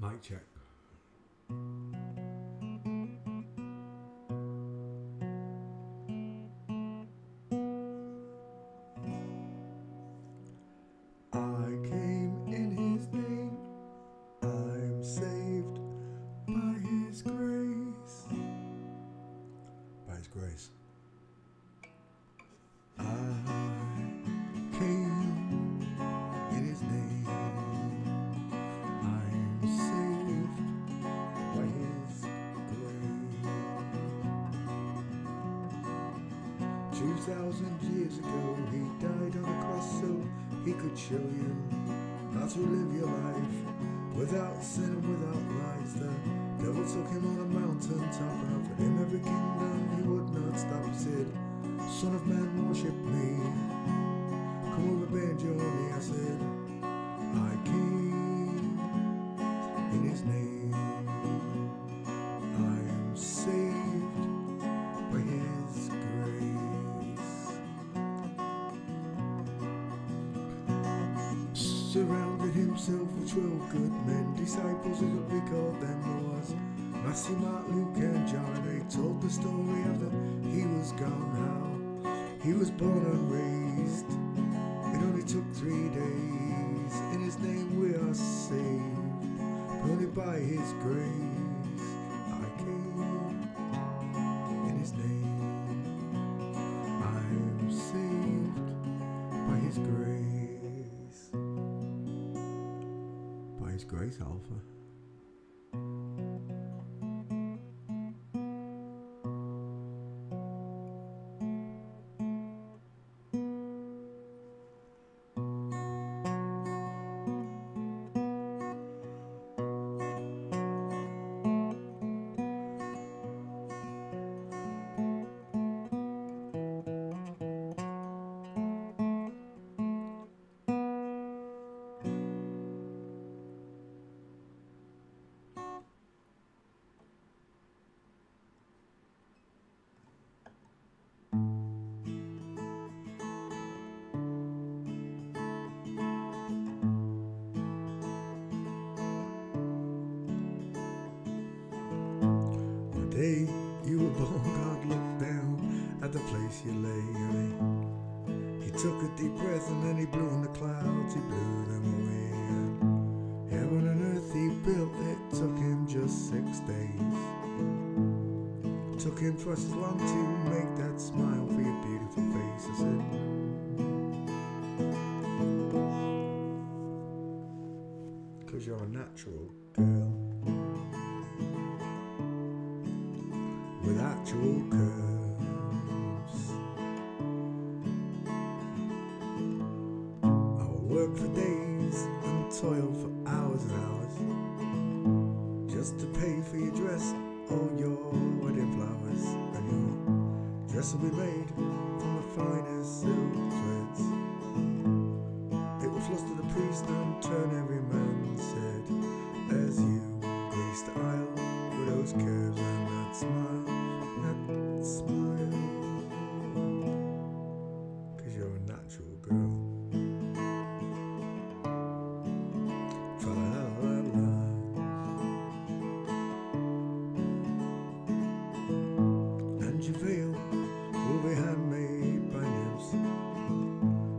Mic check. I came in his name, I'm saved by his grace. By his grace. I came in his name, I'm saved by his grace. 2,000 years ago he died on a cross so he could show you how to live your life without sin and without lies. The devil took him on a mountain top and offered him every kingdom. He would not stop. He said, "Son of man, worship me. Come over, bend your knee." I said, I came in his name. I am saved by his grace. Surrounded himself with 12 good men, disciples is what we called them. There was Matthew, Mark, Luke and John. They told the story after he was gone, how he was born and raised. It only took 3 days. In his name we are saved, but only by his grace. I came in his name. I am saved by his grace. By his grace, Alpha. The day you were born, God looked down at the place you lay, and he took a deep breath and then he blew in the clouds, he blew them away. And heaven and earth he built, it took him just 6 days. It took him twice as long to make that smile for your beautiful face. I said, "'Cause you're a natural girl with actual curves. I will work for days and toil for hours and hours just to pay for your dress or your wedding flowers. And your dress will be made from the finest silk threads. It will fluster the priest and turn every man's head as you grace the aisle with those curves and that smile, that smile. 'Cause you're a natural girl. Tra-la-la-la. And your veil will be handmade by nymphs.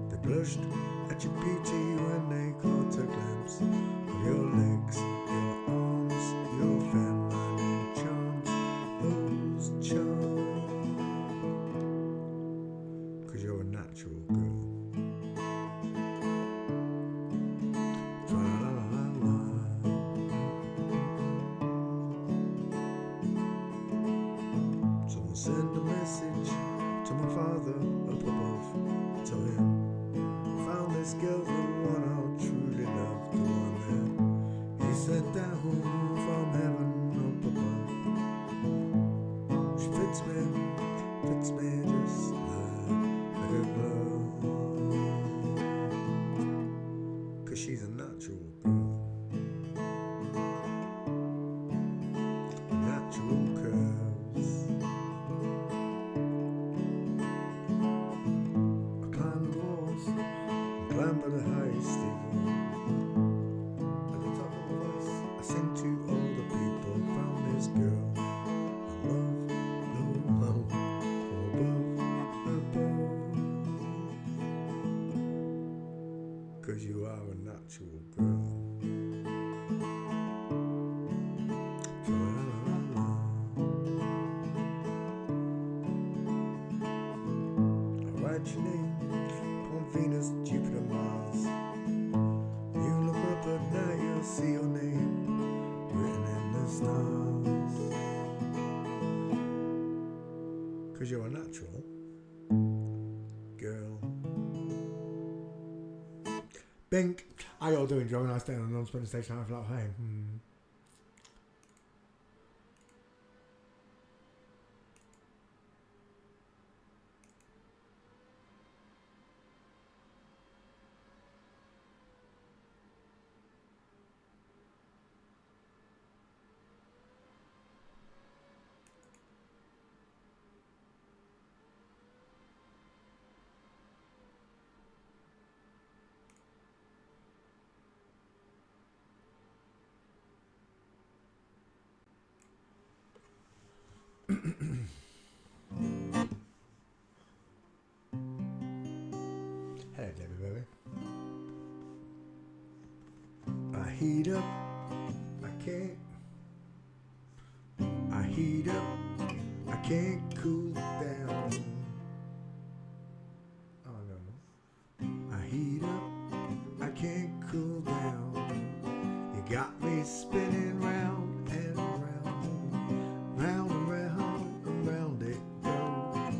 They blushed at your beauty when they caught a glimpse of your legs, your arms, your feminine charms, those charms. 'Cause you're a natural girl. Tra-la-la-la. Someone send a message to my father up above. Tell him found this girl, the one I'll truly love, the one that he sent down from heaven up above. She fits me just like a glove. 'Cause she's a natural girl. Natural curves. I climbed the walls, climb to the highest steeple. At the top of my voice, I sing to because you're a natural. Girl. Bink. How y'all doing, Joe? Nice day on a non-spending station. I feel like playing. Hello, Debbie, baby. I heat up, I can't. I heat up, I can't cool down. Oh, no. I heat up, I can't cool down. You got me spinning round and round, round and round and round it goes.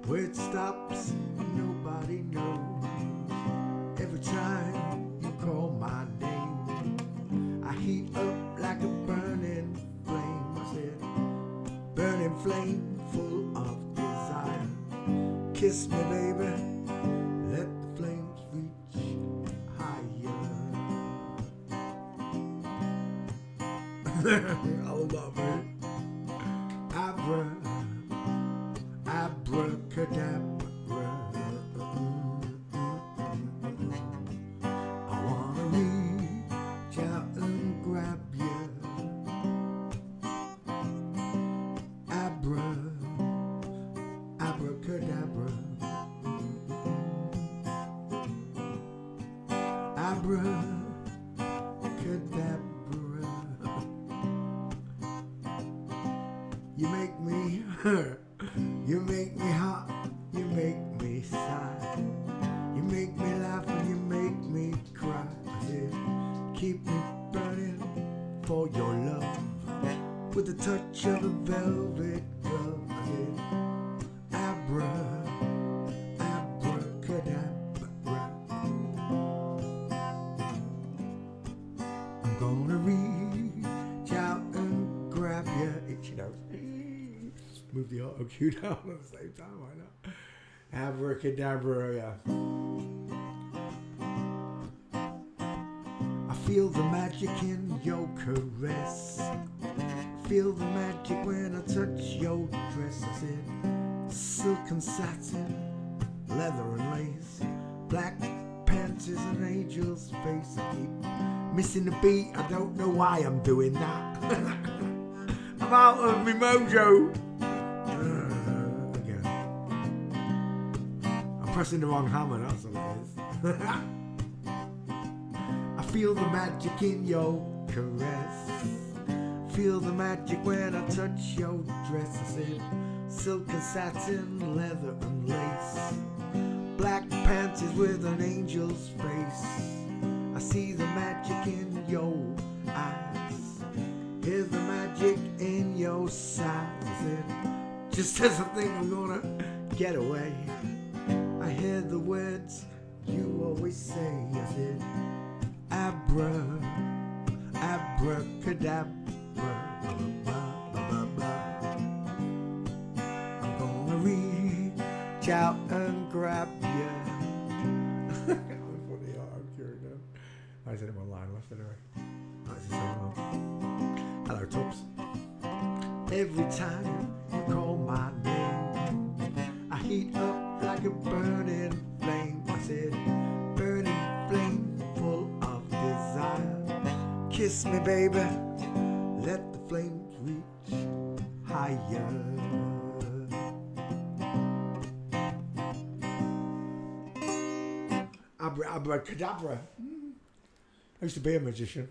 Where it stops, nobody knows. Every time you call my name, I heat up like a burning flame. I said, burning flame full of desire. Kiss me, baby, let the flames reach higher. I love it. Abracadabra. I wanna reach out and grab you. Abracadabra. Abracadabra. You make me hurt. You make me hot, you make me sigh. You make me laugh and you make me cry. I said, keep me burning for your love with the touch of a velvet glove. I said, abracadabra. I'm gonna reach out and grab your itchy nose. Move the auto cue down at the same time, why not? Abracadabra, yeah. I feel the magic in your caress. Feel the magic when I touch your dress. I said, silk and satin, leather and lace, black panties and angel's face. I keep missing the beat, I don't know why I'm doing that. I'm out of my mojo. Pressing the wrong hammer, that's what it is. I feel the magic in your caress. Feel the magic when I touch your dress. I said, silk and satin, leather and lace, black panties with an angel's face. I see the magic in your eyes, hear the magic in your sighs. I said, just as I think I'm gonna get away, I hear the words you always say. I said, abracadabra. I'm gonna reach out and grab you. I'm curing them. I said it one line left anyway. That's the same one. Hello, Tubbs. Every time you call my name, I heat up like a burning flame. I said, burning flame full of desire. Kiss me, baby, let the flames reach higher. Abracadabra. I used to be a magician.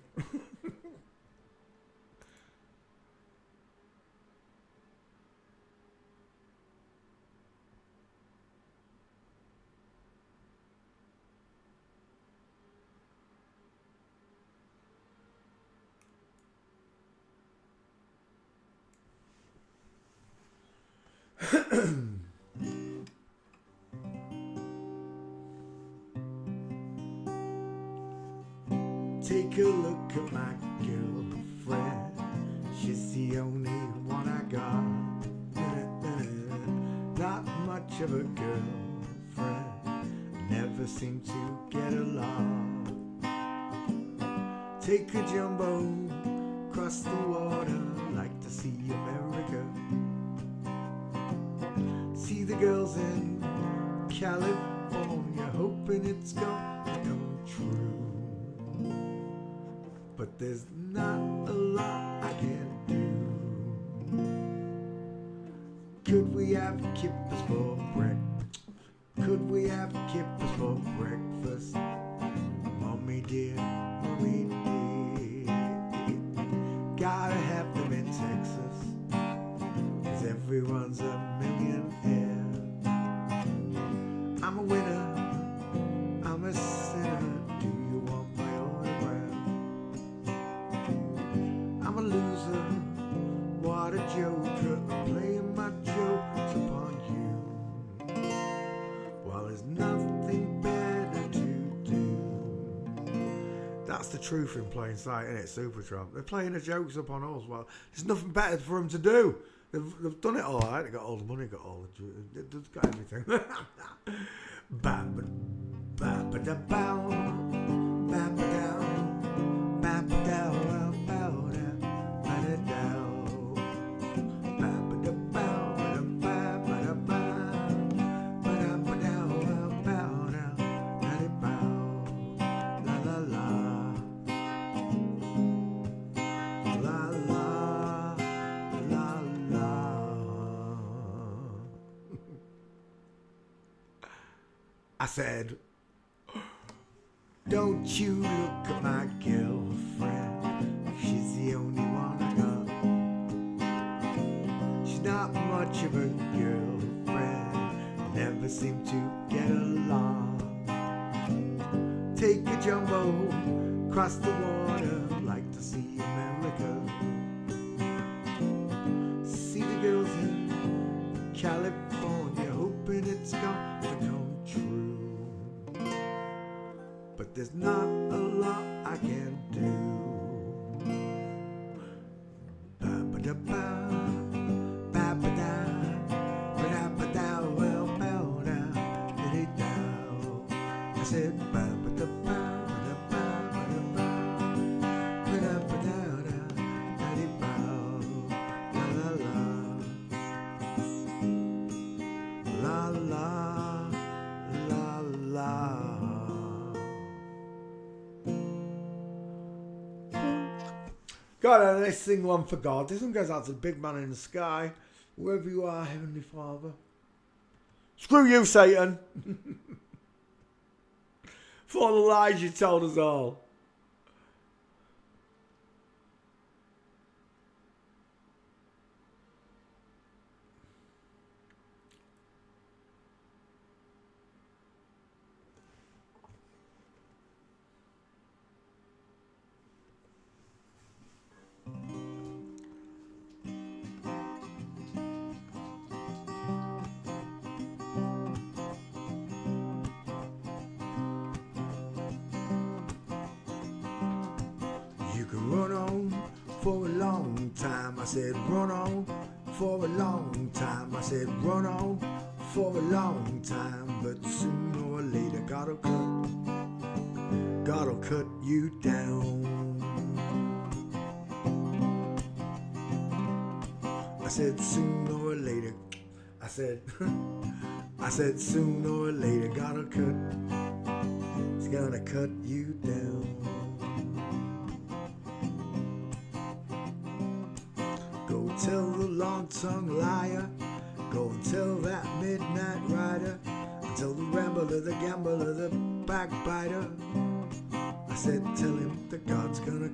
Take a look at my girlfriend. She's the only one I got. Not much of a girlfriend. Never seem to get along. Take a jumbo across the water. Like to see America. See the girls in California, hoping it's gonna come true. But there's not a lot I can do. Could we have kippers for breakfast? Could we have kippers for breakfast? Mommy dear, mommy dear. Gotta have them in Texas, 'cause everyone's a millionaire. I'm a winner, I'm a sinner. Do you want my autograph? I'm a loser, what a joker. I'm playing my jokes upon you. Well, there's nothing better to do. That's the truth in plain sight, isn't it, Supertramp? They're playing the jokes upon us. Well, there's nothing better for them to do. They've done it all right. They got all the money, got all the, they've got everything. Bam, bam, ba da bow, bam, ba down, bam, ba down, bow down, ba da down, bam, ba da bow, ba da bam, ba da bam, ba da ba down, bow down, ba da bow, la la la, la la, la la. I said, don't you look at my girlfriend. She's the only one I got. She's not much of a girlfriend. Never seem to get along. Take a jumbo across the water. Like to see America. See the girls in California, hoping it's gonna come true. But there's not a lot I can do. Ba-ba-da-ba, ba-ba-da, ba-da-ba-da, well, ba-da, da-da-da. I said ba-ba-da-ba, ba-da-ba, ba-da-ba, ba-da-ba-da, da-da-ba, la-la-la, la-la, la-la. God, let's sing one for God. This one goes out to the big man in the sky. Wherever you are, Heavenly Father. Screw you, Satan. For all the lies you told us all. Run on for a long time. I said run on for a long time. I said run on for a long time. But sooner or later God'll cut you down. I said sooner or later. I said sooner or later God'll He's gonna cut you down. Go tell the long-tongued liar. Go and tell that midnight rider. Tell the rambler, the gambler, the backbiter. I said tell him that God's gonna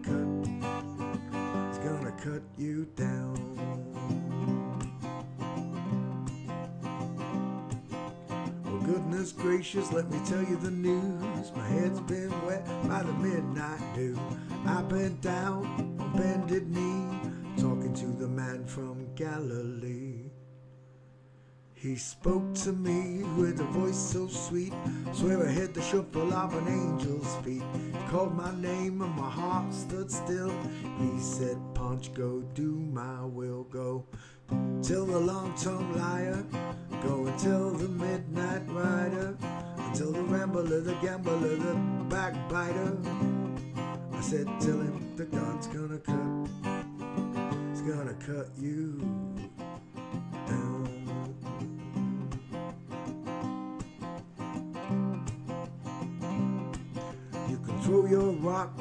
He's gonna cut you down. Oh goodness gracious, let me tell you the news. My head's been wet by the midnight dew. I've been down on bended knee, talking to the man from Galilee. He spoke to me with a voice so sweet, swear I hit the shuffle of an angel's feet. Called my name and my heart stood still. He said, Punch, go do my will. Go till the long-tongued liar, go until the midnight rider, until the rambler, the gambler, the backbiter. I said, tell him the gun's gonna cut, it's gonna cut you down. You can throw your rock,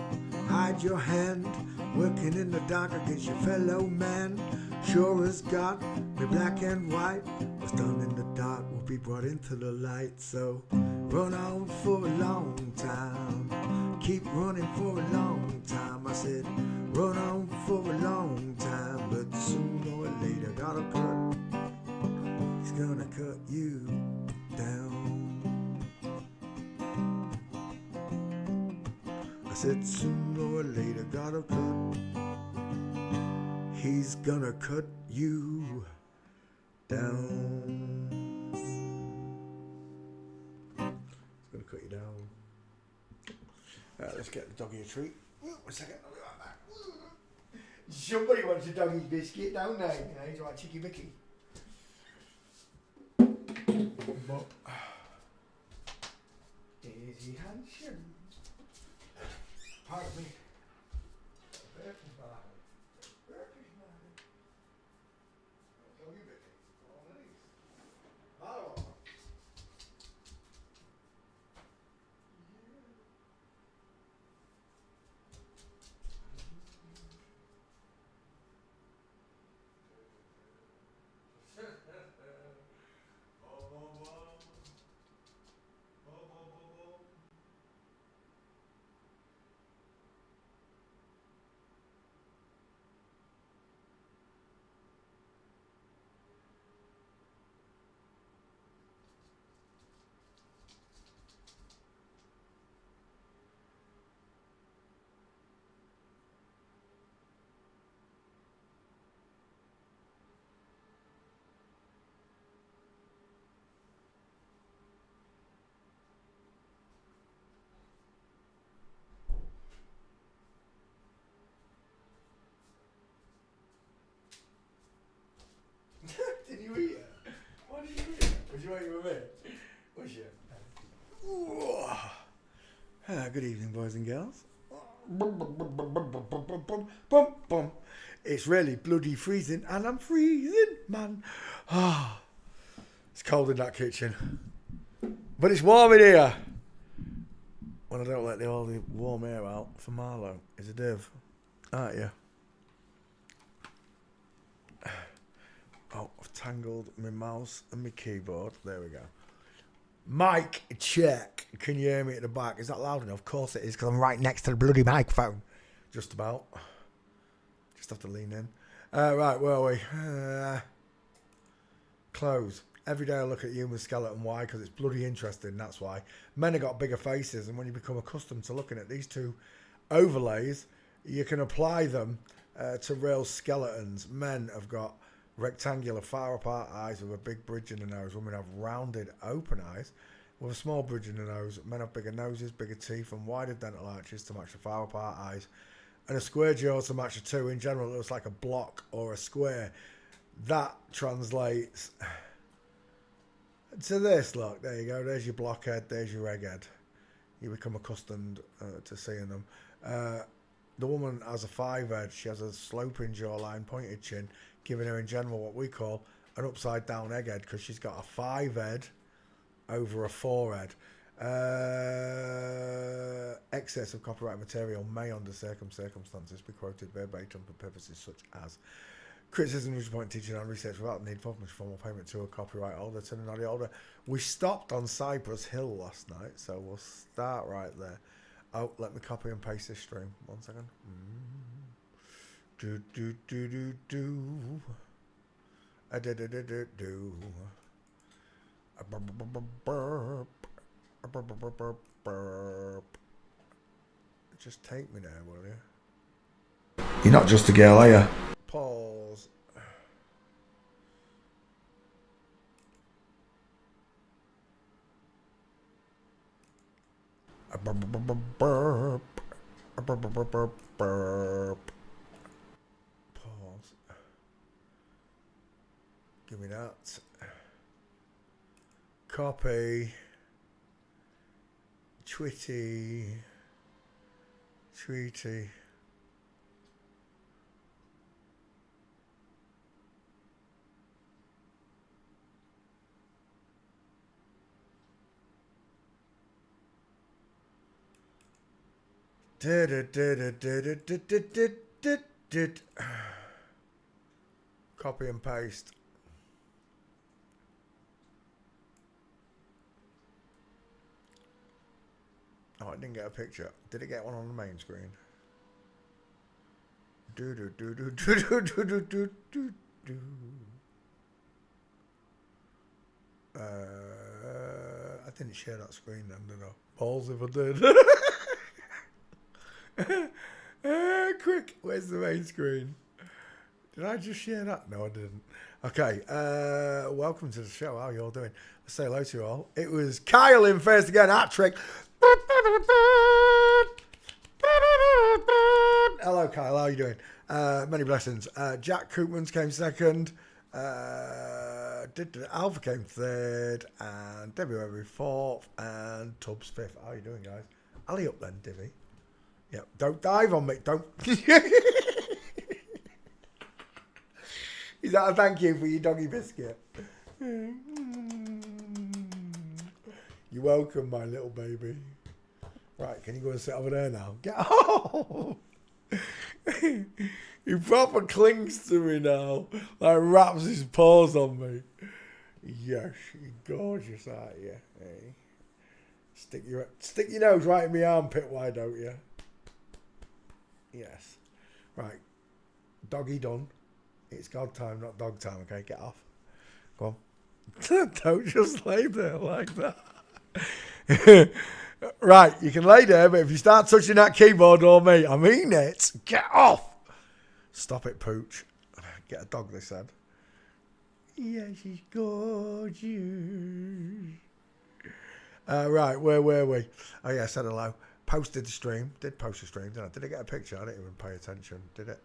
hide your hand, working in the dark against your fellow man. Sure as God, me black and white was done in the dark, will be brought into the light. So run on for a long time, keep running for a long time. I said run on for a long time, but sooner or later gotta cut, he's gonna cut you down. I said sooner or later gotta cut, he's gonna cut you down. He's gonna cut you down. Alright, let's get the doggy a treat. 1 second, I'll be right back. Somebody wants a doggy biscuit, don't they? You know, he's like Chicky Mickey. Easy Hanshin. Pardon me. Did you eat it? What did you eat? Was you eating with me? Was you? Good evening, boys and girls. It's really bloody freezing, and I'm freezing, man. It's cold in that kitchen, but it's warm in here. When I don't let all the warm air out for Marlo, is a div, aren't you? Oh, I've tangled my mouse and my keyboard. There we go. Mic check. Can you hear me at the back? Is that loud enough? Of course it is, because I'm right next to the bloody microphone. Just about. Just have to lean in. Right, where are we? Clothes. Every day I look at human skeleton. Why? Because it's bloody interesting. That's why. Men have got bigger faces, and when you become accustomed to looking at these two overlays, you can apply them to real skeletons. Men have got rectangular, far apart eyes with a big bridge in the nose. Women have rounded, open eyes with a small bridge in the nose. Men have bigger noses, bigger teeth, and wider dental arches to match the far apart eyes, and a square jaw to match the two. In general, it looks like a block or a square. That translates to this. Look, there you go. There's your blockhead. There's your egghead. You become accustomed to seeing them. The woman has a five head. She has a sloping jawline, pointed chin, giving her in general what we call an upside down egghead, because she's got a five head over a forehead. Excess of copyright material may under circumstances be quoted verbatim for purposes such as criticism, news point, teaching and research without the need for much formal payment to a copyright holder, to the naughty holder. We stopped on Cypress Hill last night, so we'll start right there. Oh, let me copy and paste this stream. 1 second. Do do do do do. Do do do do do. Just take me there, will you? You're not just a girl, are you? Pause. Give me that. Copy. Tweety. Copy and paste. Oh, I didn't get a picture. Did it get one on the main screen? I didn't share that screen then, did I? Balls if I did. Quick, where's the main screen? Did I just share that? No, I didn't. Okay, welcome to the show. How are you all doing? Let's say hello to you all. It was Kyle in first again, hat trick. Hello, Kyle. How are you doing? Many blessings. Jack Koopmans came second. Alpha came third. And Debbie Webby fourth. And Tubbs fifth. How are you doing, guys? Alley up then, Divvy. Yeah, don't dive on me. Don't. Is that a thank you for your doggy biscuit? You're welcome, my little baby. Right, can you go and sit over there now? Get off! He proper clings to me now. Like wraps his paws on me. Yes, you're gorgeous, aren't you? Hey. Stick your nose right in my armpit, why don't you? Yes. Right. Doggy done. It's God time, not dog time, okay? Get off. Go on. Don't just lay there like that. Right, you can lay there, but if you start touching that keyboard or me, I mean it. Get off. Stop it, Pooch. Get a dog, they said. Yeah, she's gorgeous. Right, where were we? Oh, yeah, I said hello. Posted the stream. Did post the stream, didn't I? Did I get a picture? I didn't even pay attention. Did it?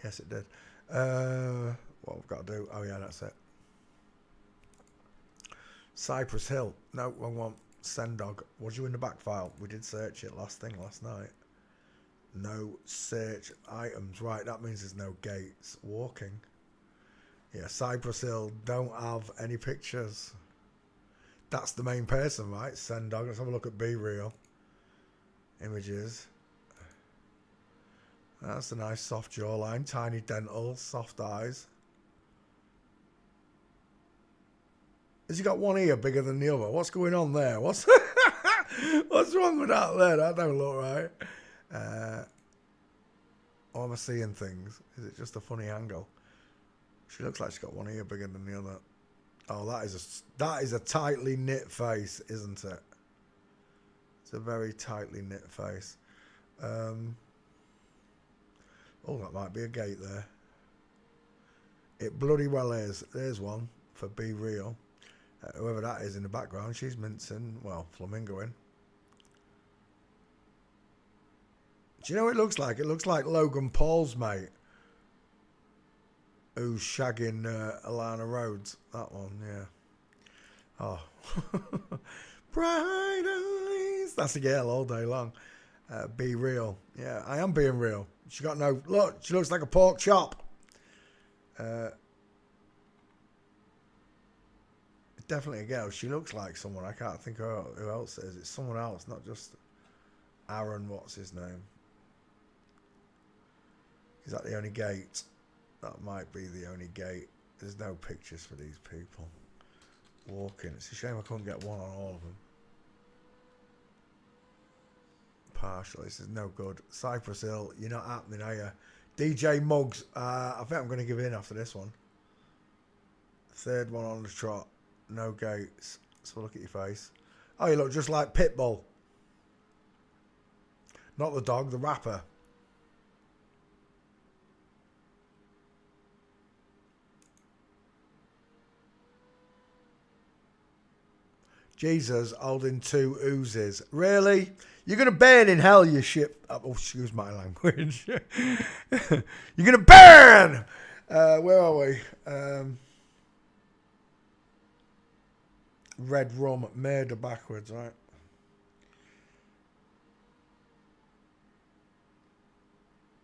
Yes, it did. What we've got to do? Oh, yeah, that's it. Cypress Hill. No, wrong one. Sendog. Was you in the back file? We did search it last night. No search items. Right, that means there's no gates. Walking. Yeah, Cypress Hill don't have any pictures. That's the main person, right? Sendog. Let's have a look at Be Real. Images. That's a nice soft jawline. Tiny dental. Soft eyes. Has he got one ear bigger than the other? What's going on there? What's wrong with that there? That don't look right. Or am I seeing things? Is it just a funny angle? She looks like she's got one ear bigger than the other. Oh, that is a tightly knit face, isn't it? It's a very tightly knit face. Oh, that might be a gate there. It bloody well is. There's one for Be Real. Whoever that is in the background, she's mincing, well, flamingoing. Do you know what it looks like? It looks like Logan Paul's mate, who's shagging Alana Rhodes. That one, yeah. Oh. Bright eyes. That's a girl all day long. Be Real. Yeah, I am being real. She got no... Look, she looks like a pork chop. Definitely a girl. She looks like someone. I can't think of who else it is. It's someone else, not just Aaron. What's his name? Is that the only gate? That might be the only gate. There's no pictures for these people walking. It's a shame I couldn't get one on all of them. Partial. This is no good. Cypress Hill, you're not happening, are you? DJ Muggs. I think I'm going to give in after this one. Third one on the trot. No gates. Let's have a look at your face. Oh, you look just like Pitbull. Not the dog, the rapper. Jesus holding two oozes. Really? You're going to burn in hell, you shit. Oh, excuse my language. You're going to burn! Where are we? Red rum, murder backwards, right?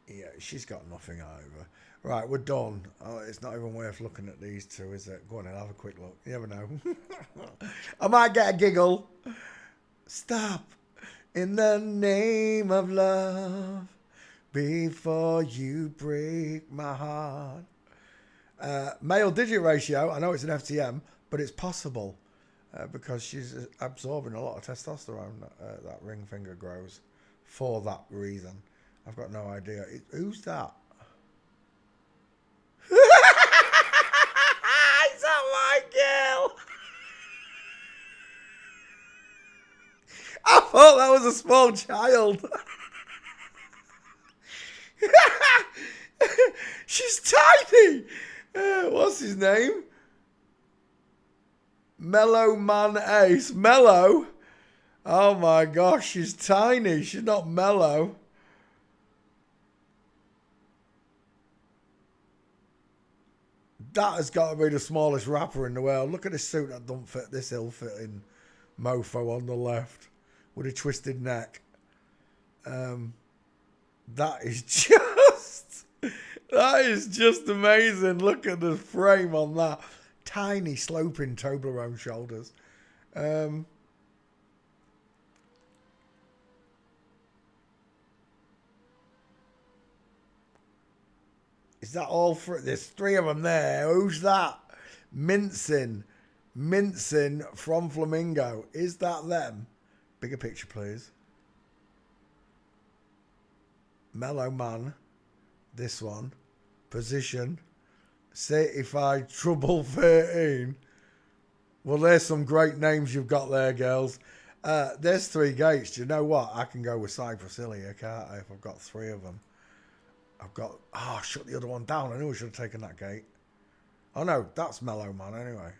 Yeah, she's got nothing over. Right, we're done. Oh, it's not even worth looking at these two, is it? Go on and have a quick look. You never know. I might get a giggle. Stop. In the name of love, before you break my heart. Male digit ratio, I know it's an FTM, but it's possible because she's absorbing a lot of testosterone. That ring finger grows for that reason. I've got no idea. Who's that? Is that my girl? I thought that was a small child. She's tiny. What's his name? Mellow Man Ace. Mellow? Oh my gosh, she's tiny. She's not mellow. That has got to be the smallest rapper in the world. Look at this suit that don't fit this ill-fitting mofo on the left with a twisted neck. That is just amazing. Look at the frame on that. Tiny sloping Toblerone shoulders. Is that all for? There's three of them there. Who's that? Mincing from Flamingo. Is that them? Bigger picture, please. Mellow Man. This one. Position. Certified Trouble 13. Well, there's some great names you've got there, girls. There's 3 gates. Do you know what? I can go with Cypress Hill here, can't I? If I've got 3 of them. I've got... Oh, shut the other one down. I knew I should have taken that gate. Oh, no. That's Mellow Man, anyway.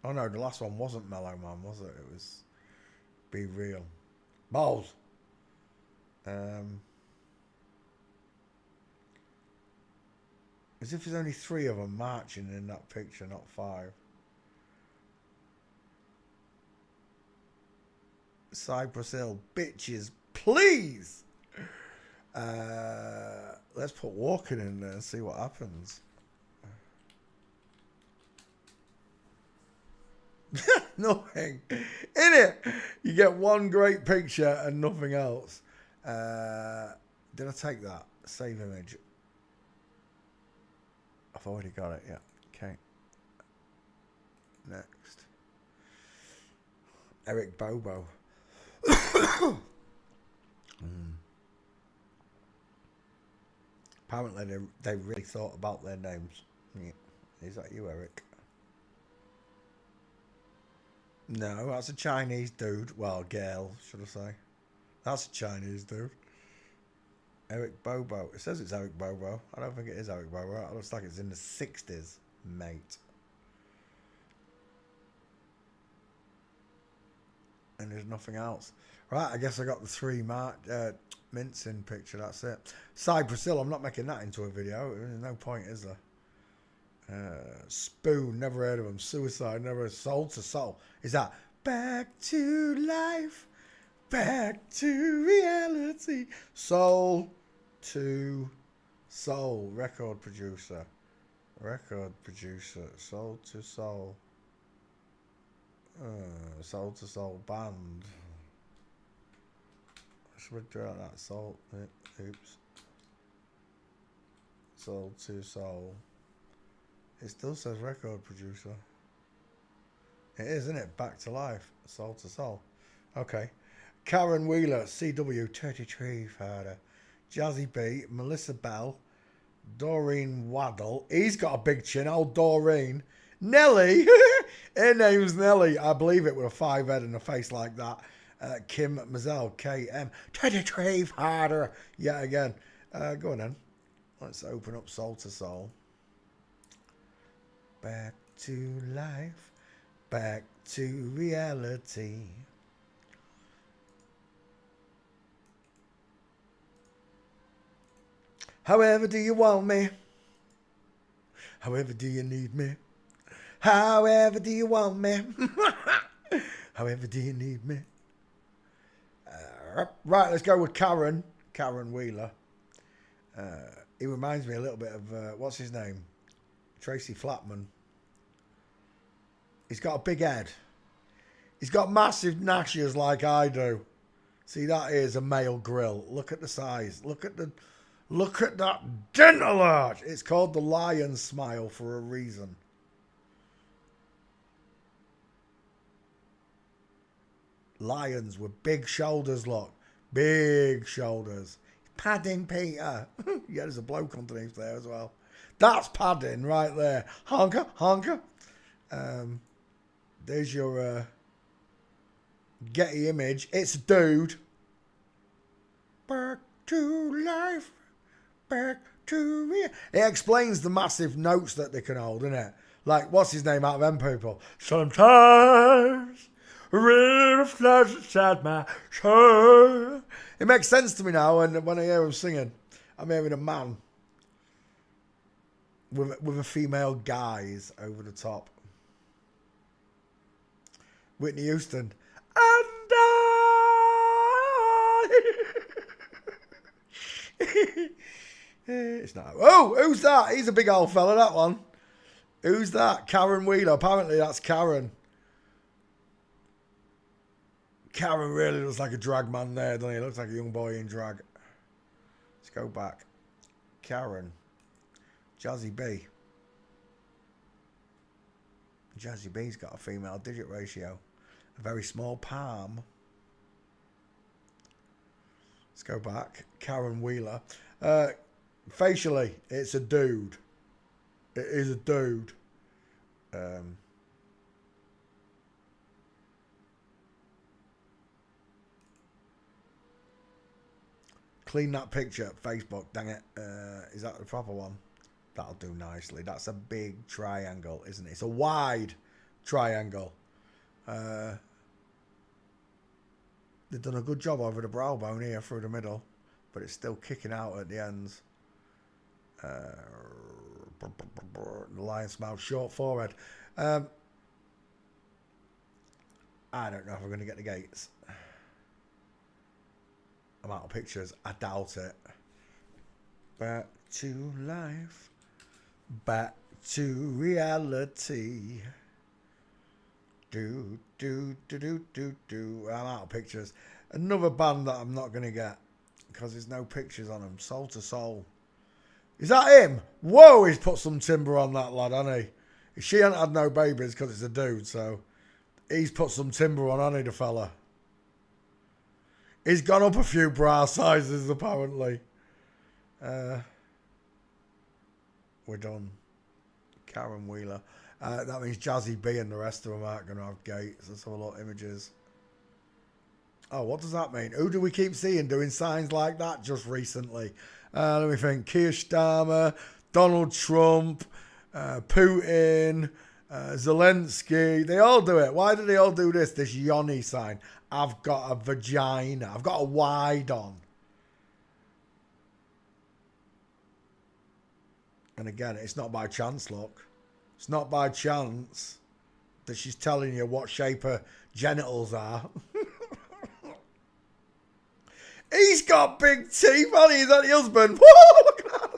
Oh, no. The last one wasn't Mellow Man, was it? It was... Be Real. Balls. As if there's only 3 of them marching in that picture, not 5. Cypress Hill. Bitches, please! Let's put Walking in there and see what happens. Nothing. In it! You get one great picture and nothing else. Did I take that? Save image. I've already got it, yeah. Okay. Next. Eric Bobo. Apparently they really thought about their names. Yeah. Is that you, Eric? No, that's a Chinese dude. Well, girl, should I say. That's a Chinese dude. Eric Bobo. It says it's Eric Bobo. I don't think it is Eric Bobo. It looks like it's in the 60s, mate. And there's nothing else. Right, I guess I got the 3 mincing picture. That's it. Cypress Hill. I'm not making that into a video. There's no point, is there? Spoon. Never heard of him. Suicide. Never heard. Soul to Soul. Is that Back to Life? Back to Reality? Soul to Soul. Record producer. Soul to Soul. Soul to Soul band. Should we do that? Soul. Oops. Soul to Soul. It still says record producer. It is, isn't it? Back to Life. Soul to Soul. Okay. Karen Wheeler, CW 33 father. Jazzy B, Melissa Bell, Doreen Waddle. He's got a big chin. Old Doreen. Nelly. Her name's Nelly. I believe it with a 5 head and a face like that. Kim Mazel, KM. 33 father. Yeah, again. Go on then. Let's open up Soul to Soul. Back to life, back to reality. However do you want me? However do you need me? However do you want me? However do you need me? Right, let's go with Karen Wheeler. He reminds me a little bit of, what's his name? Tracy Flatman. He's got a big head. He's got massive gnashes like I do. See, that is a male grill. Look at the size. Look at that dental arch. It's called the lion smile for a reason. Lions with big shoulders, look. Big shoulders. Padding Peter. Yeah, there's a bloke underneath there as well. That's padding right there. Honker, honker. There's your Getty image. It's a dude. Back to life. Back to real. It explains the massive notes that they can hold, isn't it? Like, what's his name out of them people? Sometimes a river flows inside my soul. It makes sense to me now, and when I hear him singing, I'm hearing a man with a female guise over the top. Whitney Houston. And it's not. Oh, who's that? He's a big old fella, that one. Who's that? Karen Wheeler. Apparently that's Karen. Karen really looks like a drag man there, doesn't he? Looks like a young boy in drag. Let's go back. Karen. Jazzy B. Jazzy B's got a female digit ratio. A very small palm. Let's go back. Karen Wheeler. Facially, it's a dude. It is a dude. Clean that picture, Facebook, dang it. Is that the proper one? That'll do nicely. That's a big triangle, isn't it? It's a wide triangle. They've done a good job over the brow bone here through the middle, but it's still kicking out at the ends. The lion's mouth, short forehead. I don't know if we're going to get the gates. I'm out of pictures. I doubt it. Back to life. Back to reality. Do. I'm out of pictures. Another band that I'm not going to get because there's no pictures on them. Soul to Soul. Is that him? Whoa, he's put some timber on that lad, hasn't he? She ain't had no babies because it's a dude, so he's put some timber on, hasn't he, the fella? He's gone up a few bra sizes, apparently. We're done. Karen Wheeler. That means Jazzy B and the rest of them aren't going to have gates. Let's have a look at images. Oh, what does that mean? Who do we keep seeing doing signs like that just recently? Let me think. Keir Starmer, Donald Trump, Putin, Zelensky. They all do it. Why do they all do this? This yoni sign. I've got a vagina. I've got a wide on. And again, it's not by chance, look. It's not by chance that she's telling you what shape her genitals are. He's got big teeth, hasn't he? Is that the husband? Whoa, look at that.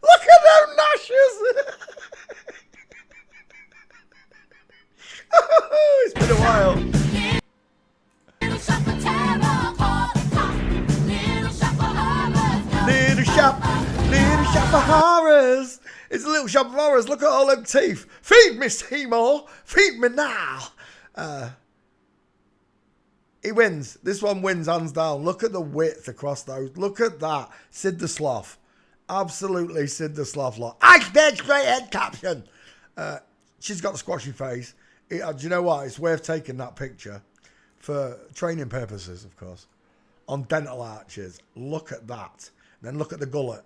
Look at them gnashes. It's been a while. Little shop of horrors. It's a little shop of horrors. Look at all them teeth. Feed me, Seymour. Feed me now. He wins. This one wins hands down. Look at the width across those. Look at that. Sid the Sloth. Absolutely Sid the Sloth lot. Iceberg straight head caption. She's got the squashy face. Do you know what? It's worth taking that picture for training purposes, of course. On dental arches. Look at that. Then look at the gullet.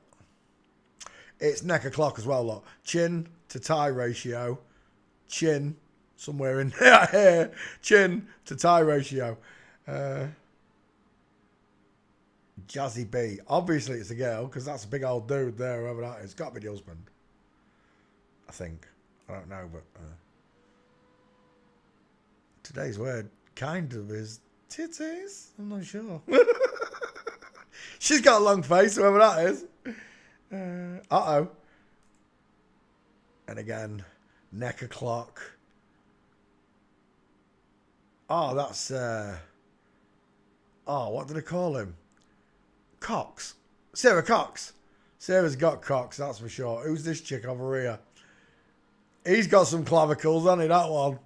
It's neck o'clock as well, look. Chin to tie ratio. Chin somewhere in here. Chin to tie ratio. Jazzy B. Obviously it's a girl because that's a big old dude there, whoever that is. Got to be the husband. I think. I don't know, but today's word kind of is titties. I'm not sure. She's got a long face, whoever that is. Uh-oh. And again, neck o'clock. Oh, that's... what did I call him? Cox. Sarah Cox. Sarah's got Cox, that's for sure. Who's this chick over here? He's got some clavicles, hasn't he, that one?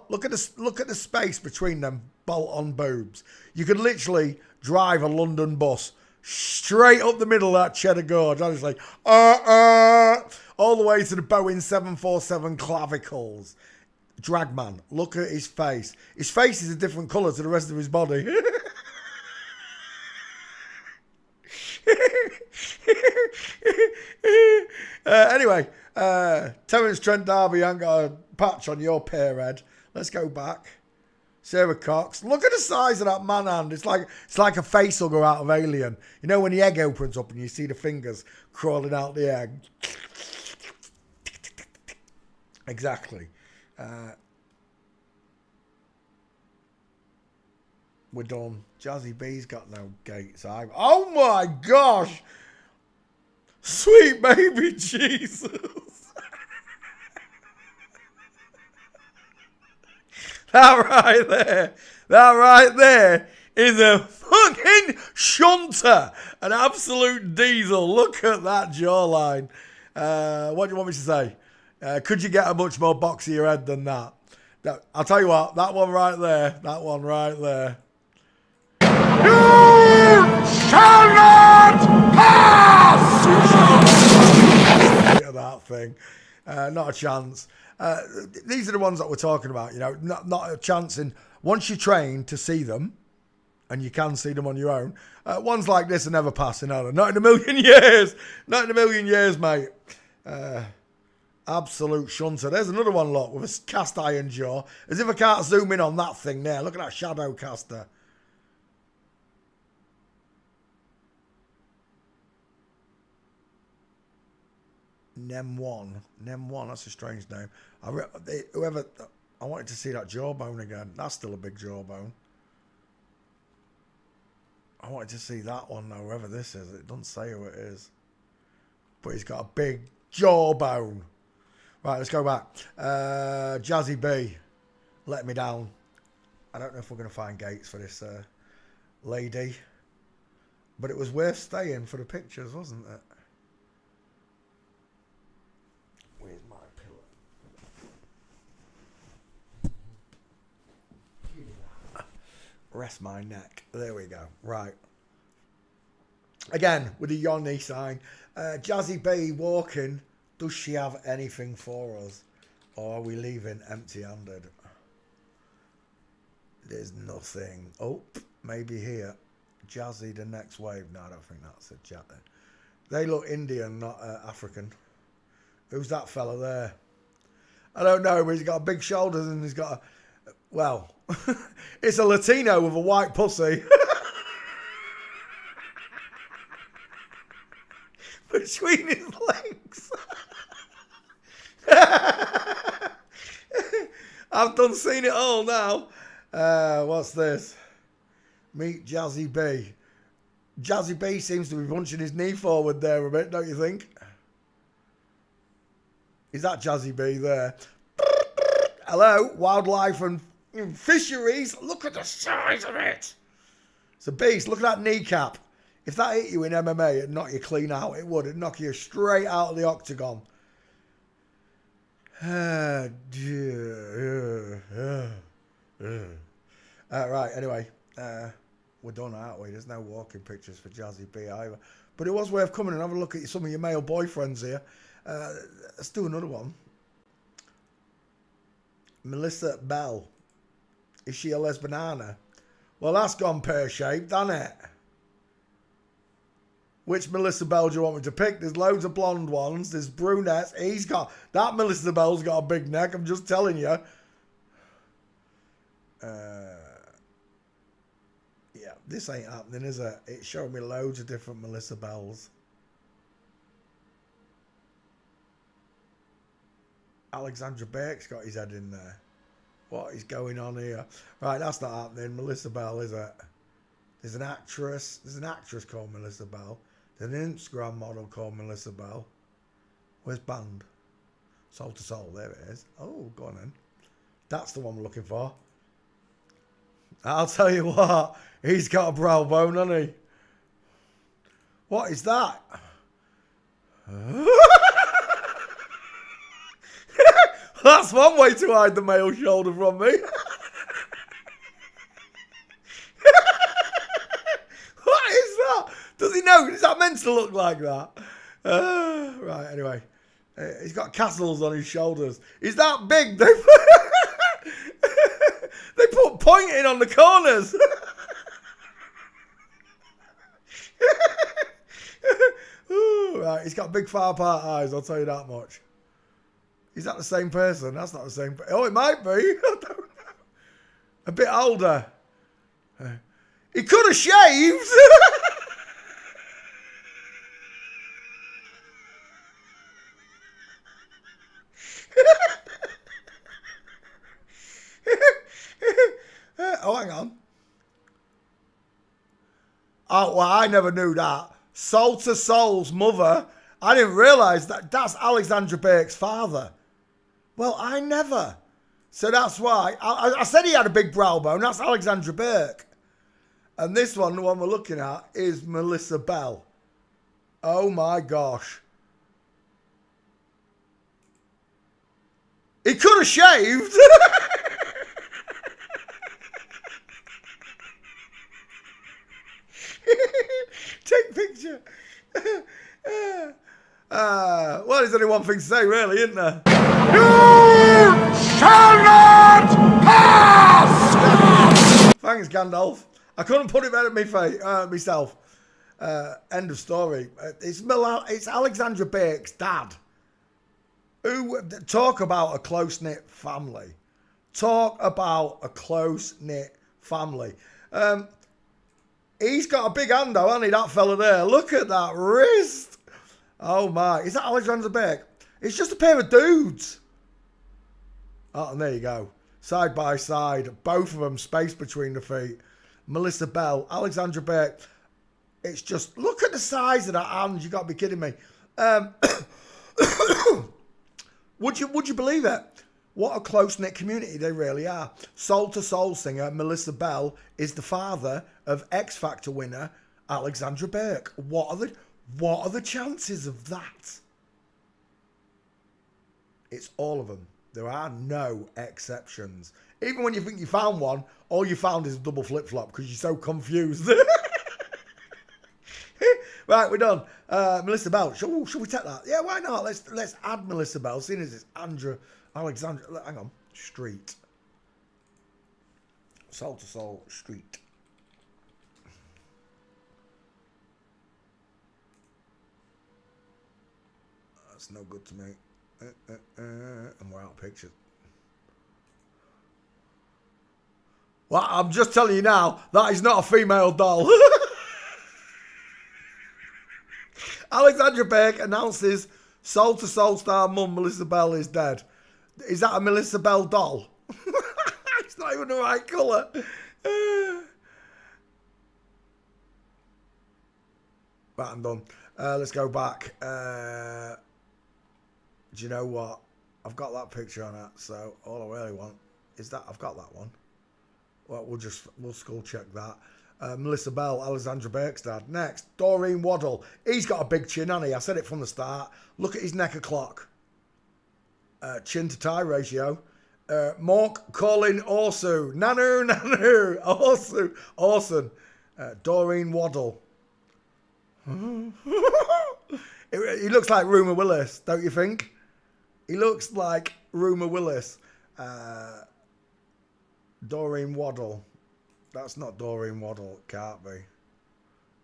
Look at the space between them bolt-on boobs. You could literally drive a London bus straight up the middle of that Cheddar Gorge. I was like, all the way to the Boeing 747 clavicles. Dragman, look at his face. His face is a different colour to the rest of his body. Anyway, Terence Trent D'Arby ain't got a patch on your pear head. Let's go back. Sarah Cox. Look at the size of that man hand. It's like a face hugger out of Alien. You know when the egg opens up and you see the fingers crawling out the egg. Exactly. We're done. Jazzy B's got no gates. Oh my gosh! Sweet baby Jesus! That right there is a fucking shunter. An absolute diesel. Look at that jawline. What do you want me to say? Could you get a much more boxier head than that? I'll tell you what, that one right there. You shall not pass! That thing. Not a chance. These are the ones that we're talking about, you know, not a chance in, once you train to see them, and you can see them on your own, ones like this are never passing, are they? Not in a million years. Not in a million years, mate. Absolute shunter. There's another one, look, with a cast iron jaw. As if I can't zoom in on that thing there. Look at that shadow caster. Nem1, that's a strange name. I wanted to see that jawbone again. That's still a big jawbone. I wanted to see that one though, whoever this is. It doesn't say who it is. But he's got a big jawbone. Right, let's go back. Jazzy B, let me down. I don't know if we're going to find gates for this lady. But it was worth staying for the pictures, wasn't it? Where's my pillow? Rest my neck. There we go. Right. Again, with the Yoni sign. Jazzy B walking. Does she have anything for us? Or are we leaving empty-handed? There's nothing. Oh, maybe here. Jazzy, the next wave. No, I don't think that's a Jazzy. They look Indian, not African. Who's that fella there? I don't know, but he's got big shoulders and he's got a... Well, it's a Latino with a white pussy. Between his legs. I've done seen it all now. What's this? Meet Jazzy B. Jazzy B seems to be punching his knee forward there a bit, don't you think? Is that Jazzy B there? Hello, wildlife and fisheries. Look at the size of it. It's a beast. Look at that kneecap. If that hit you in MMA, it'd knock you clean out. It would. It'd knock you straight out of the octagon. Right, anyway. We're done, aren't we? There's no walking pictures for Jazzy B either. But it was worth coming and have a look at some of your male boyfriends here. Let's do another one. Melissa Bell. Is she a lesbiana? Well, that's gone pear-shaped, hasn't it? Which Melissa Bell do you want me to pick? There's loads of blonde ones. There's brunettes. That Melissa Bell's got a big neck. I'm just telling you. Yeah, this ain't happening, is it? It's showing me loads of different Melissa Bells. Alexandra Burke's got his head in there. What is going on here? Right, that's not happening. Melissa Bell, is it? There's an actress. There's an actress called Melissa Bell. There's an Instagram model called Melissa Bell. Where's Band? Soul to Soul. There it is. Oh, go on then. That's the one we're looking for. I'll tell you what. He's got a brow bone, hasn't he? What is that? That's one way to hide the male shoulder from me. What is that? Does he know? Is that meant to look like that? Right, anyway. He's got castles on his shoulders. He's that big. They put pointing on the corners. Right, he's got big far apart eyes, I'll tell you that much. Is that the same person? That's not the same person. Oh, it might be. I don't know. A bit older. He could have shaved. Oh, hang on. Oh, well, I never knew that. Soul to Soul's mother. I didn't realise that that's Alexandra Burke's father. Well, I never. So that's why. I said he had a big brow bone. That's Alexandra Burke. And this one, the one we're looking at, is Melissa Bell. Oh my gosh. He could have shaved. Take picture. Well, there's only one thing to say, really, isn't there? You shall not pass! Thanks, Gandalf. I couldn't put it better myself. End of story. It's Alexandra Burke's dad. Who talk about a close-knit family. Talk about a close-knit family. He's got a big hand though, hasn't he, that fella there? Look at that wrist. Oh my. Is that Alexandra Burke? It's just a pair of dudes. Oh, and there you go. Side by side. Both of them, space between the feet. Melissa Bell, Alexandra Burke. It's just, look at the size of that hand. You got to be kidding me. Would you believe it? What a close-knit community they really are. Soul to Soul singer Melissa Bell is the father of X Factor winner Alexandra Burke. What are the chances of that? It's all of them. There are no exceptions. Even when you think you found one, all you found is a double flip-flop because you're so confused. Right, we're done. Melissa Bell. Shall we take that? Yeah, why not? Let's add Melissa Bell, seeing as it's Alexandra. Hang on. Street. Soul to Soul Street. That's no good to me. And we're out of pictures. Well, I'm just telling you now, that is not a female doll. Alexandra Burke announces Soul to Soul star mum Melissa Bell is dead. Is that a Melissa Bell doll? It's not even the right colour. Right, I'm done. Let's go back. Do you know what? I've got that picture on it, so all I really want is that I've got that one. Well, we'll skull check that. Melissa Bell, Alexandra Burke's dad. Next, Doreen Waddle. He's got a big chin, hasn't he? I said it from the start. Look at his neck of clock. Chin to tie ratio. Mark Colin Orsu. Nanu. Orsu. Orson. Doreen Waddle. He looks like Rumer Willis, don't you think? He looks like Rumer Willis. Doreen Waddle. That's not Doreen Waddle. Can't be.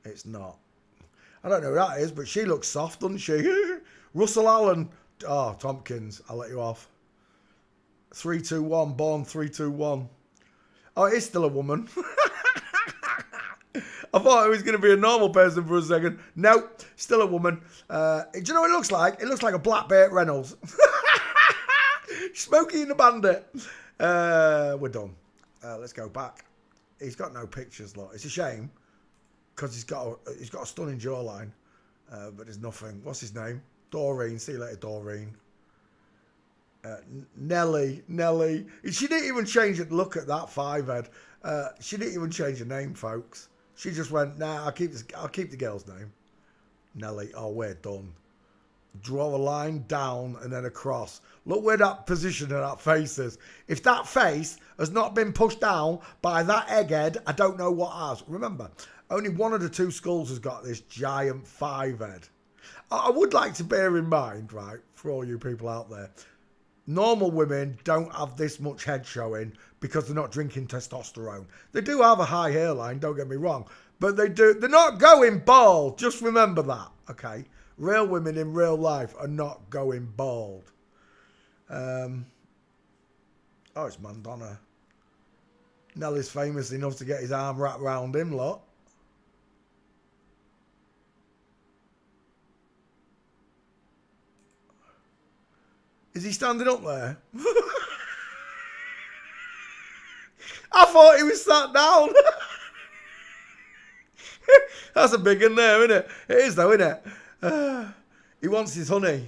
It's not. I don't know who that is, but she looks soft, doesn't she? Russell Allen. Oh, Tompkins. I'll let you off. 321. Born 321. Oh, it is still a woman. I thought it was going to be a normal person for a second. Nope. Still a woman. Do you know what it looks like? It looks like a Black Burt Reynolds. Smokey and the Bandit. We're done. Let's go back. He's got no pictures, look. It's a shame because he's got a stunning jawline, but there's nothing. What's his name? Doreen. See you later, Doreen. Nelly. She didn't even change it. Look at that 5-head. She didn't even change her name, folks. She just went, nah, I'll keep the girl's name. Nelly. Oh, we're done. Draw a line down and then across. Look where that position of that face is. If that face has not been pushed down by that egghead, I don't know what has. Remember, only one of the two skulls has got this giant 5-head. I would like to bear in mind, right, for all you people out there, normal women don't have this much head showing because they're not drinking testosterone. They do have a high hairline, don't get me wrong, but they're not going bald. Just remember that, okay? Real women in real life are not going bald. Oh, it's Madonna. Nelly's famous enough to get his arm wrapped around him, lot. Is he standing up there? I thought he was sat down. That's a big one there, isn't it? It is though, isn't it? He wants his honey.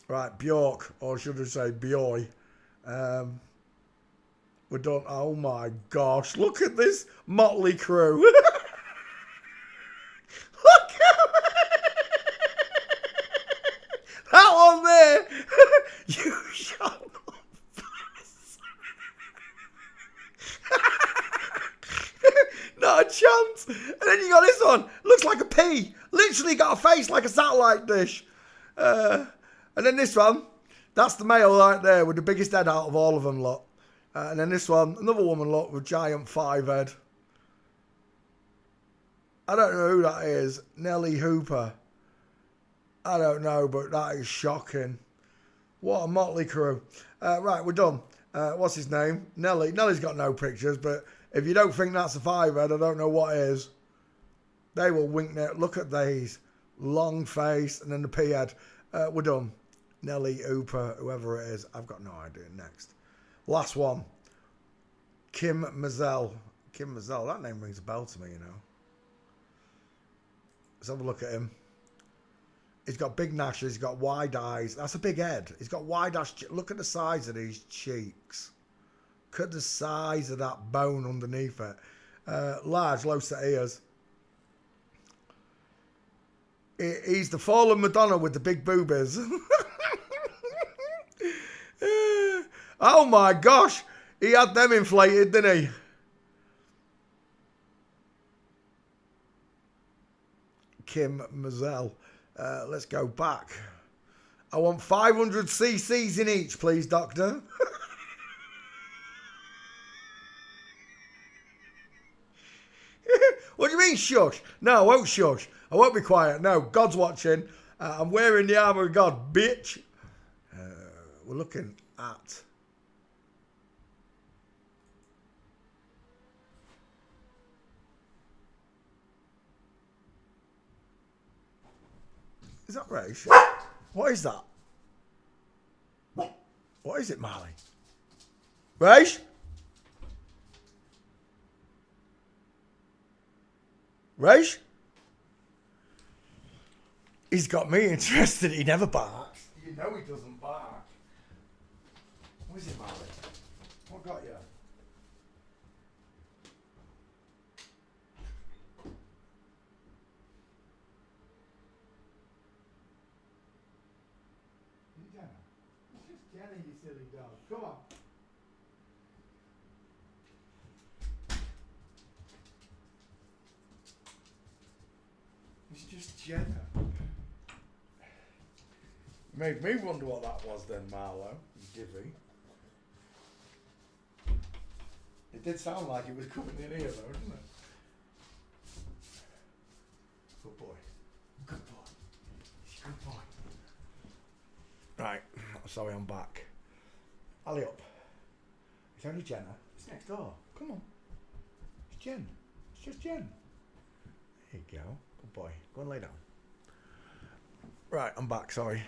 Right, Bjork, or should I say Bjoy. We're done. Oh my gosh, look at this motley crew. Look at that one there. You shall not pass. Not a chance. And then you got this one. Looks like a pea. Literally got a face like a satellite dish. And then this one. That's the male right there with the biggest head out of all of them, lot. And then this one, another woman, lot, with giant 5-head. I don't know who that is. Nelly Hooper. I don't know, but that is shocking. What a motley crew. Right, we're done. What's his name? Nelly. Nelly's got no pictures, but if you don't think that's a 5-head, I don't know what is. They will wink there. Look at these. Long face and then the P-head. We're done. Nelly Hooper, whoever it is. I've got no idea. Next. Last one. Kim Mazel. Kim Mazel. That name rings a bell to me, you know. Let's have a look at him. He's got big gnashes. He's got wide eyes. That's a big head. He's got wide ass. Look at the size of these cheeks. Look at the size of that bone underneath it. Large, low set ears. He's the fallen Madonna with the big boobies. Oh my gosh. He had them inflated, didn't he? Kim Mazel. Let's go back. I want 500 cc's in each, please, Doctor. What do you mean, shush? No, I won't shush. I won't be quiet. No, God's watching. I'm wearing the armour of God, bitch. We're looking at... Is that Raish? What is that? What is it, Marley? Raish? Raish? He's got me interested. He never barks. You know he doesn't bark. What is it, Marley? What got you? Jenny, you silly dog. Come on. It's just Jenna. Made me wonder what that was then, Marlo. Divvy. It did sound like it was coming in here though, didn't it? Good boy. Good boy. Good boy. Right. Sorry, I'm back. Alley up. It's only Jenna. It's next door. Come on. It's Jen. It's just Jen. There you go. Good boy. Go and lay down. Right, I'm back. Sorry.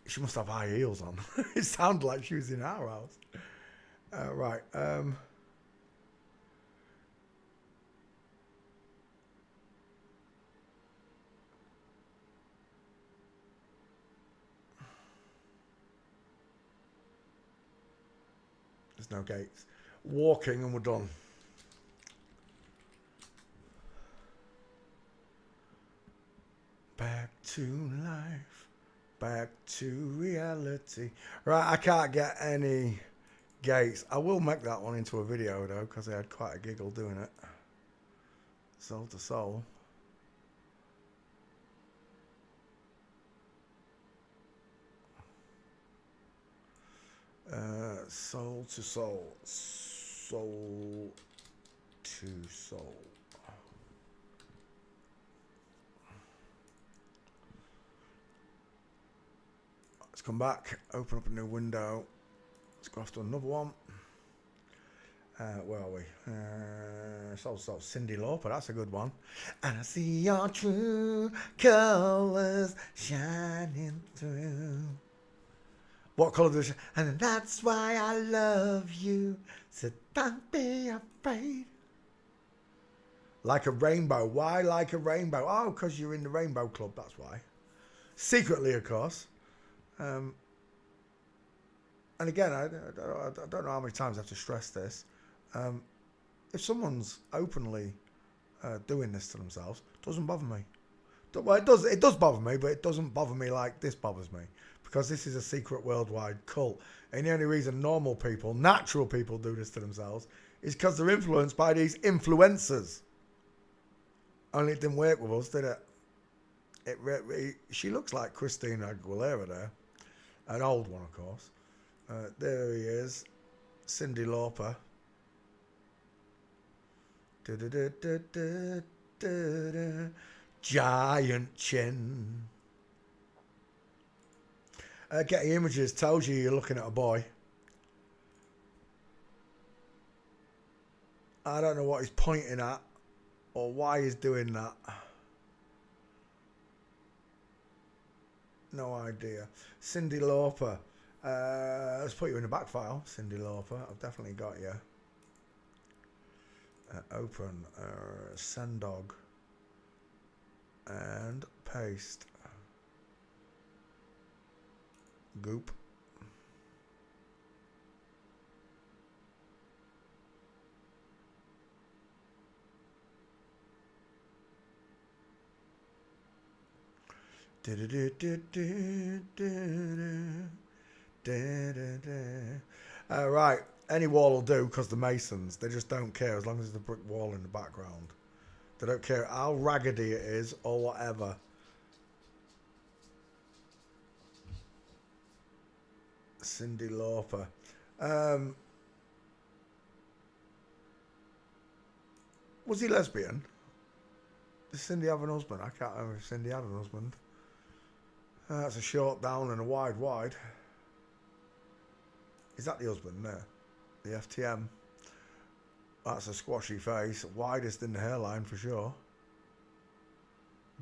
She must have high heels on. It sounded like she was in our house. Right. There's no gates. Walking and we're done. Back to life. Back to reality. Right, I can't get any gates. I will make that one into a video though, because I had quite a giggle doing it. Soul to soul. Soul to soul. Soul to soul. Let's come back, open up a new window. Let's go off to another one. Where are we? Soul to soul. Cyndi Lauper, that's a good one. And I see your true colors shining through. What colour does she? And that's why I love you. So don't be afraid. Like a rainbow. Why like a rainbow? Oh, because you're in the Rainbow Club, that's why. Secretly, of course. And again, I don't know how many times I have to stress this. If someone's openly doing this to themselves, it doesn't bother me. Well, it does bother me, but it doesn't bother me like this bothers me. Because this is a secret worldwide cult. And the only reason normal people, natural people do this to themselves is because they're influenced by these influencers. Only it didn't work with us, did it? She looks like Christina Aguilera there. An old one, of course. There he is. Cyndi Lauper. Giant chin. Getting images tells you you're looking at a boy. I don't know what he's pointing at or why he's doing that. No idea. Cyndi Lauper. Let's put you in the back file. Cyndi Lauper. I've definitely got you. Open. Sendog. And paste. Goop. Right, any wall will do because the Masons, they just don't care as long as there's a brick wall in the background. They don't care how raggedy it is or whatever. Cyndi Lauper. Was he lesbian? Does Cyndi have an husband? I can't remember if Cyndi had an husband. That's a short down and a wide. Is that the husband there? The FTM. That's a squashy face. Widest in the hairline for sure.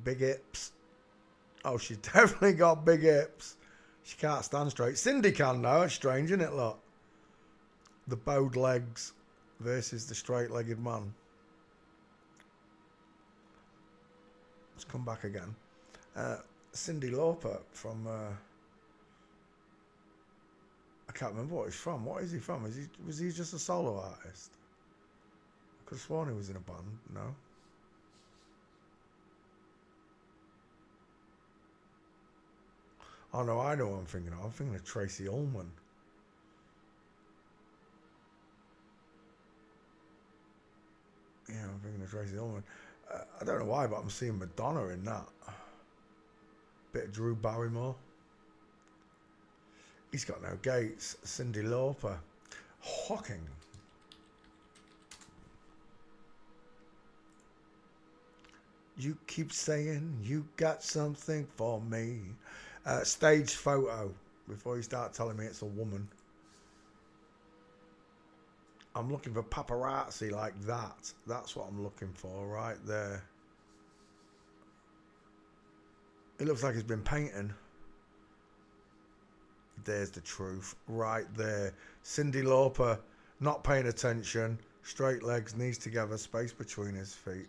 Big hips. Oh, she's definitely got big hips. She can't stand straight. Cyndi can now. It's strange, isn't it, look? The bowed legs versus the straight-legged man. Let's come back again. Cyndi Lauper from... I can't remember what he's from. What is he from? Was he just a solo artist? I could have sworn he was in a band. No? Oh no, I know what I'm thinking of. I'm thinking of Tracy Ullman. Yeah, I'm thinking of Tracy Ullman. I don't know why, but I'm seeing Madonna in that. Bit of Drew Barrymore. He's got no gates. Cyndi Lauper. Hawking. You keep saying you got something for me. Stage photo. Before you start telling me it's a woman. I'm looking for paparazzi like that. That's what I'm looking for right there. It looks like he's been painting. There's the truth right there. Cyndi Lauper not paying attention. Straight legs, knees together, space between his feet.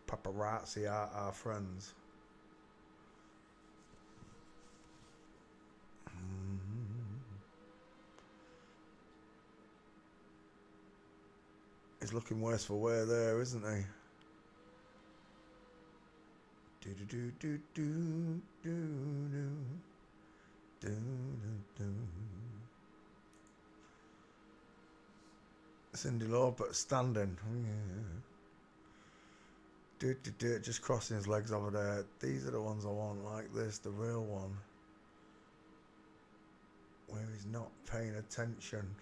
Paparazzi are our friends. He's looking worse for wear there, isn't he? Do do do do do do do do. Cyndi Lauper standing. Yeah. Just crossing his legs over there. These are the ones I want, like this, the real one. Where he's not paying attention.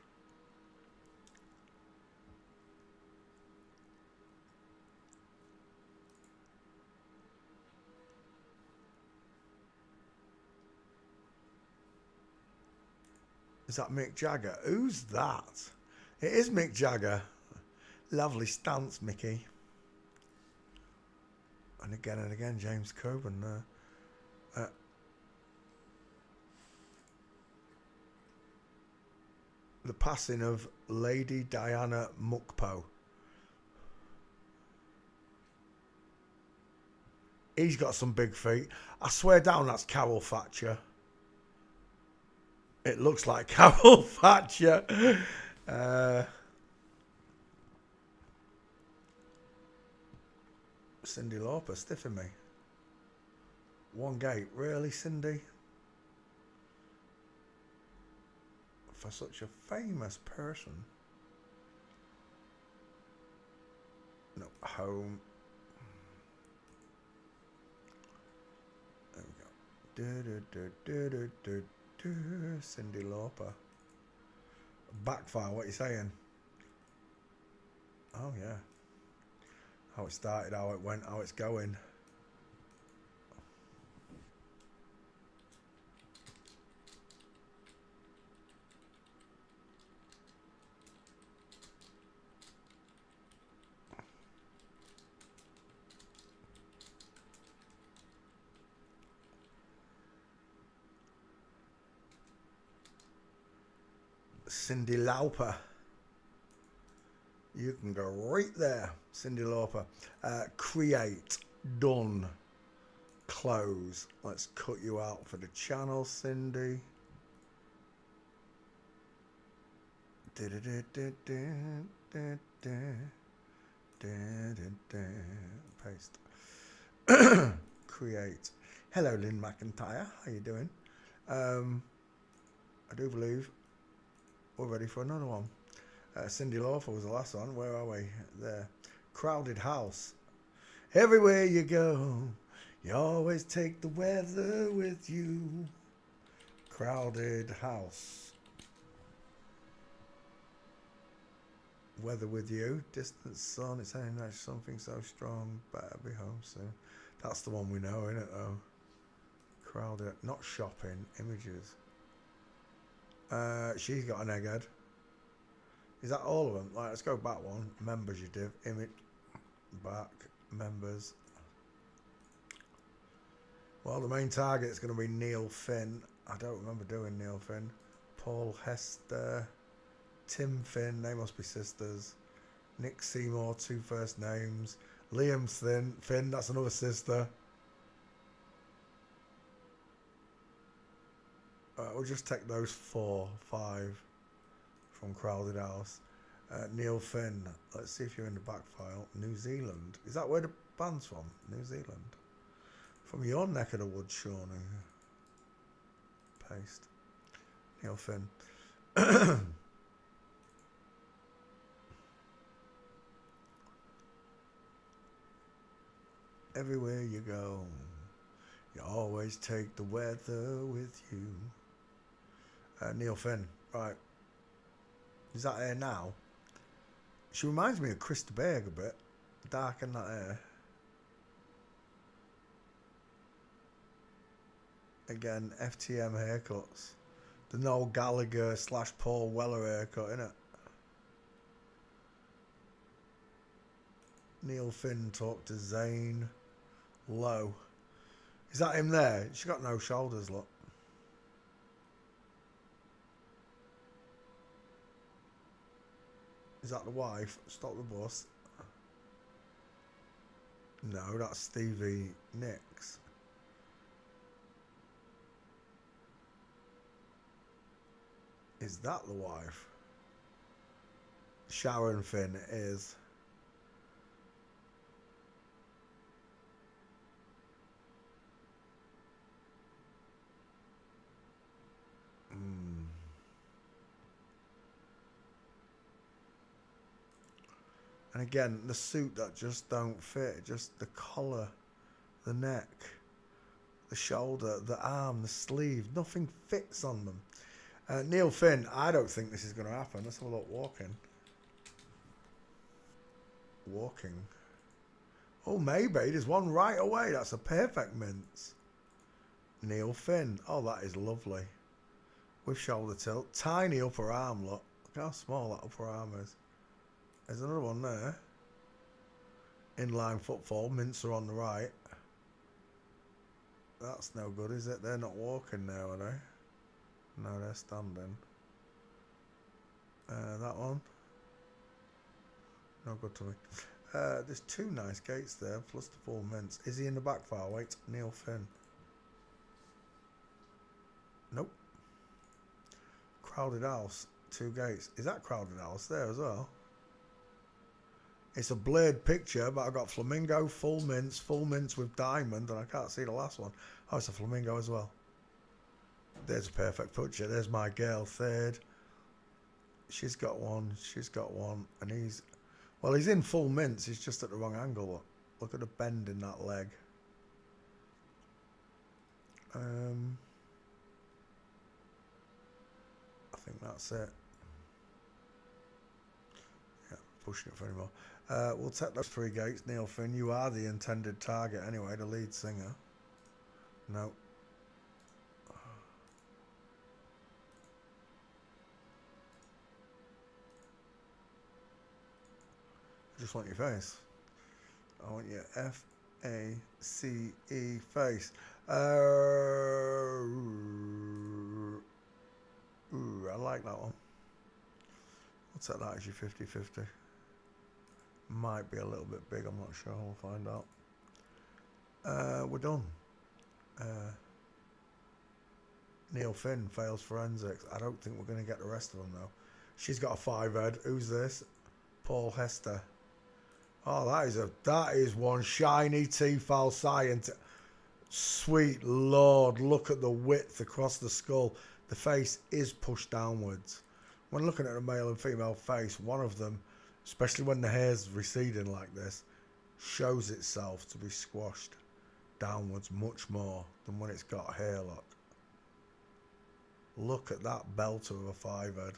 Is that Mick Jagger? Who's that? It is Mick Jagger. Lovely stance, Mickey. And again, James Coburn there. The passing of Lady Diana Mukpo. He's got some big feet. I swear down that's Carol Thatcher. It looks like Carol Thatcher. Cyndi Lauper stiffing me. One gate. Really, Cyndi? For such a famous person. No, home. There we go. Cyndi Lauper. Backfire, what are you saying? Oh yeah. How it started, how it went, how it's going. Cyndi Lauper. You can go right there. Cyndi Lauper. Create. Done. Close. Let's cut you out for the channel, Cyndi. Paste. Create. Hello, Lynn McIntyre. How you doing? I do believe we're ready for another one. Cyndi Lauper was the last one. Where are we? There. Crowded House. Everywhere you go, you always take the weather with you. Crowded House. Weather with you. Distant sun. It's saying there's something so strong. Better be home soon. That's the one we know, isn't it, though? Crowded. Not shopping. Images. She's got an egghead. Is that all of them? Right, let's go back one. Members, you do. Image. Back. Members. Well, the main target is going to be Neil Finn. I don't remember doing Neil Finn. Paul Hester. Tim Finn. They must be sisters. Nick Seymour. 2 first names. Liam Finn. That's another sister. We'll just take those 4, 5 from Crowded House. Neil Finn. Let's see if you're in the back file. New Zealand. Is that where the band's from? New Zealand. From your neck of the woods, Shawnee. Paste. Neil Finn. Everywhere you go, you always take the weather with you. Neil Finn, right. Is that hair now? She reminds me of Krista Berg a bit. Dark in that hair. Again, FTM haircuts. The Noel Gallagher / Paul Weller haircut, innit? Neil Finn talked to Zayn Lowe. Is that him there? She's got no shoulders, look. Is that the wife? Stop the bus. No, that's Stevie Nicks. Is that the wife? Sharon Finn is. And again, the suit that just don't fit. Just the collar, the neck, the shoulder, the arm, the sleeve. Nothing fits on them. Neil Finn, I don't think this is going to happen. Let's have a look. Walking. Oh, maybe. There's one right away. That's a perfect mince. Neil Finn. Oh, that is lovely. With shoulder tilt. Tiny upper arm, look. Look how small that upper arm is. There's another one there. Inline footfall. Mincer on the right. That's no good, is it? They're not walking now, are they? No, they're standing. That one. No good to me. There's two nice gates there, plus the full mints. Is he in the back file? Wait, Neil Finn. Nope. Crowded House, two gates. Is that Crowded House there as well? It's a blurred picture, but I've got flamingo, full mints with diamond, and I can't see the last one. Oh, it's a flamingo as well. There's a perfect picture. There's my girl, third. She's got one, and he's in full mints. He's just at the wrong angle. Look at the bend in that leg. I think that's it. Yeah, pushing it for anymore. We'll take those three gates. Neil Finn, you are the intended target anyway, the lead singer. No. I just want your face. I want your F-A-C-E face. Ooh, I like that one. I'll take that as your 50-50. Might be a little bit big, I'm not sure. We'll find out. We're done. Neil Finn fails forensics. I don't think we're going to get the rest of them, though. She's got a 5-head. Who's this? Paul Hester. Oh, that is one shiny T-file scientist. Sweet Lord, look at the width across the skull. The face is pushed downwards. When looking at a male and female face, one of them, especially when the hair's receding like this, shows itself to be squashed downwards much more than when it's got hair, look. Look at that belter of a 5-head.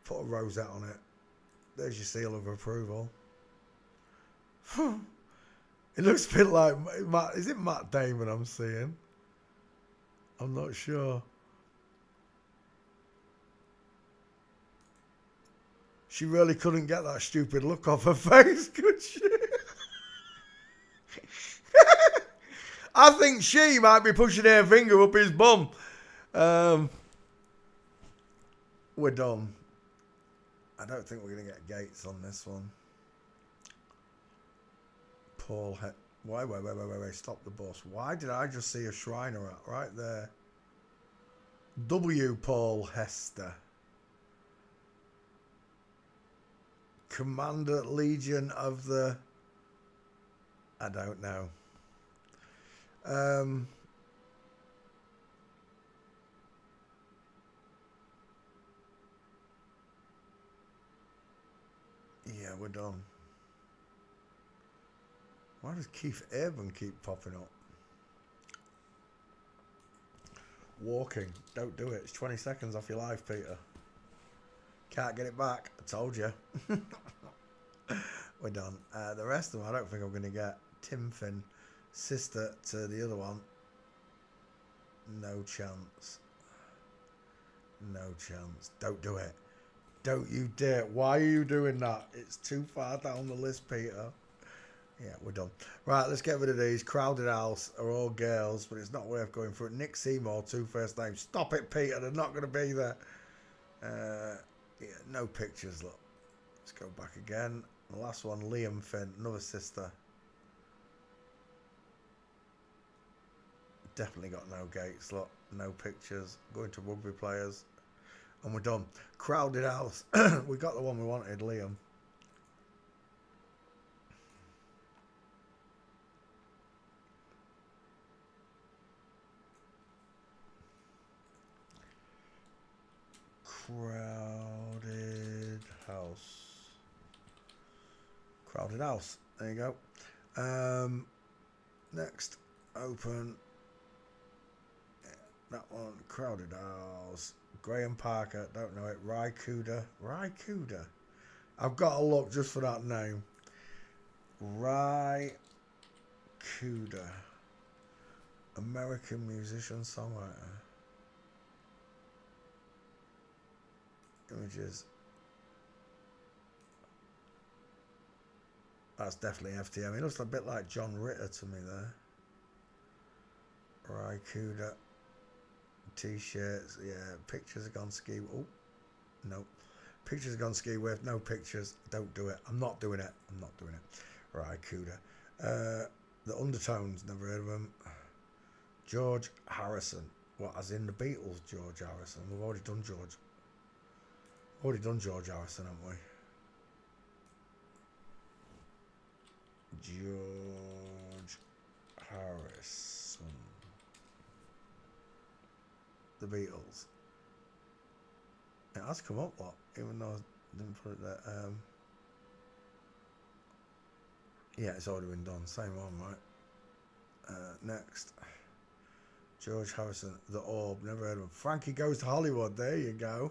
Put a rosette on it. There's your seal of approval. It looks a bit like Matt. Is it Matt Damon I'm seeing? I'm not sure. She really couldn't get that stupid look off her face, could she? I think she might be pushing her finger up his bum. We're done. I don't think we're going to get gates on this one. Paul, wait, stop the bus. Why did I just see a Shriner right there? W. Paul Hester. Commander Legion of the... I don't know. Yeah, we're done. Why does Keith Urban keep popping up? Walking. Don't do it. It's 20 seconds off your life, Peter. Can't get it back. I told you. We're done. The rest of them, I don't think I'm going to get. Tim Finn, sister to the other one. No chance. No chance. Don't do it. Don't you dare. Why are you doing that? It's too far down the list, Peter. Yeah, we're done. Right, let's get rid of these. Crowded House are all girls, but it's not worth going for it. Nick Seymour, 2 first names. Stop it, Peter. They're not going to be there. Yeah, no pictures, look. Let's go back again. The last one, Liam Finn, another sister. Definitely got no gates, look. No pictures. Going to rugby players. And we're done. Crowded House. We got the one we wanted, Liam. Crowded House. Crowded House. There you go. Next, open. That one, Crowded House. Graham Parker, don't know it. Ry Cooder. I've got to look just for that name. Ry Cooder. American musician, songwriter. Images. That's definitely FTM. He looks a bit like John Ritter to me there. Ry Cooder. T-shirts, yeah. Pictures have gone ski. Oh, no. Pictures have gone ski with. No pictures. Don't do it. I'm not doing it. Right, Cooder. The Undertones, never heard of them. George Harrison. What, as in the Beatles, George Harrison? We've already done George. Harrison, haven't we? George Harrison. The Beatles. It has come up, what? Even though I didn't put it there. Yeah, it's already been done. Same one, right? Next. George Harrison, The Orb. Never heard of him. Frankie Goes to Hollywood. There you go.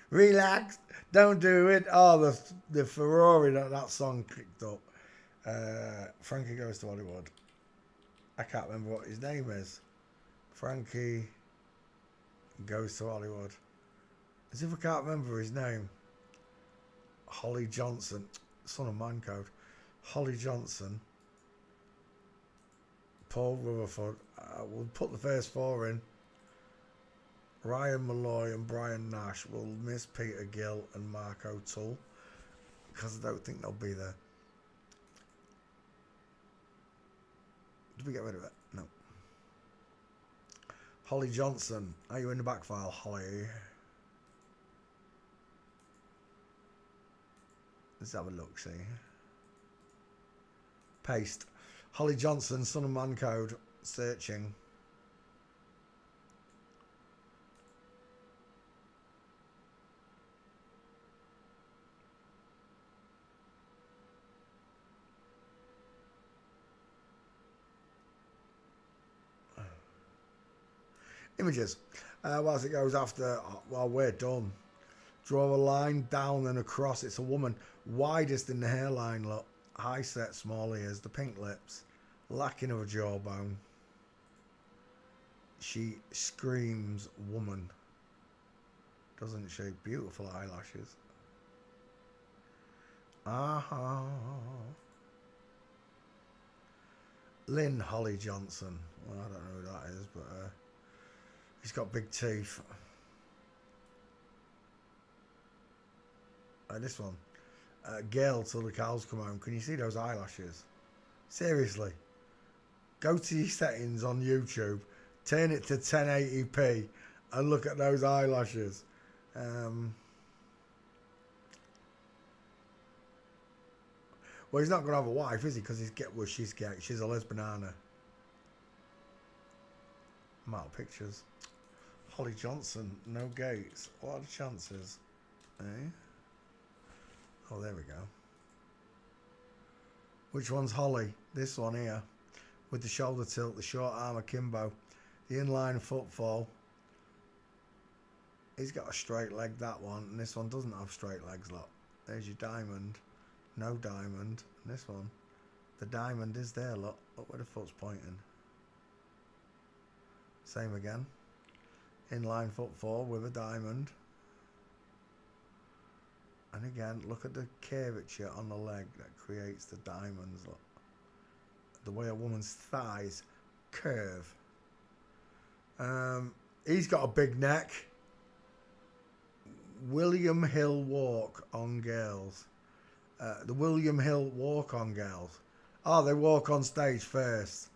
Relax. Don't do it. Oh, the Ferrari that song kicked up. Frankie Goes to Hollywood. I can't remember what his name is. Frankie Goes to Hollywood. As if I can't remember his name. Holly Johnson. Son of Man Code. Holly Johnson. Paul Rutherford. We'll put the first 4 in. Ryan Malloy and Brian Nash. We'll miss Peter Gill and Mark O'Toole, because I don't think they'll be there. Did we get rid of it? No. Holly Johnson. Are you in the back file, Holly? Let's have a look, see. Paste. Holly Johnson, Son of Man Code. Searching. Images. Whilst it goes after, well, we're done. Draw a line down and across. It's a woman. Widest in the hairline, look. High set, small ears, the pink lips. Lacking of a jawbone. She screams woman. Doesn't she? Beautiful eyelashes. Aha. Lynn Holly Johnson. Well, I don't know who that is, but he's got big teeth. This one. Gail till the cows come home. Can you see those eyelashes? Seriously. Go to your settings on YouTube. Turn it to 1080p. And look at those eyelashes. Well, he's not going to have a wife, is he? Because she's gay. She's a lesbiana. I'm out of pictures. Holly Johnson, no gates. What are the chances? Eh? Oh, there we go. Which one's Holly? This one here. With the shoulder tilt, the short arm akimbo, the inline footfall. He's got a straight leg, that one. And this one doesn't have straight legs, look. There's your diamond. No diamond. And this one. The diamond is there, look. Look where the foot's pointing. Same again. Inline footfall with a diamond. And again, look at the curvature on the leg that creates the diamonds. Look. The way a woman's thighs curve. He's got a big neck. William Hill Walk on Girls. The William Hill Walk on Girls. Oh, they walk on stage first.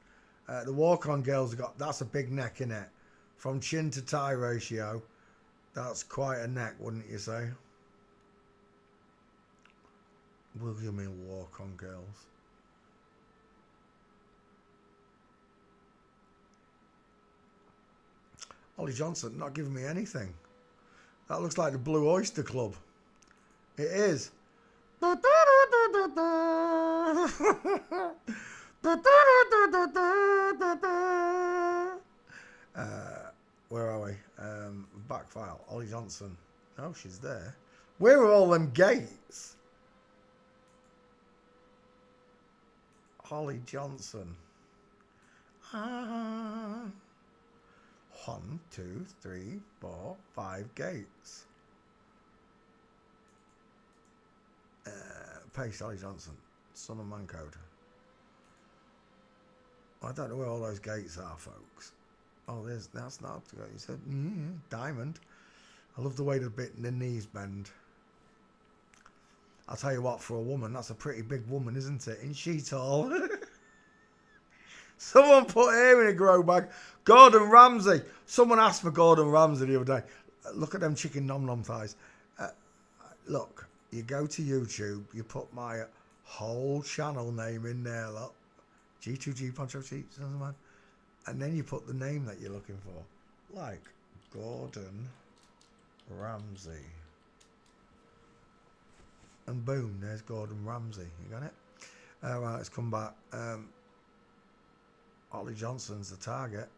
The Walk on Girls that's a big neck in it. From chin to thigh ratio, that's quite a neck, wouldn't you say? William Hill Walk on Girls. Ollie Johnson not giving me anything. That looks like the Blue Oyster Club. It is. Where are we? Back file. Ollie Johnson. Oh, she's there. Where are all them gates? Holly Johnson. 1, 2, 3, 4, 5 gates. Paste Ollie Johnson, son of Mancode. I don't know where all those gates are, folks. Oh, that's not. You said diamond. I love the way the knees bend. I'll tell you what, for a woman, that's a pretty big woman, isn't it? Isn't she tall? Someone put her in a grow bag. Gordon Ramsay. Someone asked for Gordon Ramsay the other day. Look at them chicken nom nom thighs. Look, you go to YouTube, you put my whole channel name in there, look. G2G Poncho Cheats, man. And then you put the name that you're looking for. Like Gordon Ramsay. And boom, there's Gordon Ramsay. You got it? Right, let's come back. Ollie Johnson's the target.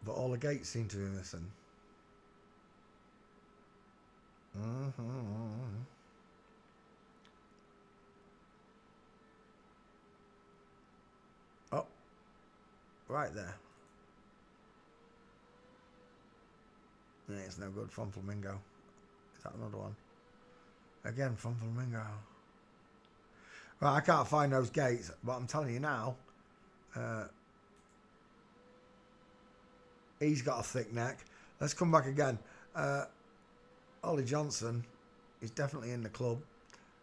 But all the gates seem to be missing. Oh, right there. Yeah, it's no good. From Flamingo. Is that another one? Again, from Flamingo. Right, I can't find those gates, but I'm telling you now, he's got a thick neck. Let's come back again. Ollie Johnson is definitely in the club.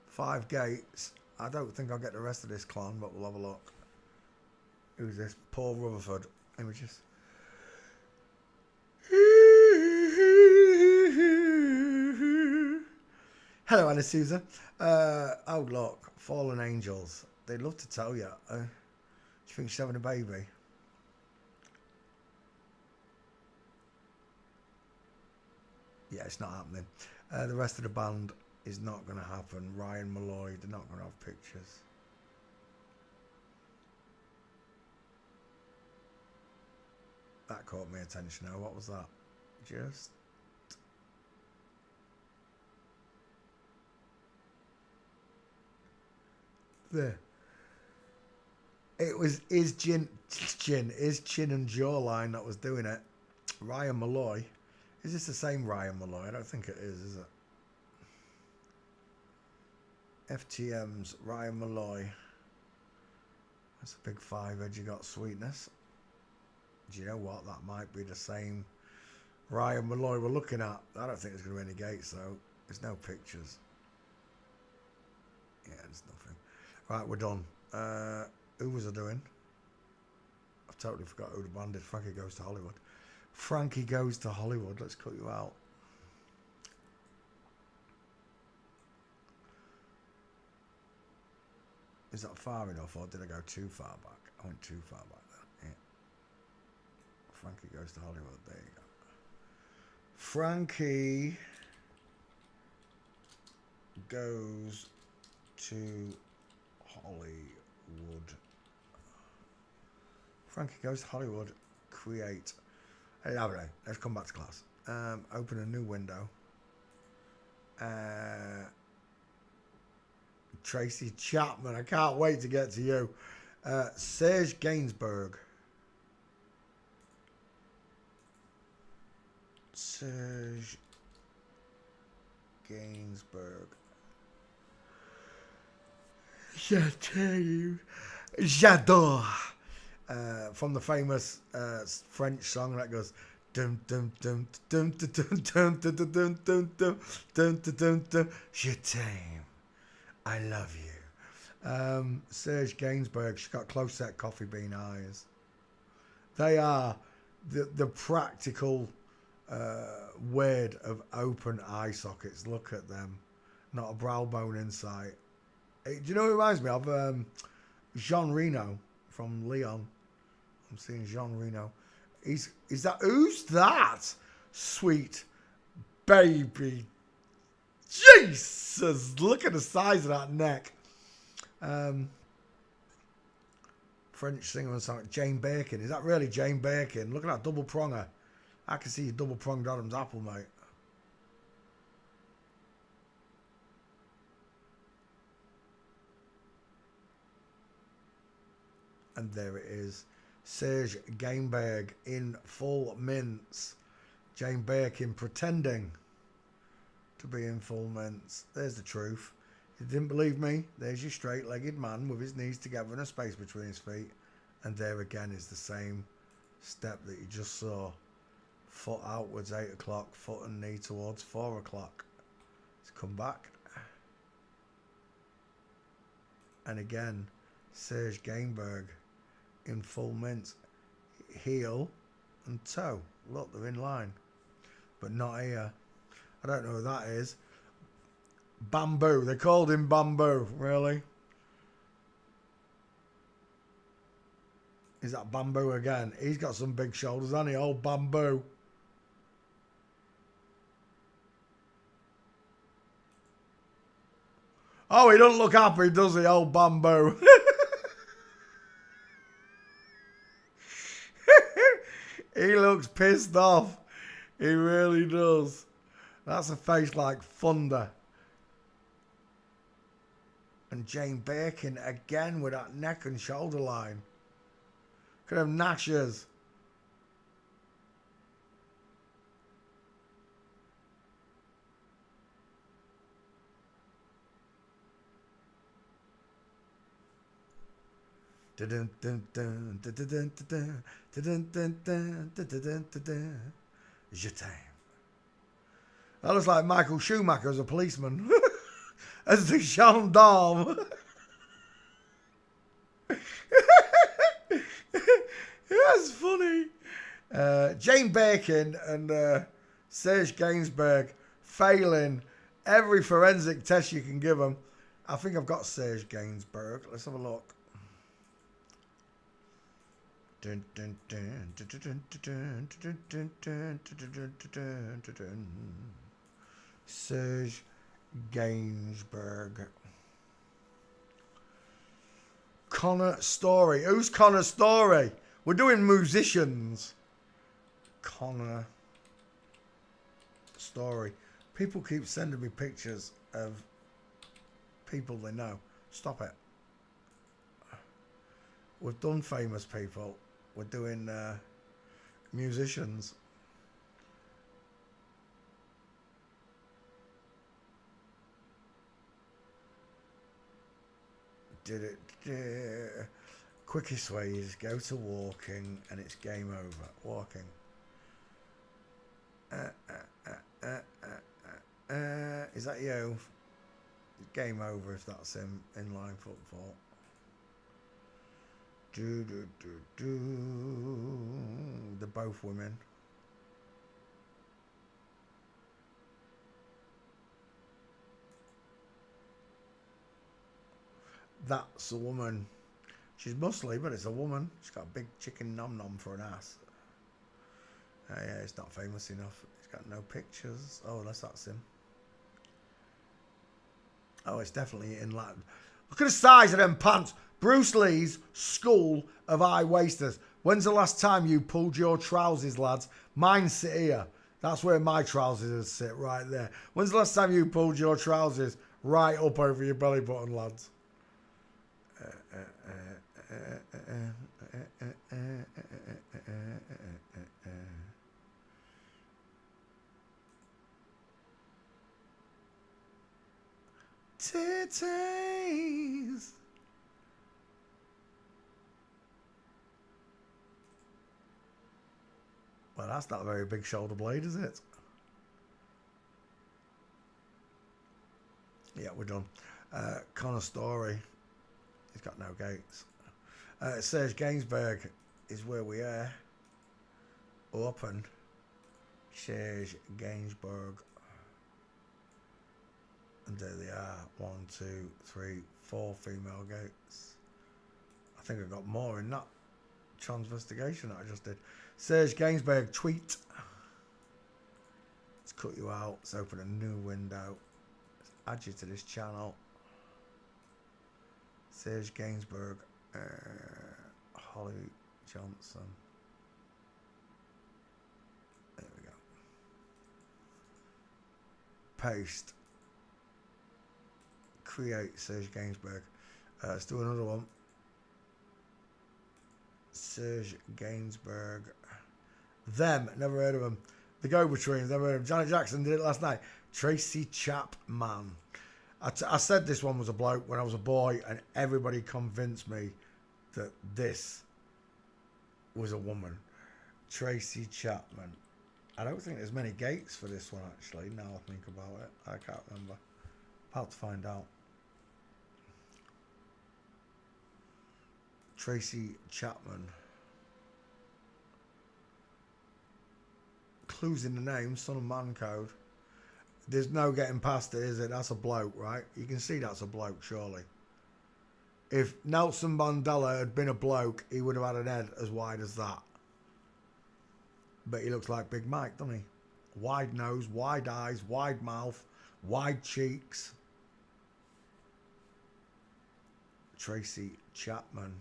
5 gates. I don't think I'll get the rest of this clan, but we'll have a look. Who's this? Paul Rutherford. Images. Hello, Anna Souza. Oh, look. Fallen Angels. They'd love to tell you. Do you think she's having a baby? Yeah, it's not happening. The rest of the band is not going to happen. Ryan Malloy, they're not going to have pictures. That caught my attention now. What was that? Just... there. It was his chin and jawline that was doing it. Ryan Malloy. Is this the same Ryan Malloy? I don't think it is it? FTM's Ryan Malloy. That's a big 5 edge. You got sweetness. Do you know what? That might be the same Ryan Malloy we're looking at. I don't think there's going to be any gates though. There's no pictures. Yeah, there's nothing. Right, we're done. Who was I doing? I've totally forgot who the band is. Frankie Goes to Hollywood. Frankie Goes to Hollywood. Let's cut you out. Is that far enough, or did I go too far back? I went too far back then. Yeah. Frankie Goes to Hollywood. There you go. Frankie Goes to Hollywood. Frankie Goes to Hollywood. Create. Lovely. Let's come back to class. Open a new window. Tracy Chapman. I can't wait to get to you. Serge Gainsbourg. Serge Gainsbourg. Je t'aime. J'adore. From the famous French song that goes dum dum dum dum dum dum dum dum dum dum dum dum dum. Je t'aime. I love you. Serge Gainsbourg. She's got close set coffee bean eyes. They are the practical word of open eye sockets. Look at them. Not a brow bone in sight. Do you know what it reminds me of? Jean Reno from Leon. I'm seeing Jean Reno. Who's that? Sweet baby. Jesus, look at the size of that neck. French singer and song, Jane Birkin. Is that really Jane Birkin? Look at that double pronger. I can see you double pronged Adam's apple, mate. And there it is. Serge Gainsbourg in full mints. Jane Birkin pretending to be in full mints. There's the truth. You didn't believe me? There's your straight-legged man with his knees together and a space between his feet. And there again is the same step that you just saw. Foot outwards, 8 o'clock. Foot and knee towards 4 o'clock. Let's come back. And again, Serge Gainsbourg in full mints. Heel and toe. Look, they're in line. But not here. I don't know who that is. Bamboo. They called him Bamboo. Really? Is that Bamboo again? He's got some big shoulders, hasn't he? Old Bamboo. Oh, he doesn't look happy, does he? Old Bamboo. He looks pissed off. He really does. That's a face like thunder. And Jane Birkin again with that neck and shoulder line. Look at them gnashers. Je t'aime. That looks like Michael Schumacher as a policeman. As the gendarme. That's funny. Jane Birkin and Serge Gainsbourg failing every forensic test you can give them. I think I've got Serge Gainsbourg. Let's have a look. Serge Gainsbourg. Connor Story. Who's Connor Story? We're doing musicians. Connor Story. People keep sending me pictures of people they know. Stop it. We've done famous people. We're doing musicians. Quickest way is go to walking and it's game over. Walking. Is that you? Game over if that's him. Inline football. They're both women. That's a woman. She's muscly, but it's a woman. She's got a big chicken nom nom for an ass. Yeah, it's not famous enough. It's got no pictures. Oh, that's him. Oh, it's definitely in Latin. Look at the size of them pants. Bruce Lee's School of High Waisters. When's the last time you pulled your trousers, lads? Mine sit here. That's where my trousers sit, right there. When's the last time you pulled your trousers right up over your belly button, lads? Titties. Well, that's not a very big shoulder blade, is it? Yeah, we're done. Connor Story. He's got no gates. Serge Gainsbourg is where we are. Open. Serge Gainsbourg. And there they are. 1, 2, 3, 4 female gates. I think I got more in that transvestigation that I just did. Serge Gainsbourg tweet. Let's cut you out. Let's open a new window. Let's add you to this channel. Serge Gainsbourg. Holly Johnson. There we go. Paste. Create Serge Gainsbourg. Let's do another one. Serge Gainsbourg. Them, never heard of them. The Go-Betweens, never heard of them. Janet Jackson did it last night. Tracy Chapman. I said this one was a bloke when I was a boy, and everybody convinced me that this was a woman. Tracy Chapman. I don't think there's many gates for this one, actually, now I think about it. I can't remember. About to find out. Tracy Chapman. Clues in the name, Son of Man code. There's no getting past it, is it? That's a bloke, right? You can see that's a bloke, surely. If Nelson Mandela had been a bloke, he would have had an head as wide as that. But he looks like Big Mike, doesn't he? Wide nose, wide eyes, wide mouth, wide cheeks. Tracy Chapman.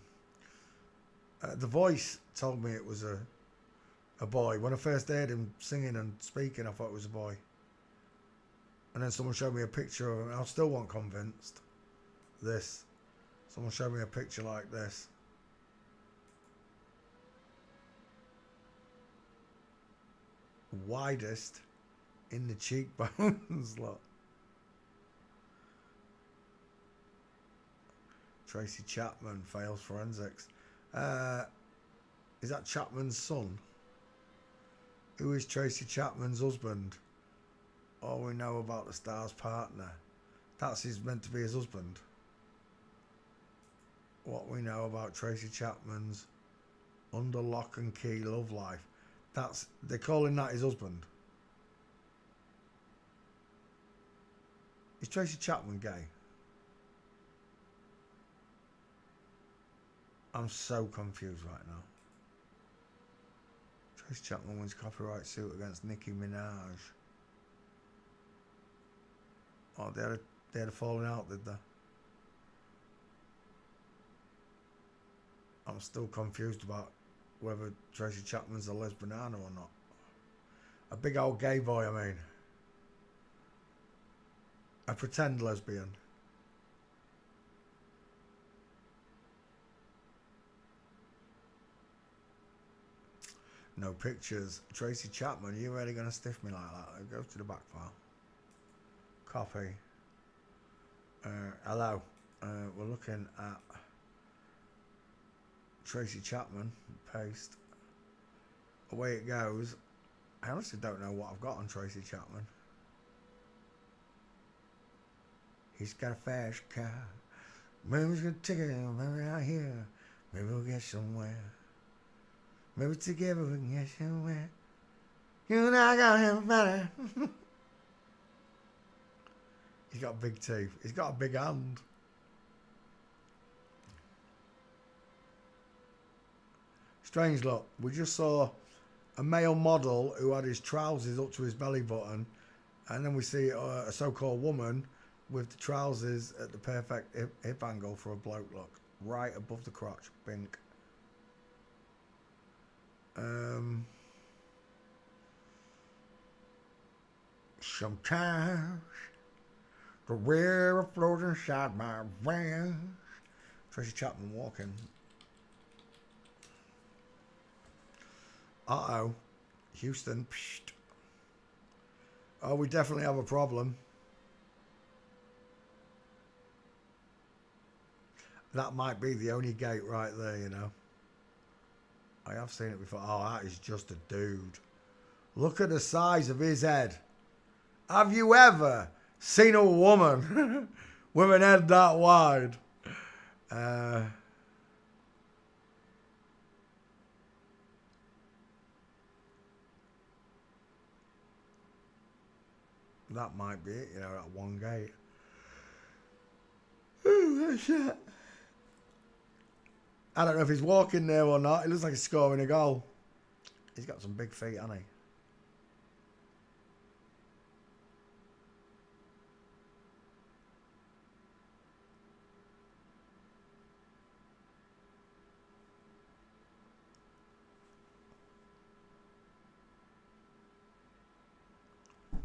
The voice told me it was a boy. When I first heard him singing and speaking, I thought it was a boy. And then someone showed me a picture of him, and I still wasn't convinced. This. Someone showed me a picture like this. Widest in the cheekbones, look. Tracy Chapman fails forensics. Is that Chapman's son? Who is Tracy Chapman's husband? All we know about the star's partner. That's meant to be his husband. What we know about Tracy Chapman's under lock and key love life. They're calling that his husband. Is Tracy Chapman gay? I'm so confused right now. Tracy Chapman wins copyright suit against Nicki Minaj. Oh, they had a falling out, did they? I'm still confused about whether Tracy Chapman's a lesbian or not. A big old gay boy, I mean. A pretend lesbian. No pictures. Tracy Chapman, are you really going to stiff me like that? Go to the back file. Copy. Hello. We're looking at Tracy Chapman. Paste. Away it goes. I honestly don't know what I've got on Tracy Chapman. He's got a fast car. Maybe he's got a ticket. Maybe out here. Maybe we'll get somewhere. Maybe together we can get somewhere. You and I got him better. He's got big teeth. He's got a big hand. Strange look. We just saw a male model who had his trousers up to his belly button, and then we see a so-called woman with the trousers at the perfect hip angle for a bloke look, right above the crotch. Pink. Sometimes the river flows inside my veins. Tracy Chapman walking. Uh-oh. Houston. Psst. Oh, we definitely have a problem. That might be the only gate right there, you know. I have seen it before. Oh, that is just a dude. Look at the size of his head. Have you ever seen a woman with an head that wide? That might be it, you know, that one gate. Oh, that's it. I don't know if he's walking there or not. It looks like he's scoring a goal. He's got some big feet, hasn't he?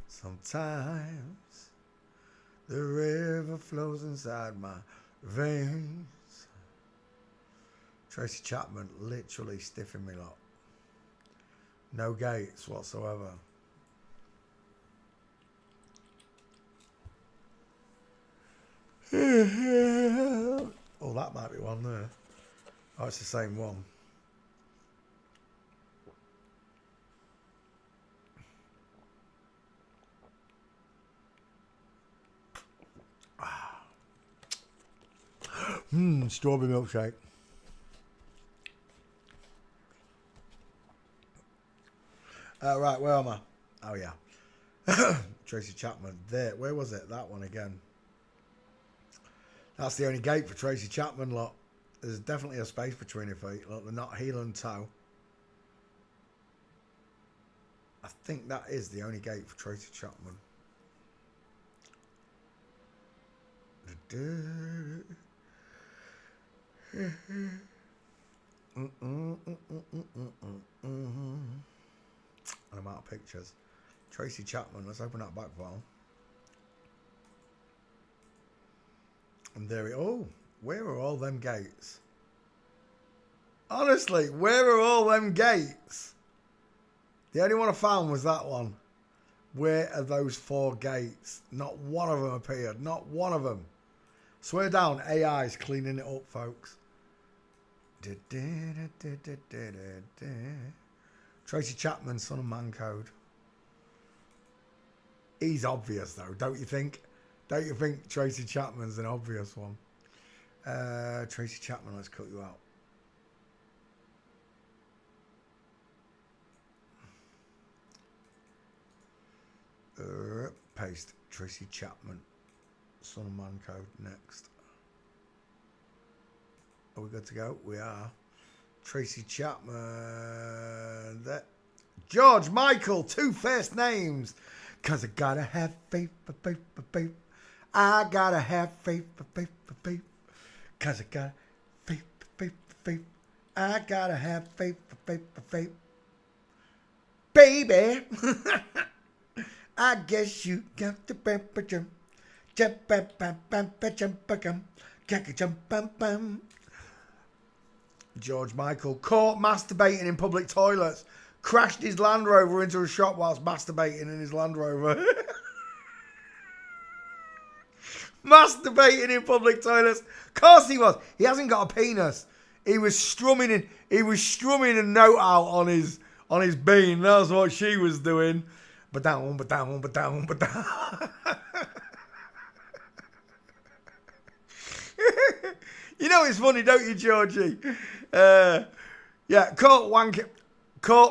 Sometimes the river flows inside my veins. Tracy Chapman literally stiffing me lot. No gates whatsoever. Oh, that might be one there. Oh, it's the same one. Strawberry milkshake. Right, where am I? Oh, yeah. Tracy Chapman. There. Where was it? That one again. That's the only gate for Tracy Chapman, lot. There's definitely a space between her feet. Look, they're not heel and toe. I think that is the only gate for Tracy Chapman. And I'm out of pictures. Tracy Chapman, let's open that back file. And there we oh, where are all them gates? Honestly, where are all them gates? The only one I found was that one. Where are those 4 gates? Not one of them appeared. Not one of them. Swear down, AI's cleaning it up, folks. Tracy Chapman, Son of Man Code. He's obvious though, don't you think? Don't you think Tracy Chapman's an obvious one? Tracy Chapman, let's cut you out. Paste Tracy Chapman, Son of Man Code next. Are we good to go? We are. Tracy Chapman. That George Michael, 2 first names. Cause I gotta have faith for faith for faith. I gotta have faith for faith for faith. Cause I got faith for faith for faith. I gotta have faith for faith for faith. Baby. I guess you got the jump. Jump bam bam bam jump bam jump bam bam. George Michael caught masturbating in public toilets. Crashed his Land Rover into a shop whilst masturbating in his Land Rover. Masturbating in public toilets. Of course he was. He hasn't got a penis. He was strumming a note out on his bean. That's what she was doing. But down. You know it's funny, don't you, Georgie? Yeah, caught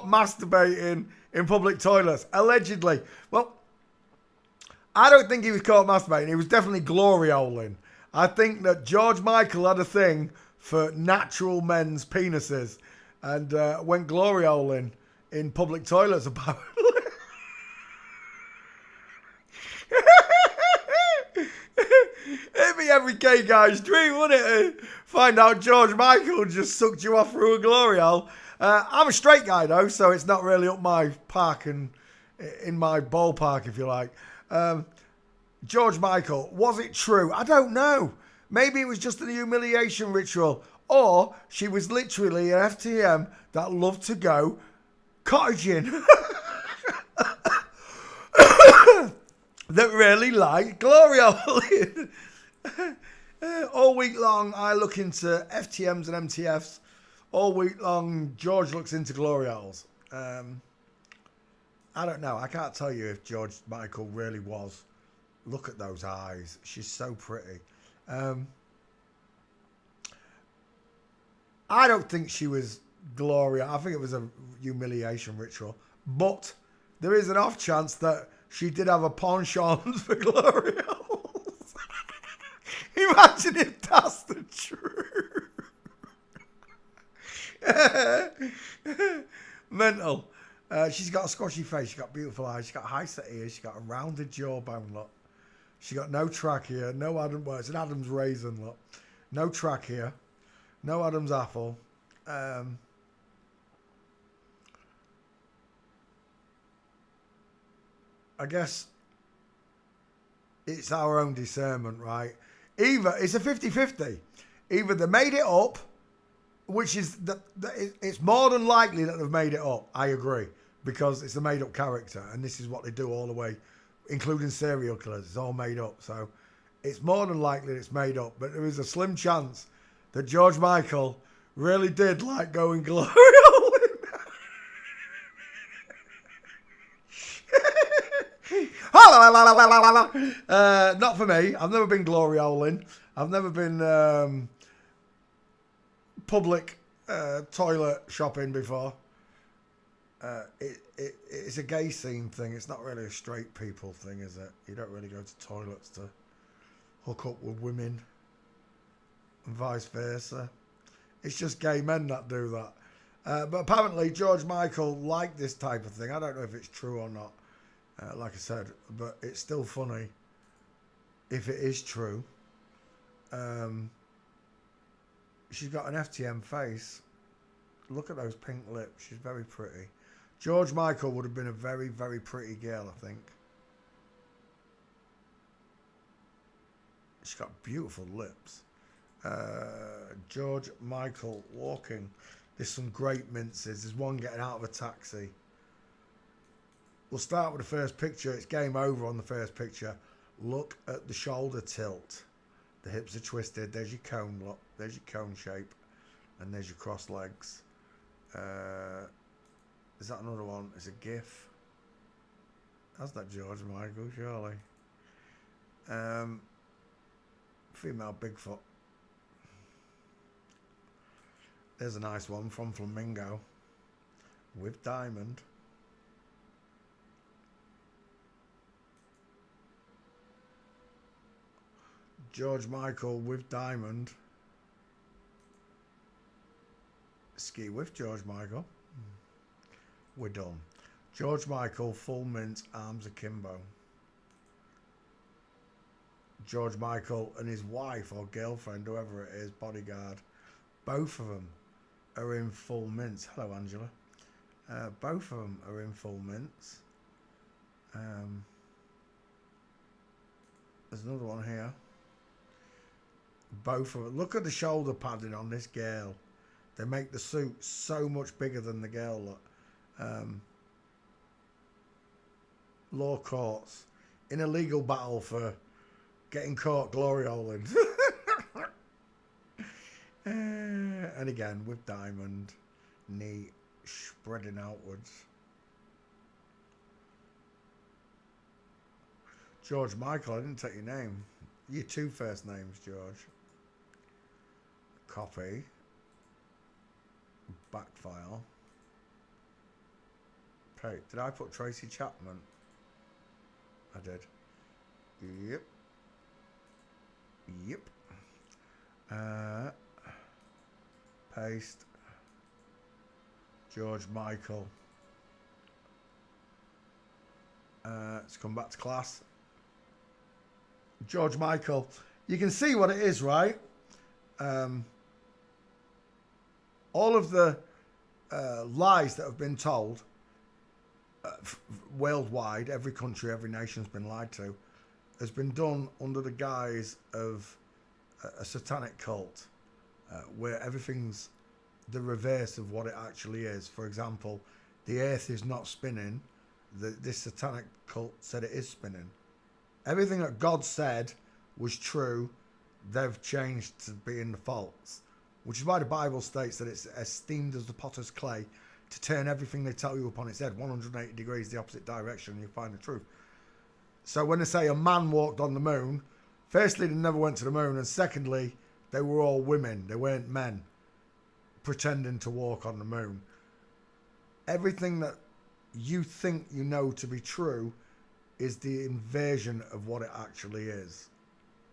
masturbating in public toilets, allegedly. Well, I don't think he was caught masturbating. He was definitely glory-holing. I think that George Michael had a thing for natural men's penises and went glory-holing in public toilets, apparently. It'd be every gay guy's dream, wouldn't it? Find out George Michael just sucked you off through a glory hole. I'm a straight guy, though, so it's not really up my park and in my ballpark, if you like. George Michael, was it true? I don't know. Maybe it was just a humiliation ritual. Or she was literally an FTM that loved to go cottaging. That really liked glory holing. All week long, I look into FTMs and MTFs. All week long, George looks into glory holes. I don't know. I can't tell you if George Michael really was. Look at those eyes. She's so pretty. I don't think she was Gloria. I think it was a humiliation ritual. But there is an off chance that she did have a penchant for Gloria. Imagine if that's the truth. Mental. She's got a squashy face. She's got beautiful eyes. She's got high set ears. She's got a rounded jawbone, look. She got no trachea. No Adam. Well, it's an Adam's raisin, look. No trachea. No Adam's apple. I guess it's our own discernment, right? Either it's a 50-50. Either they made it up, which is it's more than likely that they've made it up. I agree, because it's a made-up character, and this is what they do all the way, including serial killers. It's all made up, so it's more than likely it's made up. But there is a slim chance that George Michael really did like going glory hole. Not for me. I've never been glory holing. I've never been public toilet shopping before. It's a gay scene thing. It's not really a straight people thing, is it? You don't really go to toilets to hook up with women and vice versa. It's just gay men that do that. But apparently George Michael liked this type of thing. I don't know if it's true or not. Like I said, but it's still funny if it is true. She's got an FTM face. Look at those pink lips. She's very pretty. George Michael would have been a very, very pretty girl, I think. She's got beautiful lips. George Michael walking. There's some great minces. There's one getting out of a taxi. We'll start with the first picture. It's game over on the first picture. Look at the shoulder tilt. The hips are twisted. There's your cone, look. There's your cone shape. And there's your cross legs. Is that another one? It's a GIF. That's not George Michael, surely. Female Bigfoot. There's a nice one from Flamingo. With diamond. George Michael with diamond. Ski with George Michael. We're done. George Michael, full mint, arms akimbo. George Michael and his wife or girlfriend, whoever it is, bodyguard. Both of them are in full mints. Hello, Angela. Both of them are in full mints. There's another one here. Both of them. Look at the shoulder padding on this girl. They make the suit so much bigger than the girl. Look. Law courts in a legal battle for getting caught glory holing. And again with diamond, knee spreading outwards. George Michael, I didn't take your name. Your two first names, George. Copy. Back file. Okay, did I put Tracy Chapman? I did. Yep. Yep. Paste. George Michael. Let's come back to class. George Michael. You can see what it is, right? All of the lies that have been told worldwide, every country, every nation's been lied to, has been done under the guise of a satanic cult, where everything's the reverse of what it actually is. For example, the earth is not spinning. This satanic cult said it is spinning. Everything that God said was true they've changed to being the false, which is why the Bible states that it's esteemed as the potter's clay to turn everything they tell you upon its head 180 degrees the opposite direction, and you find the truth. So when they say a man walked on the moon, firstly, they never went to the moon, and secondly, they were all women. They weren't men pretending to walk on the moon. Everything that you think you know to be true is the inversion of what it actually is,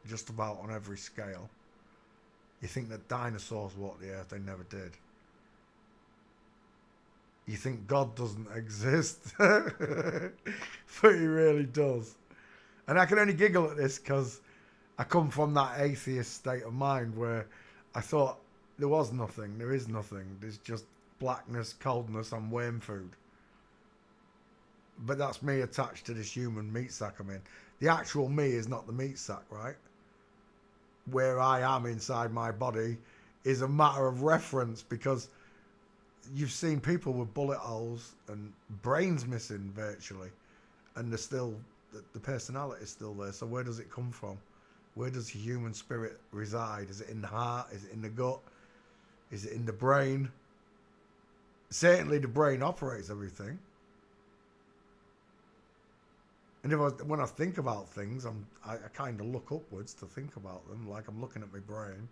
just about on every scale. You think that dinosaurs walked the earth, they never did. You think God doesn't exist, but he really does. And I can only giggle at this because I come from that atheist state of mind where I thought there was nothing, there is nothing, there's just blackness, coldness, and worm food. But that's me attached to this human meat sack I'm in. The actual me is not the meat sack, right? Where I am inside my body is a matter of reference, because you've seen people with bullet holes and brains missing virtually, and they're still, the personality is still there. So where does it come from? Where does the human spirit reside? Is it in the heart? Is it in the gut? Is it in the brain? Certainly the brain operates everything. And when I think about things, I kind of look upwards to think about them, like I'm looking at my brain.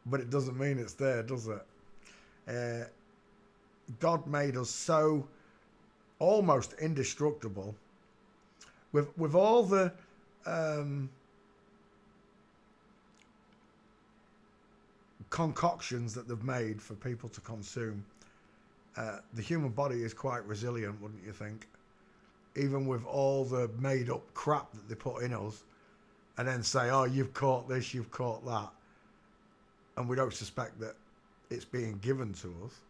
But it doesn't mean it's there, does it? God made us so almost indestructible with all the concoctions that they've made for people to consume. The human body is quite resilient, wouldn't you think? Even with all the made up crap that they put in us, and then say, oh, you've caught this, you've caught that, and we don't suspect that it's being given to us,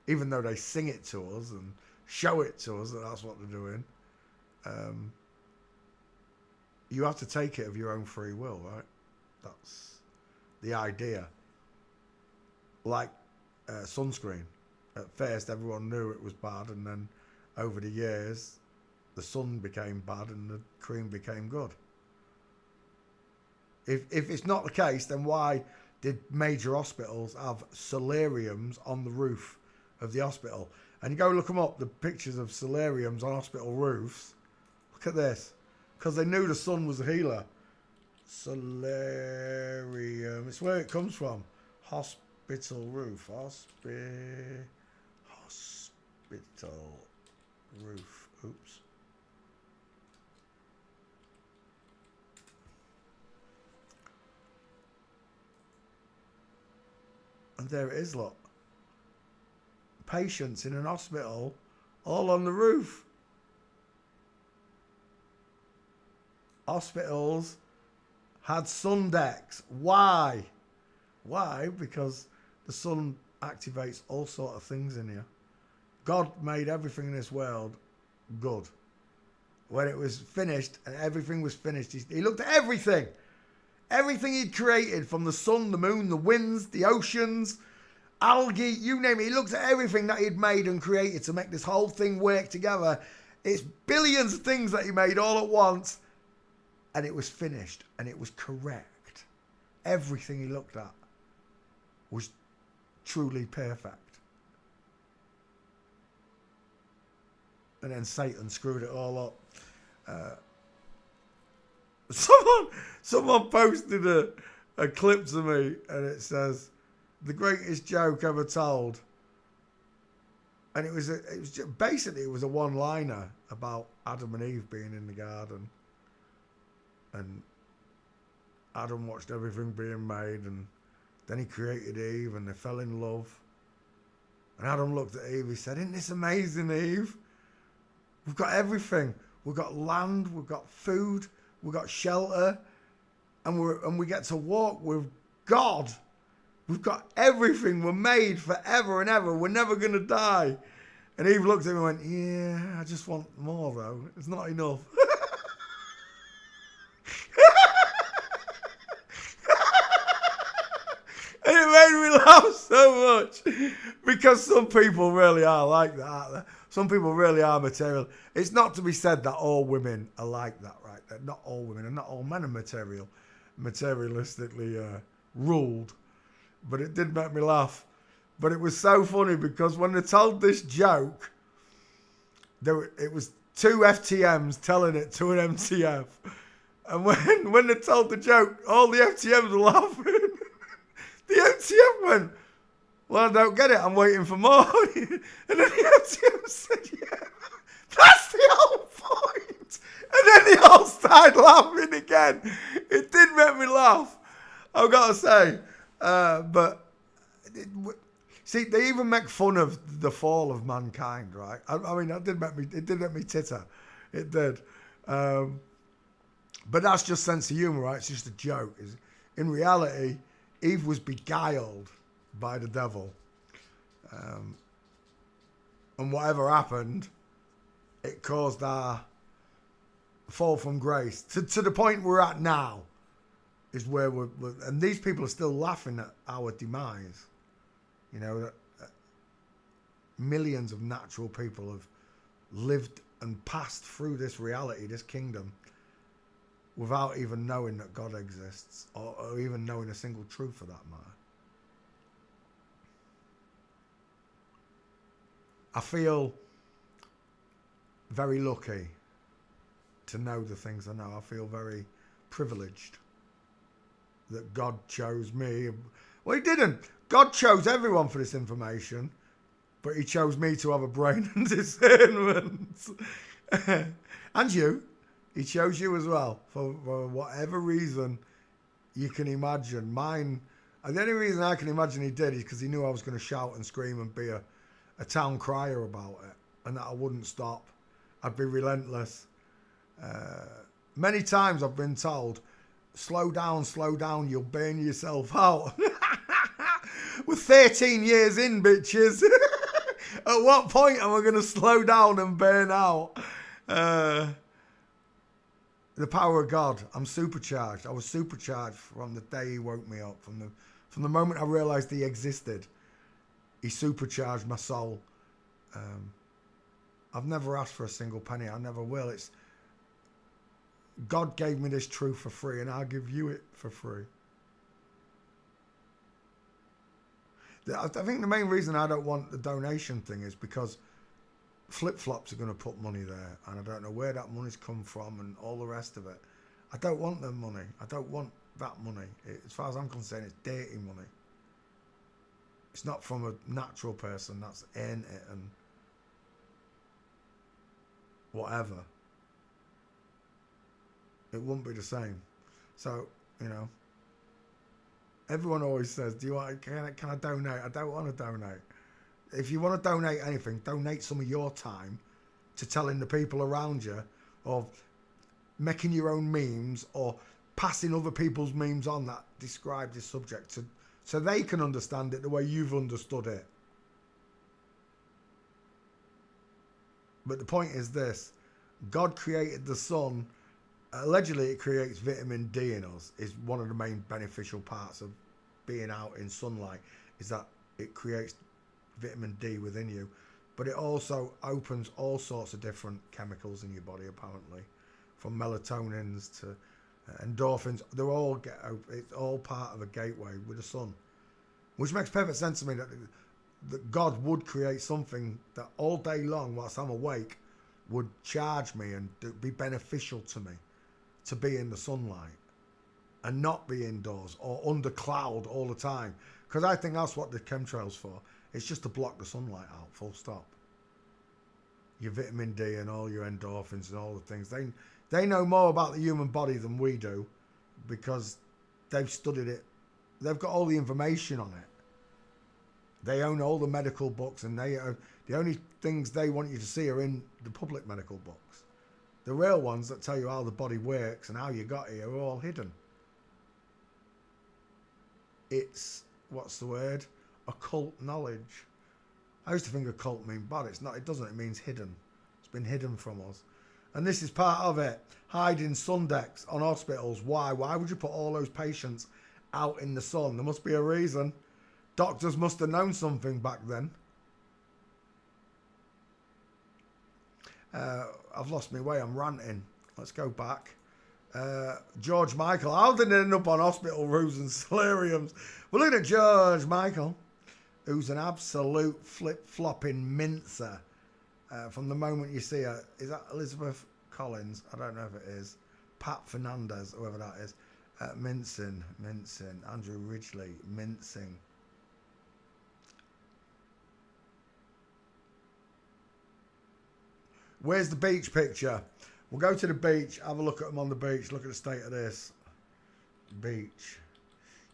even though they sing it to us and show it to us that that's what they're doing. You have to take it of your own free will, right? That's the idea. Like sunscreen. At first, everyone knew it was bad, and then over the years, the sun became bad and the cream became good. If it's not the case, then why did major hospitals have solariums on the roof of the hospital? And you go look them up, the pictures of solariums on hospital roofs. Look at this. Because they knew the sun was a healer. Solarium. It's where it comes from. Hospital roof. Hospital roof. Oops. And there it is, look. Patients in an hospital, all on the roof. Hospitals had sun decks. Why? Why? Because the sun activates all sort of things in you. God made everything in this world good. When it was finished and everything was finished, he looked at everything. Everything he'd created, from the sun, the moon, the winds, the oceans, algae, you name it. He looked at everything that he'd made and created to make this whole thing work together. It's billions of things that he made all at once. And it was finished. And it was correct. Everything he looked at was truly perfect. And then Satan screwed it all up. Someone posted a clip to me, and it says, "The greatest joke ever told." And it was basically it was a one-liner about Adam and Eve being in the garden, and Adam watched everything being made, and then he created Eve, and they fell in love. And Adam looked at Eve. He said, "Isn't this amazing, Eve? We've got everything. We've got land. We've got food. We've got shelter, and we get to walk with God. We've got everything. We're made forever and ever. We're never going to die." And Eve looked at him and went, "Yeah, I just want more, though. It's not enough." And it made me laugh so much, because some people really are like that, aren't they? Some people really are material. It's not to be said that all women are like that, right? That not all women and not all men are material. materialistically ruled. But it did make me laugh. But it was so funny because when they told this joke, it was two FTMs telling it to an MTF. And when they told the joke, all the FTMs were laughing. The MTF went, well, I don't get it. I'm waiting for more. And then the MTF said, yeah, that's the whole point. And then they all started laughing again. It did make me laugh, I've got to say. See, they even make fun of the fall of mankind, right? I mean, it did make me titter. It did. But that's just sense of humour, right? It's just a joke. In reality, Eve was beguiled by the devil. And whatever happened, it caused our fall from grace. To the point we're at now is where we're and these people are still laughing at our demise. You know, millions of natural people have lived and passed through this reality, this kingdom, without even knowing that God exists, or even knowing a single truth for that matter. I feel very lucky to know the things I know. I feel very privileged that God chose me. Well, he didn't. God chose everyone for this information, but he chose me to have a brain and discernment. And you. He chose you as well, for whatever reason you can imagine. Mine, and the only reason I can imagine he did is because he knew I was going to shout and scream and be a town crier about it, and that I wouldn't stop. I'd be relentless. Many times I've been told, slow down, you'll burn yourself out. We're 13 years in, bitches. At what point am I going to slow down and burn out? The power of God. I'm supercharged. I was supercharged from the day he woke me up. From the moment I realised he existed, he supercharged my soul. I've never asked for a single penny. I never will. It's God gave me this truth for free, and I'll give you it for free. I think the main reason I don't want the donation thing is because flip-flops are going to put money there, and I don't know where that money's come from and all the rest of it. I don't want the money. I don't want that money. As far as I'm concerned, it's dirty money. It's not from a natural person that's earned it and whatever. It wouldn't be the same. So, you know, everyone always says, can I donate? I don't want to donate. If you want to donate anything, donate some of your time to telling the people around you, or making your own memes, or passing other people's memes on that describe this subject so they can understand it the way you've understood it. But the point is this: God created the sun. Allegedly, it creates vitamin D in us. Is one of the main beneficial parts of being out in sunlight, is that it creates vitamin D within you, but it also opens all sorts of different chemicals in your body, apparently, from melatonins to endorphins. It's all part of a gateway with the sun, which makes perfect sense to me that God would create something that all day long, whilst I'm awake, would charge me and be beneficial to me to be in the sunlight and not be indoors or under cloud all the time, because I think that's what the chemtrails for. It's just to block the sunlight out, full stop. Your vitamin D and all your endorphins and all the things. They know more about the human body than we do, because they've studied it. They've got all the information on it. They own all the medical books, and the only things they want you to see are in the public medical books. The real ones that tell you how the body works and how you got here are all hidden. It's, what's the word? Occult knowledge. I used to think occult mean bad. It's not. It doesn't. It means hidden. It's been hidden from us, and this is part of it. Hiding sun decks on hospitals. Why? Why would you put all those patients out in the sun? There must be a reason. Doctors must have known something back then. I've lost my way. I'm ranting. Let's go back. George Michael. How did it end up on hospital roofs and solariums? We're looking at George Michael, who's an absolute flip-flopping mincer. From the moment you see her, is that Elizabeth Collins? I don't know if it is. Pat Fernandez, whoever that is. Mincing. Andrew Ridgely, mincing. Where's the beach picture? We'll go to the beach, have a look at them on the beach, look at the state of this. Beach.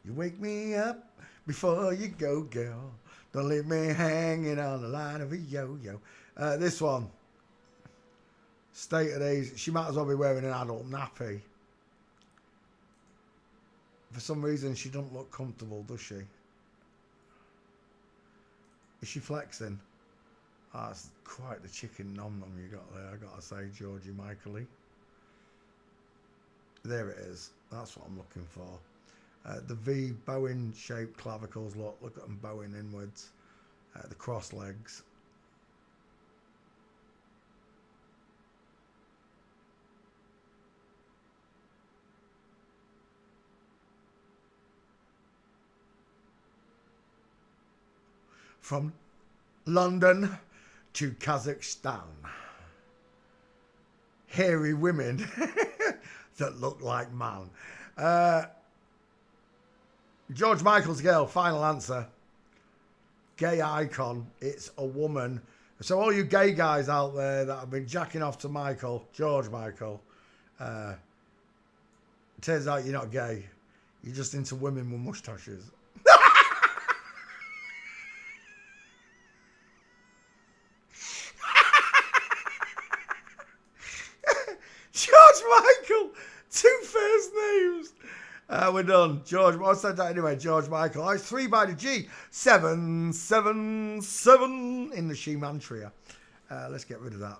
You wake me up before you go, girl. Don't leave me hanging on the line of a yo-yo. This one. State of these. She might as well be wearing an adult nappy. For some reason, she doesn't look comfortable, does she? Is she flexing? Ah, that's quite the chicken nom-nom you got there, I gotta say, Georgie Michael-y. There it is. That's what I'm looking for. The V bowing-shaped clavicles, look at them bowing inwards. The cross legs. From London to Kazakhstan. Hairy women that look like man. George Michael's girl, final answer. Gay icon, it's a woman. So all you gay guys out there that have been jacking off to Michael, George Michael, turns out you're not gay. You're just into women with moustaches. George Michael, 2 first names. We're done. George, what's that anyway? George Michael. Oh, it's 3 by the G. 777 in the Shemantria. Let's get rid of that.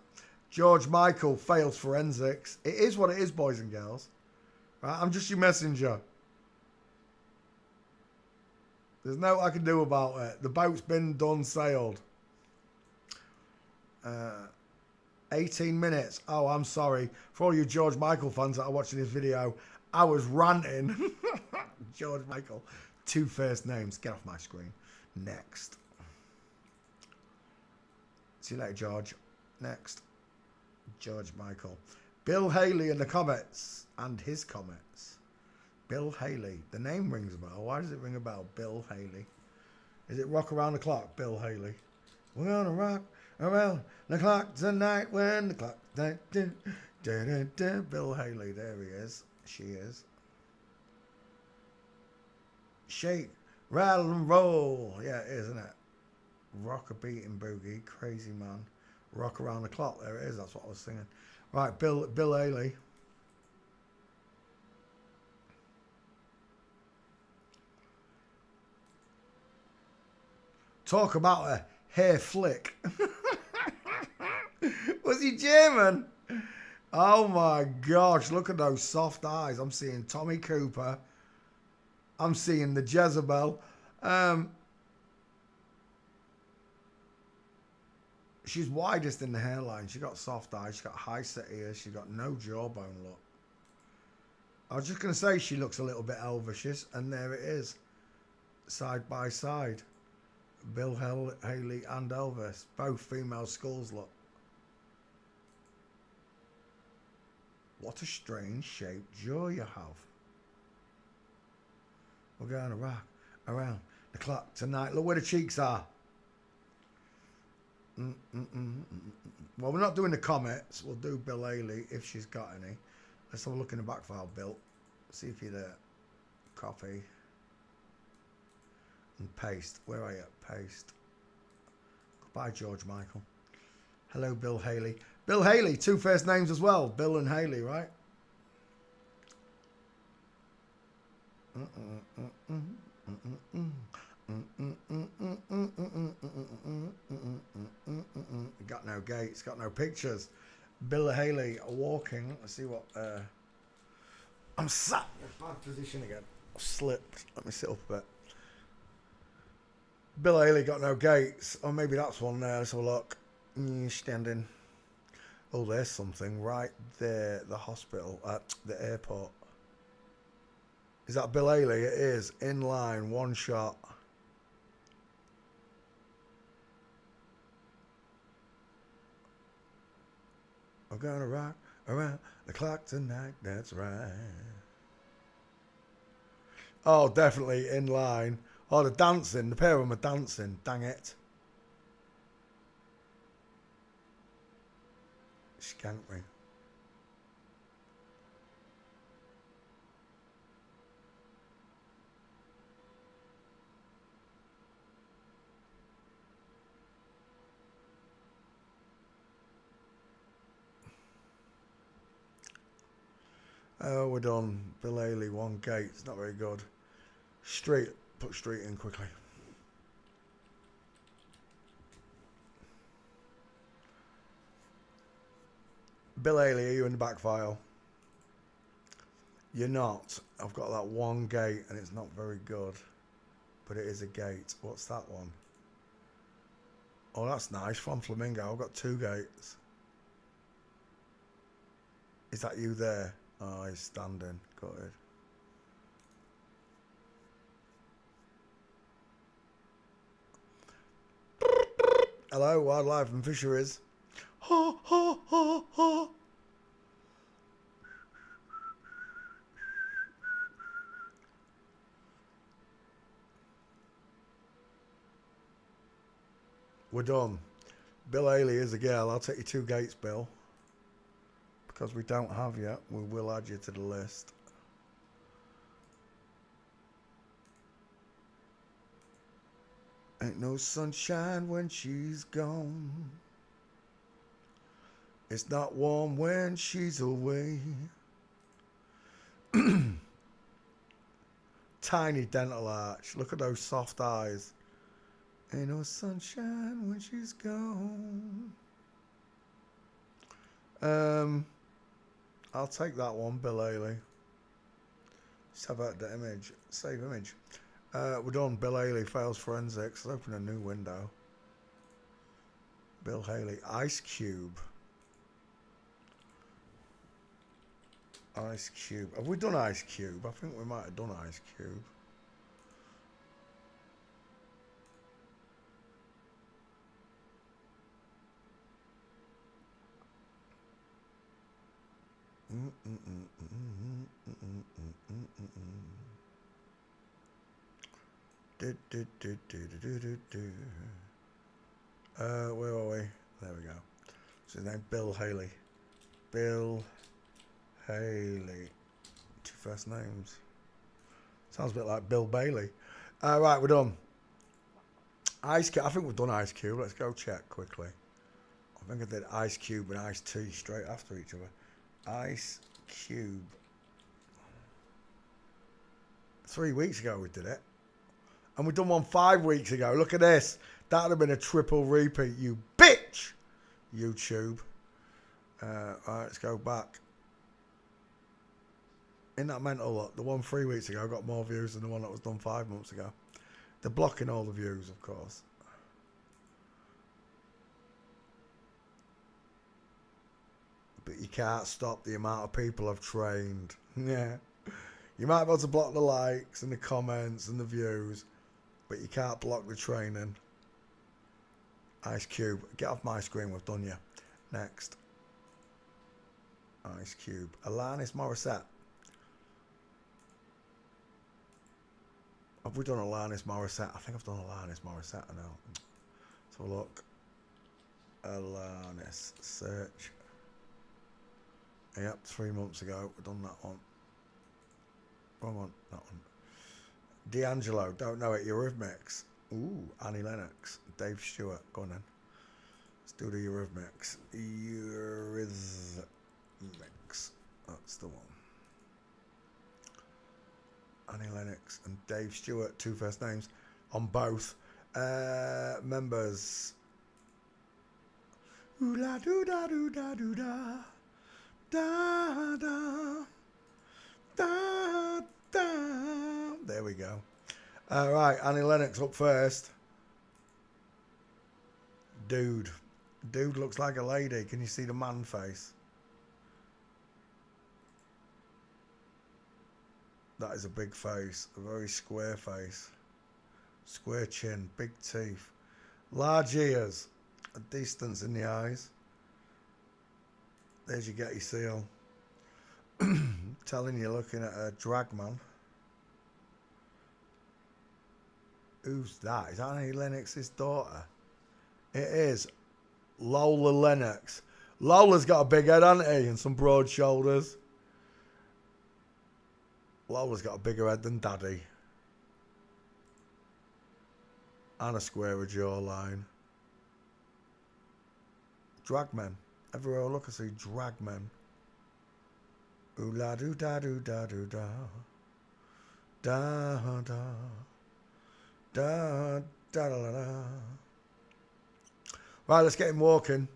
George Michael fails forensics. It is what it is, boys and girls. Right? I'm just your messenger. There's no I can do about it. The boat's been done, sailed. 18 minutes. Oh, I'm sorry. For all you George Michael fans that are watching this video, I was ranting. George Michael. 2 first names. Get off my screen. Next. See you later, George. Next. George Michael. Bill Haley and the Comets. And his Comets. Bill Haley. The name rings a bell. Why does it ring a bell? Bill Haley. Is it Rock Around the Clock? Bill Haley. We're gonna rock around the clock tonight when the clock. Bill Haley. There he is. She is. Shake, rattle and roll. Yeah, it is, isn't it? Rock a beating boogie. Crazy man. Rock around the clock. There it is. That's what I was singing. Right, Bill Haley. Talk about a hair flick. Was he German? Oh my gosh, look at those soft eyes. I'm seeing Tommy Cooper. I'm seeing the Jezebel. She's widest in the hairline. She's got soft eyes. She's got high set ears. She's got no jawbone look. I was just going to say she looks a little bit Elvishish, and there it is. Side by side. Bill Haley and Elvis. Both female skulls look. What a strange shaped jaw you have. We're going to rock around the clock tonight. Look where the cheeks are. Well, we're not doing the Comets. We'll do Bill Haley if she's got any. Let's have a look in the back file, Bill. See if you're there. Copy. And paste. Where are you? Paste. Goodbye, George Michael. Hello, Bill Haley. Bill Haley, 2 first names as well. Bill and Haley, right? Got no gates, got no pictures. Bill Haley walking. Let's see what. I'm sat in a bad position again. I've slipped. Let me sit up a bit. Bill Haley got no gates. Or maybe that's one there. Let's have a look. Standing. Oh, there's something right there. The hospital at the airport. Is that Bill Haley? It is. In line, one shot. I'm gonna rock around the clock tonight. That's right. Oh, definitely in line. Oh, the dancing. The pair of them are dancing. Dang it. Skank me. Oh, we're done. Bill Haley, one gate. It's not very good. Street. Put street in quickly. Bill Haley, are you in the back file? You're not. I've got that one gate and it's not very good. But it is a gate. What's that one? Oh, that's nice. From Flamingo. I've got 2 gates. Is that you there? Oh, he's standing. Got it. Hello, wildlife and fisheries. Ha, ha, ha, ha. We're done. Bill Haley is a girl. I'll take you 2 gates, Bill. Because we don't have yet, we will add you to the list. Ain't no sunshine when she's gone. It's not warm when she's away. Tiny dental arch. Look at those soft eyes. Ain't no sunshine when she's gone. I'll take that one, Bill Haley. Let's have that image. Save image. We're done. Bill Haley fails forensics. Let's open a new window. Bill Haley. Ice Cube. Ice Cube. Have we done Ice Cube? I think we might have done Ice Cube. Where are we? There we go. So his name Bill Haley. Bill Haley. 2 first names. Sounds a bit like Bill Bailey. Right, we're done. Ice Cube. I think we've done Ice Cube. Let's go check quickly. I think I did Ice Cube and Ice Tea straight after each other. Ice Cube. 3 weeks ago we did it. And we done one 5 weeks ago. Look at this. That would have been a triple repeat, you bitch! YouTube. Alright, let's go back. Isn't that mental? Look, the one 3 weeks ago got more views than the one that was done 5 months ago. They're blocking all the views, of course. But you can't stop the amount of people I've trained. Yeah. You might be able to block the likes and the comments and the views, but you can't block the training. Ice Cube. Get off my screen, we've done you. Next. Ice Cube. Alanis Morissette. Have we done Alanis Morissette? I think I've done Alanis Morissette now. Let's have a look. Alanis. Search. Yep, 3 months ago. We've done that one. Wrong one. That one. D'Angelo. Don't know it. Eurythmics. Ooh, Annie Lennox. Dave Stewart. Go on then. Let's do the Eurythmics. Eurythmics. That's the one. Annie Lennox and Dave Stewart, 2 first names on both. Members. Ooh la doo da doo da doo da. Da da. Da da. There we go. Right, Annie Lennox up first. Dude. Dude looks like a lady. Can you see the man face? That is a big face. A very square face. Square chin. Big teeth. Large ears. A distance in the eyes. There's your Getty seal. Telling you looking at a drag man. Who's that? Is that Annie Lennox's daughter? It is. Lola Lennox. Lola's got a big head, hasn't he? And some broad shoulders. Lola's got a bigger head than Daddy. And a squarer jawline. Dragmen. Everywhere I look, I see dragmen. Ooh la doo da doo da doo da. Da da. Da da da da da. Right, let's get him walking.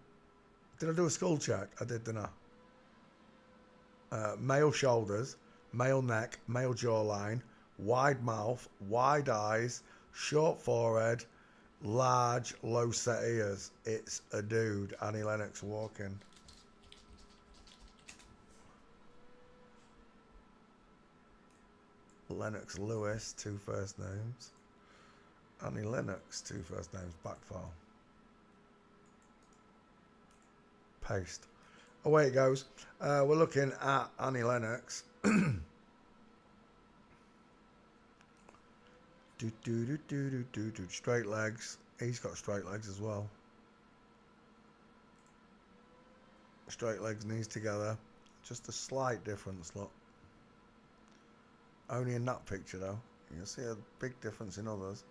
Did I do a skull check? I did, didn't I? Male shoulders, male neck, male jawline, wide mouth, wide eyes, short forehead, large, low set ears. It's a dude. Annie Lennox walking. Lennox Lewis, 2 first names. Annie Lennox, 2 first names. Backfile. Paste. Away it goes. We're looking at Annie Lennox. Straight legs. He's got straight legs as well. Straight legs, knees together. Just a slight difference, look. Only in that picture though. You'll see a big difference in others.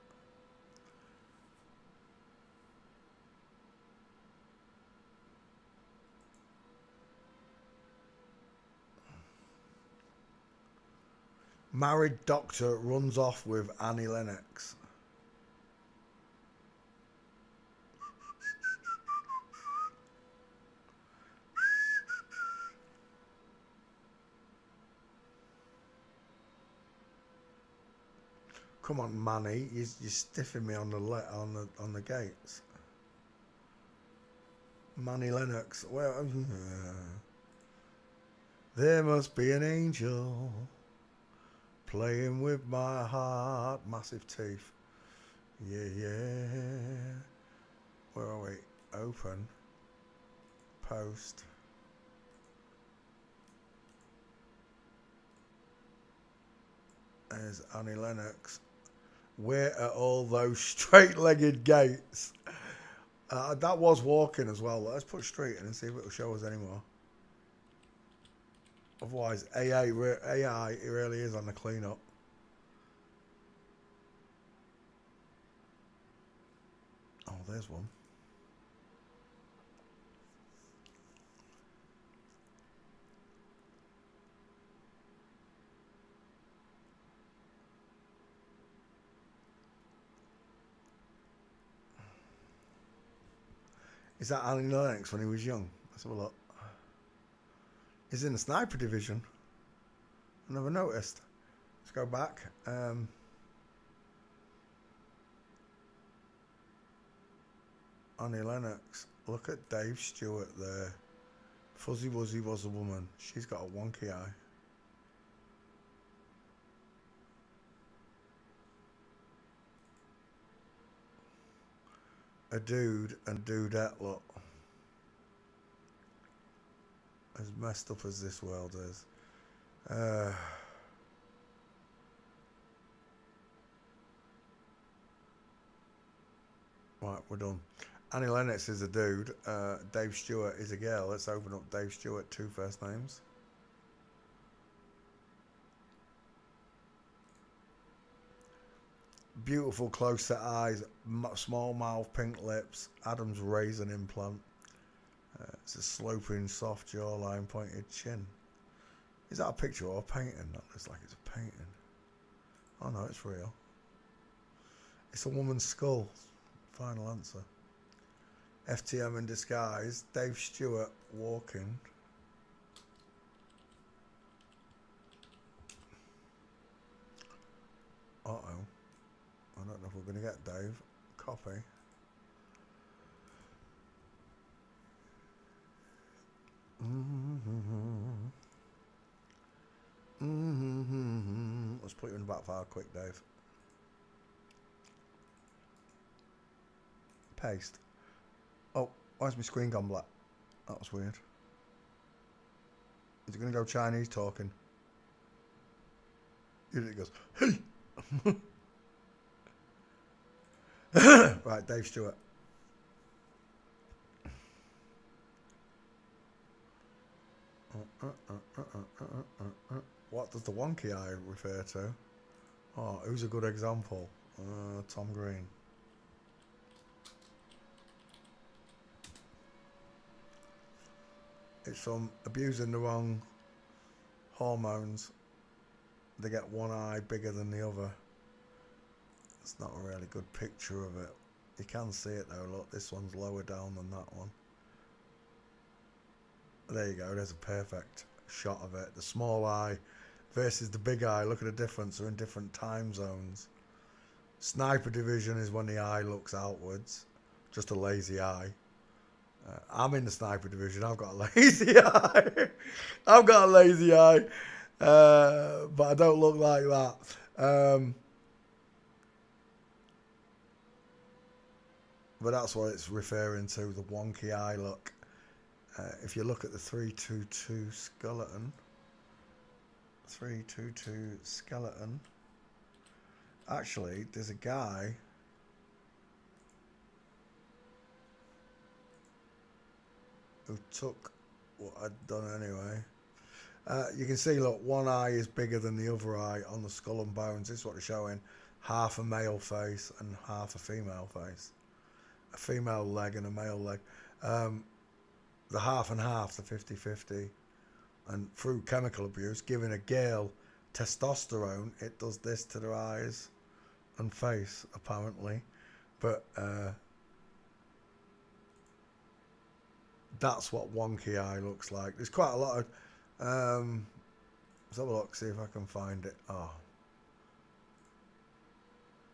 Married doctor runs off with Annie Lennox. Come on, Manny, you're stiffing me on the gates. Manny Lennox. Well, there must be an angel playing with my heart. Massive teeth. Yeah, yeah. Where are we? Open. Post. There's Annie Lennox. Where are all those straight-legged gates? That was walking as well. Let's put street in and see if it'll show us anymore. Otherwise, AI it really is on the clean-up. Oh, there's one. Is that Annie Lennox when he was young? Let's have a look. He's in the sniper division. I never noticed. Let's go back. Annie Lennox. Look at Dave Stewart there. Fuzzy Wuzzy was a woman. She's got a wonky eye. A dude and dudette, look. As messed up as this world is. Right, we're done. Annie Lennox is a dude. Dave Stewart is a girl. Let's open up Dave Stewart, 2 first names. Beautiful close set eyes, small mouth, pink lips, Adam's raisin implant. It's a sloping, soft jawline, pointed chin. Is that a picture or a painting? That looks like it's a painting. Oh no, it's real. It's a woman's skull. Final answer. FTM in disguise. Dave Stewart walking. Uh-oh. I don't know if we're going to get Dave. Copy. Let's put you in the back file quick, Dave. Paste. Oh, why's my screen gone black? That was weird. Is it going to go Chinese talking? It goes, hey! Right, Dave Stewart. What does the wonky eye refer to? Oh, who's a good example? Tom Green. It's from abusing the wrong hormones. They get one eye bigger than the other. It's not a really good picture of it. You can see it though, look, this one's lower down than that one. There you go, there's a perfect shot of it. The small eye versus the big eye, look at the difference, they're in different time zones. Sniper division is when the eye looks outwards, just a lazy eye. I'm in the sniper division, I've got a lazy eye. I've got a lazy eye, but I don't look like that. But that's what it's referring to, the wonky eye look. If you look at the 322 skeleton, actually, there's a guy who took what I'd done anyway. You can see, look, one eye is bigger than the other eye on the skull and bones. This is what they're showing. Half a male face and half a female face. A female leg and a male leg. The half and half, the 50-50. And through chemical abuse, giving a girl testosterone, it does this to their eyes and face, apparently. But that's what wonky eye looks like. There's quite a lot of... let's have a look, see if I can find it. Oh.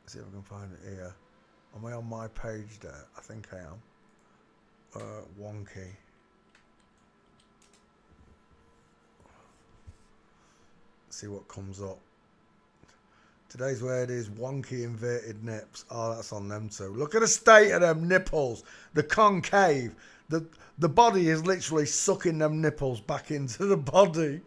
See if I can find it here. Am I on my page there? I think I am. Wonky. See what comes up. Today's word is wonky inverted nips. Oh, that's on them too. Look at the state of them nipples. The concave. The body is literally sucking them nipples back into the body.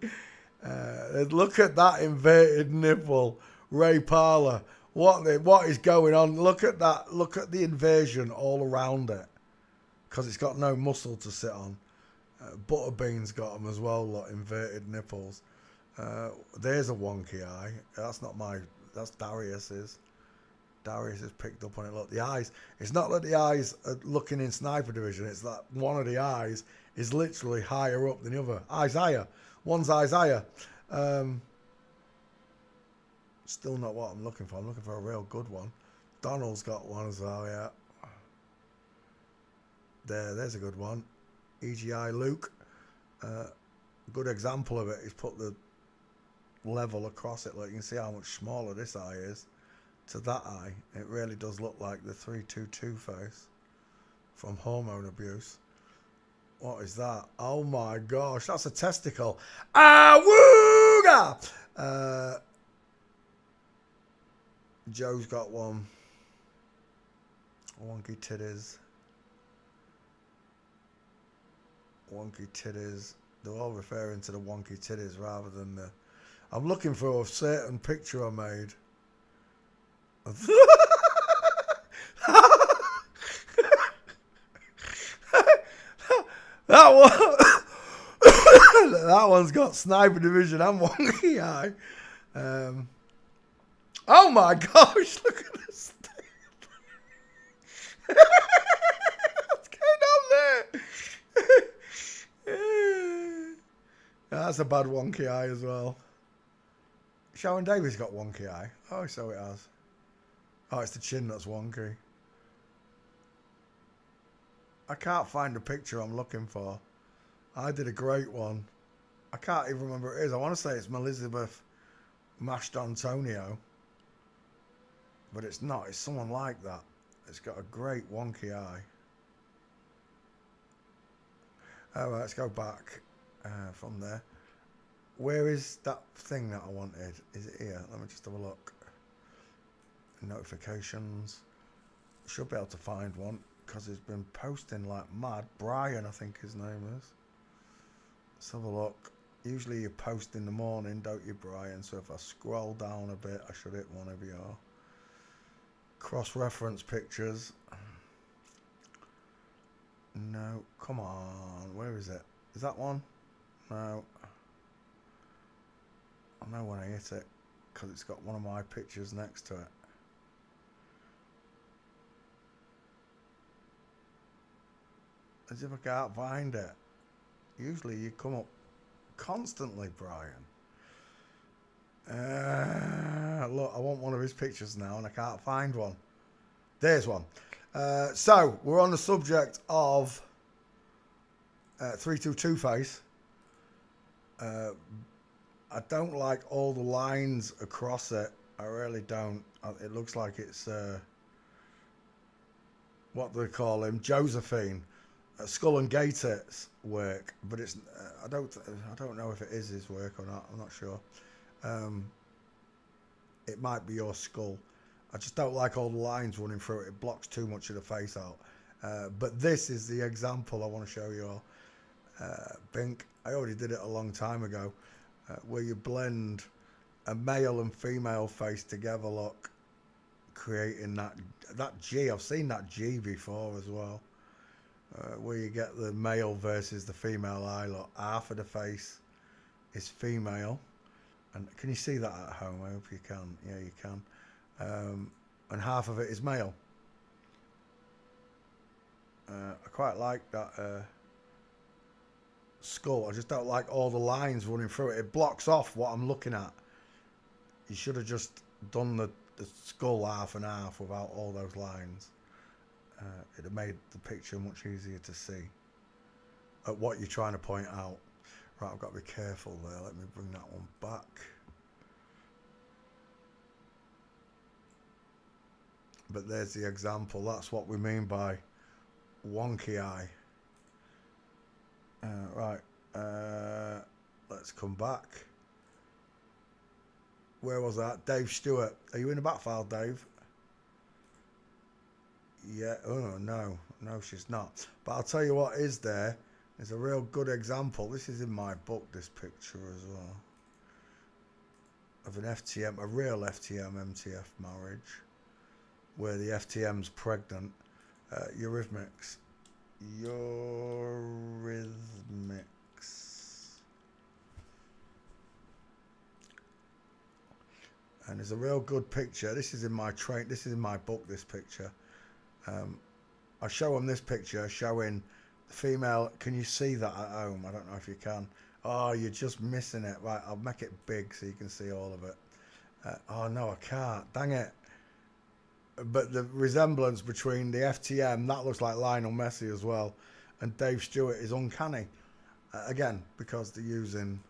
Look at that inverted nipple. Ray Parlour. What is going on? Look at that. Look at the inversion all around it. Because it's got no muscle to sit on. Butterbean's got them as well, look, inverted nipples. There's a wonky eye. That's not my... That's Darius's. Darius has picked up on it. Look, the eyes... It's not that the eyes are looking in sniper division. It's that one of the eyes is literally higher up than the other. Isaiah. One's Isaiah. Still not what I'm looking for. I'm looking for a real good one. Donald's got one as well, yeah. There's a good one. EGI Luke. Good example of it. He's put the level across it. Like, you can see how much smaller this eye is to that eye. It really does look like the 322 face from hormone abuse. What is that? Oh my gosh, that's a testicle. Awooga! Joe's got one. Wonky titties. Wonky titties. They're all referring to the wonky titties rather than the... I'm looking for a certain picture I made. That one... that one's got sniper division and wonky eye. Oh my gosh, look at this thing. What's going on there? That's a bad wonky eye as well. Sharon Davies got wonky eye. Oh, so it has. Oh, it's the chin that's wonky. I can't find the picture I'm looking for. I did a great one. I can't even remember what it is. I want to say it's Elizabeth Mashed Antonio. But it's not. It's someone like that. It's got a great wonky eye. Alright, let's go back. from there. Where is that thing that I wanted? Is it here? Let me just have a look. Notifications. Should be able to find one because he's been posting like mad. Brian, I think his name is. Let's have a look. Usually you post in the morning, don't you, Brian? So if I scroll down a bit, I should hit one of your cross-reference pictures. No, come on. Where is it? Is that one? No. I know when I hit it because it's got one of my pictures next to it. As if I can't find it. Usually you come up constantly, Brian. Look, I want one of his pictures now and I can't find one. There's one. So, we're on the subject of 322 Face. I don't like all the lines across it. I really don't. It looks like it's, what do they call him? Josephine. Skull and Gator's work, but it's I don't know if it is his work or not. I'm not sure. It might be your skull. I just don't like all the lines running through it. It blocks too much of the face out. But this is the example I want to show you all. Pink. I already did it a long time ago, where you blend a male and female face together. Look, creating that G. I've seen that G before as well. Where you get the male versus the female eye. Look, half of the face is female, and can you see that at home? I hope you can. Yeah, you can. And half of it is male. I quite like that skull. I just don't like all the lines running through it. It blocks off what I'm looking at. You should have just done the skull half and half without all those lines. It'd have made the picture much easier to see at what you're trying to point out. Right, I've got to be careful there. Let me bring that one back. But there's the example. That's what we mean by wonky eye. Right, let's come back. Where was that? Dave Stewart. Are you in the back file, Dave? Yeah, oh no, she's not. But I'll tell you what is there. It's a real good example. This is in my book, this picture as well. Of an FTM, a real FTM MTF marriage, where the FTM's pregnant. Eurythmics. And it's a real good picture. This is in my this is in my book, this picture. I show them this picture showing the female. Can you see that at home? I don't know if you can. Oh, you're just missing it. Right, I'll make it big so you can see all of it. Oh no, I can't. Dang it. But the resemblance between the FTM, that looks like Lionel Messi as well, and Dave Stewart is uncanny. Again, because they're using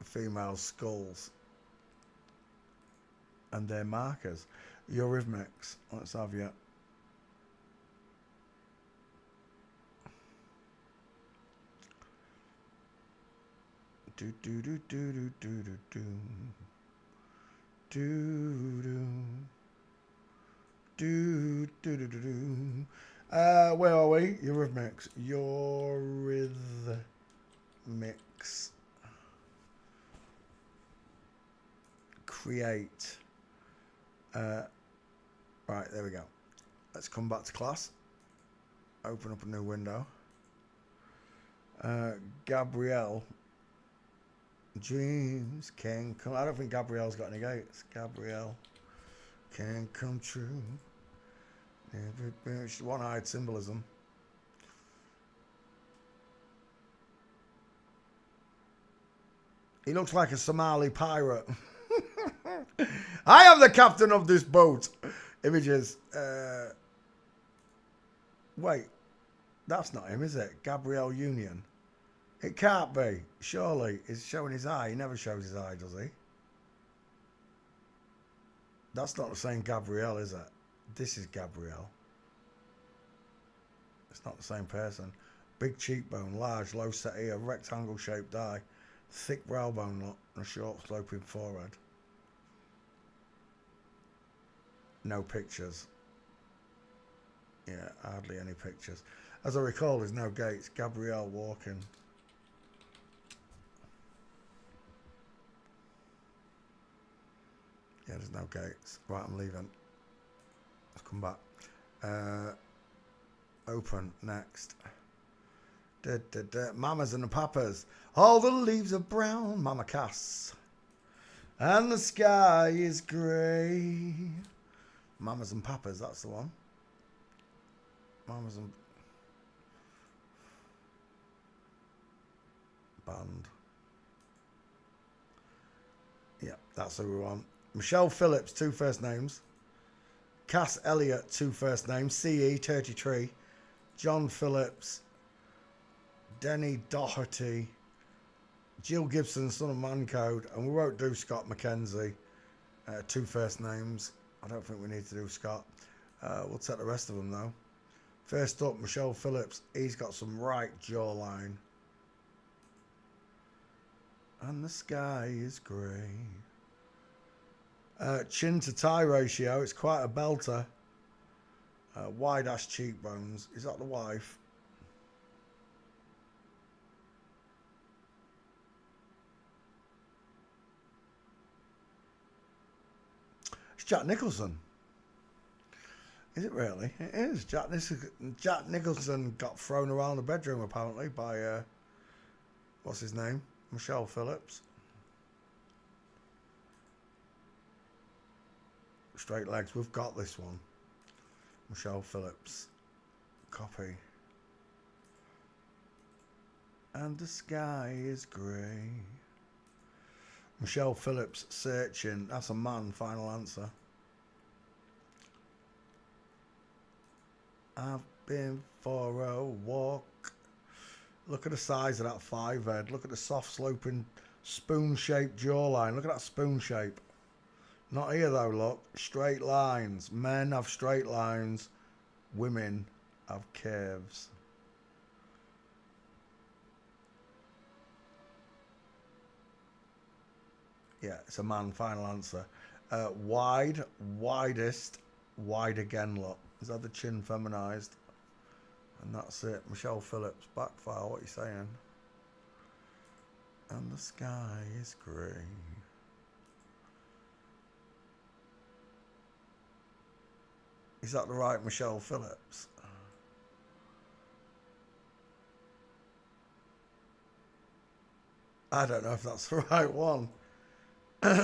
female skulls and their markers. Eurythmics. Let's have you. Do do do do do do do do do do do do do do. Where are we? Eurythmics. Eurythmics. Create. Right, there we go. Let's come back to class. Open up a new window. Gabrielle. Dreams can come. I don't think Gabrielle's got any gates. Gabrielle can come true. One-eyed symbolism. He looks like a Somali pirate. I am the captain of this boat. Images. Wait, that's not him, is it? Gabrielle Union. It can't be. Surely. He's showing his eye. He never shows his eye, does he? That's not the same Gabrielle, is it? This is Gabrielle. It's not the same person. Big cheekbone, large, low set ear, rectangle shaped eye, thick brow bone look, and a short sloping forehead. No pictures. Yeah, hardly any pictures. As I recall, there's no gates. Gabrielle walking. Yeah, there's no gates. Right, I'm leaving. Let's come back. Open. Next. Mamas and the papas. All the leaves are brown. Mama Cass. And the sky is grey. Mamas and papas, that's the one. Mamas and... Band. Yeah, that's who we want. Michelle Phillips, 2 first names. Cass Elliott, 2 first names. CE, 33. John Phillips. Denny Doherty. Jill Gibson, son of Mancode. And we won't do Scott McKenzie. 2 first names. I don't think we need to do Scott. We'll take the rest of them, though. First up, Michelle Phillips. He's got some right jawline. And the sky is grey. Chin to tie ratio, it's quite a belter. Wide ass cheekbones. Is that the wife? It's Jack Nicholson. Is it really? It is. Jack Nicholson got thrown around the bedroom apparently by what's his name? Michelle Phillips. Straight legs. We've got this one. Michelle Phillips. Copy. And the sky is grey. Michelle Phillips searching. That's a man. Final answer. I've been for a walk. Look at the size of that 5 head. Look at the soft sloping spoon-shaped jawline. Look at that spoon shape. Not here though, look. Straight lines. Men have straight lines. Women have curves. Yeah, it's a man. Final answer. Wide, widest, wide again look. Is that the chin feminized? And that's it. Michelle Phillips. Backfire, what are you saying? And the sky is grey. Is that the right Michelle Phillips? I don't know if that's the right one. It's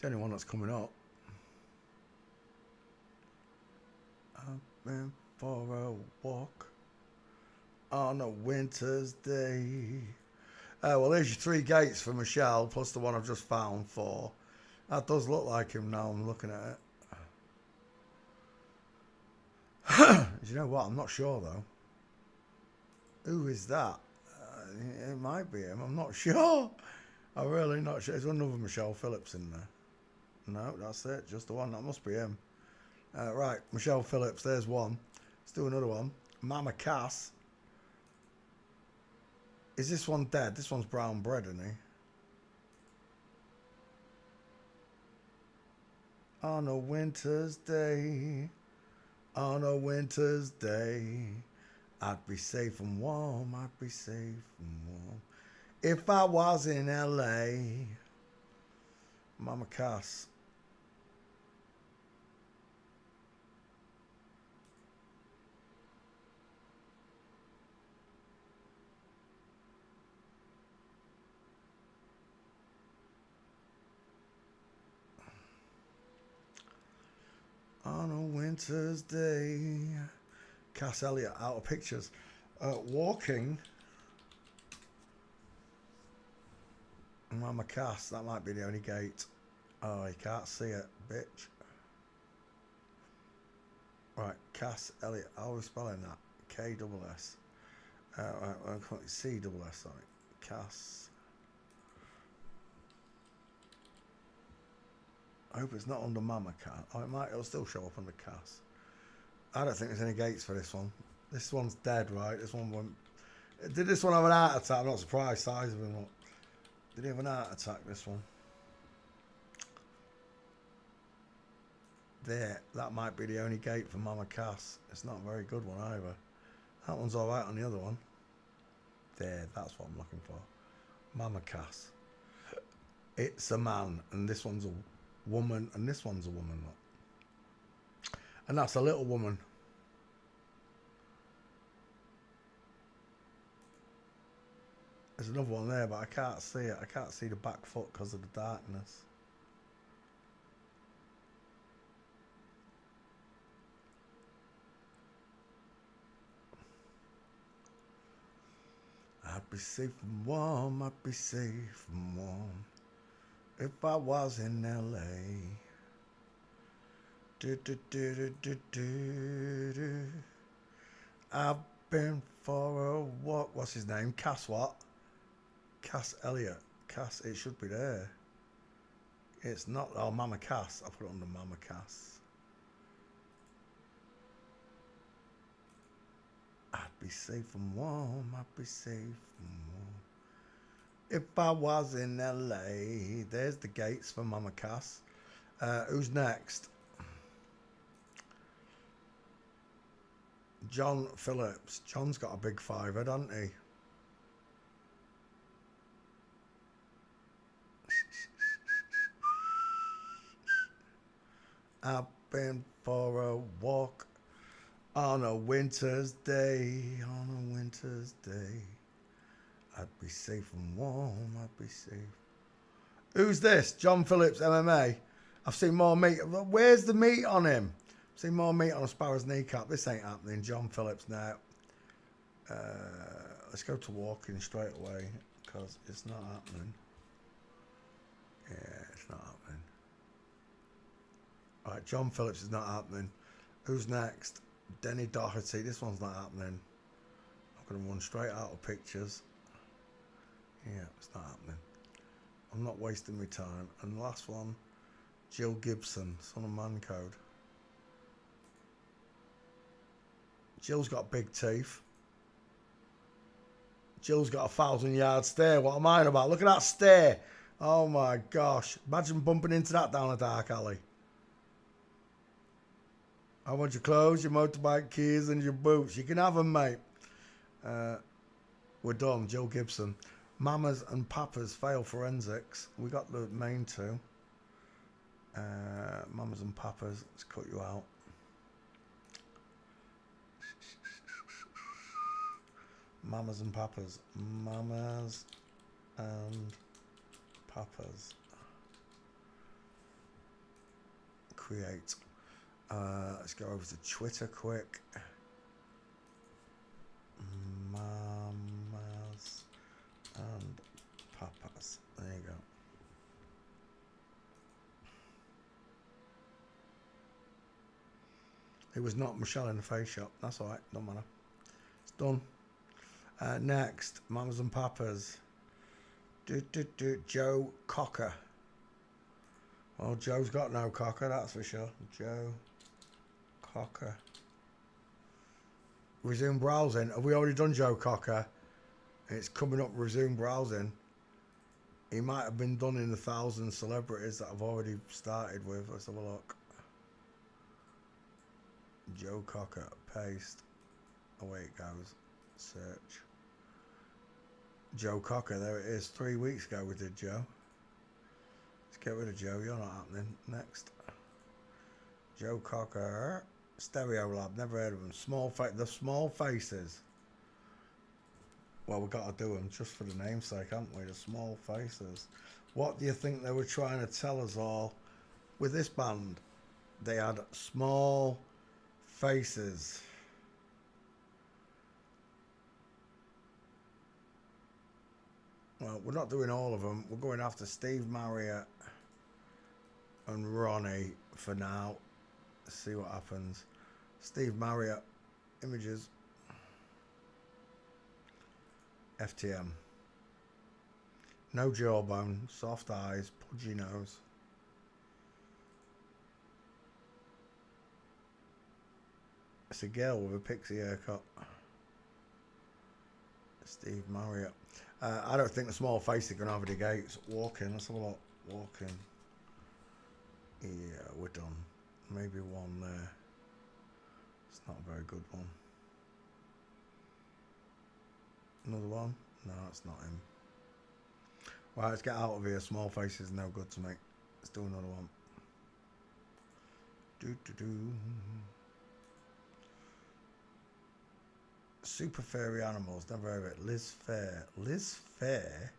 the only one that's coming up. I've been for a walk on a winter's day. Well, there's your 3 gates for Michelle, plus the one I've just found 4. That does look like him now I'm looking at it. Do you know what? I'm not sure, though. Who is that? It might be him. I'm not sure. I'm really not sure. There's another Michelle Phillips in there. No, that's it. Just the one. That must be him. Right, Michelle Phillips. There's one. Let's do another one. Mama Cass. Is this one dead? This one's brown bread, isn't he? On a winter's day, on a winter's day, I'd be safe and warm, I'd be safe and warm. If I was in LA. Mama Cass. On a winter's day. Cass Elliott out of pictures. Walking. Mama Cass, that might be the only gate. Oh, you can't see it, bitch. Right, Cass Elliott. How are we spelling that? K-double-S. Right, C-double-S, sorry. Cass. I hope it's not under Mama Cass. Oh, it'll still show up under Cass. I don't think there's any gates for this one. This one's dead, right? This one went. Did this one have an heart attack? I'm not surprised. Size of him. What? Did he have an heart attack? This one. There. That might be the only gate for Mama Cass. It's not a very good one either. That one's all right on the other one. There. That's what I'm looking for. Mama Cass. It's a man, and this one's a woman, and this one's a woman. Look. And that's a little woman. There's another one there, but I can't see it. I can't see the back foot because of the darkness. I'd be safe and warm, I'd be safe and warm if I was in LA. Do, do, do, do, do, do, do. I've been for a walk. What's his name? Cass what? Cass Elliot. Cass, it should be there. It's not. Oh, Mama Cass. I put it under Mama Cass. I'd be safe and warm. I'd be safe and warm if I was in LA. There's the gates for Mama Cass. Who's next? John Phillips. John's got a big five head, hasn't he? I've been for a walk on a winter's day, on a winter's day. I'd be safe and warm, I'd be safe. Who's this? John Phillips, MMA. I've seen more meat. Where's the meat on him? I've seen more meat on a sparrow's kneecap. This ain't happening. John Phillips now. Let's go to walking straight away because it's not happening. Yeah, it's not happening. All right, John Phillips is not happening. Who's next? Denny Doherty. This one's not happening. I'm going to run straight out of pictures. Yeah, it's not happening. I'm not wasting my time. And the last one, Jill Gibson, Son of Man Code. Jill's got big teeth. Jill's got a 1,000-yard stare. What am I on about? Look at that stare. Oh my gosh. Imagine bumping into that down a dark alley. I want your clothes, your motorbike keys, and your boots. You can have them, mate. We're done. Jill Gibson. Mamas and Papas fail forensics. We got the main two. Mamas and Papas. Let's cut you out. Mamas and Papas. Mamas and Papas. Create. Let's go over to Twitter quick. Mamas and Papas. There you go. It was not Michelle in the face shop. That's alright. Don't matter. It's done. Next, Mamas and Papas. Joe Cocker. Well, Joe's got no cocker, that's for sure. Joe Cocker. Resume browsing. Have we already done Joe Cocker? It's coming up, resume browsing. He might have been done in 1,000 celebrities that I've already started with. Let's have a look. Joe Cocker. Paste. Away it goes. Search. Joe Cocker. There it is. 3 weeks ago we did Joe. Let's get rid of Joe. You're not happening. Next. Joe Cocker. Stereo Lab. Never heard of them. The small faces. Well, we've got to do them just for the namesake, haven't we? The small faces. What do you think they were trying to tell us all with this band? They had small faces. Well, we're not doing all of them. We're going after Steve Marriott and Ronnie for now. Let's see what happens. Steve Marriott. Images. FTM. No jawbone. Soft eyes. Pudgy nose. It's a girl with a pixie haircut. Steve Marriott. I don't think the small face is going to have any gates. Walking, let's have a look. Walking. Yeah, we're done. Maybe one there. It's not a very good one. Another one? No, it's not him. Right, let's get out of here. Small face is no good to me. Let's do another one. Super fairy animals. Never heard of it. Liz Fair. Liz Fair?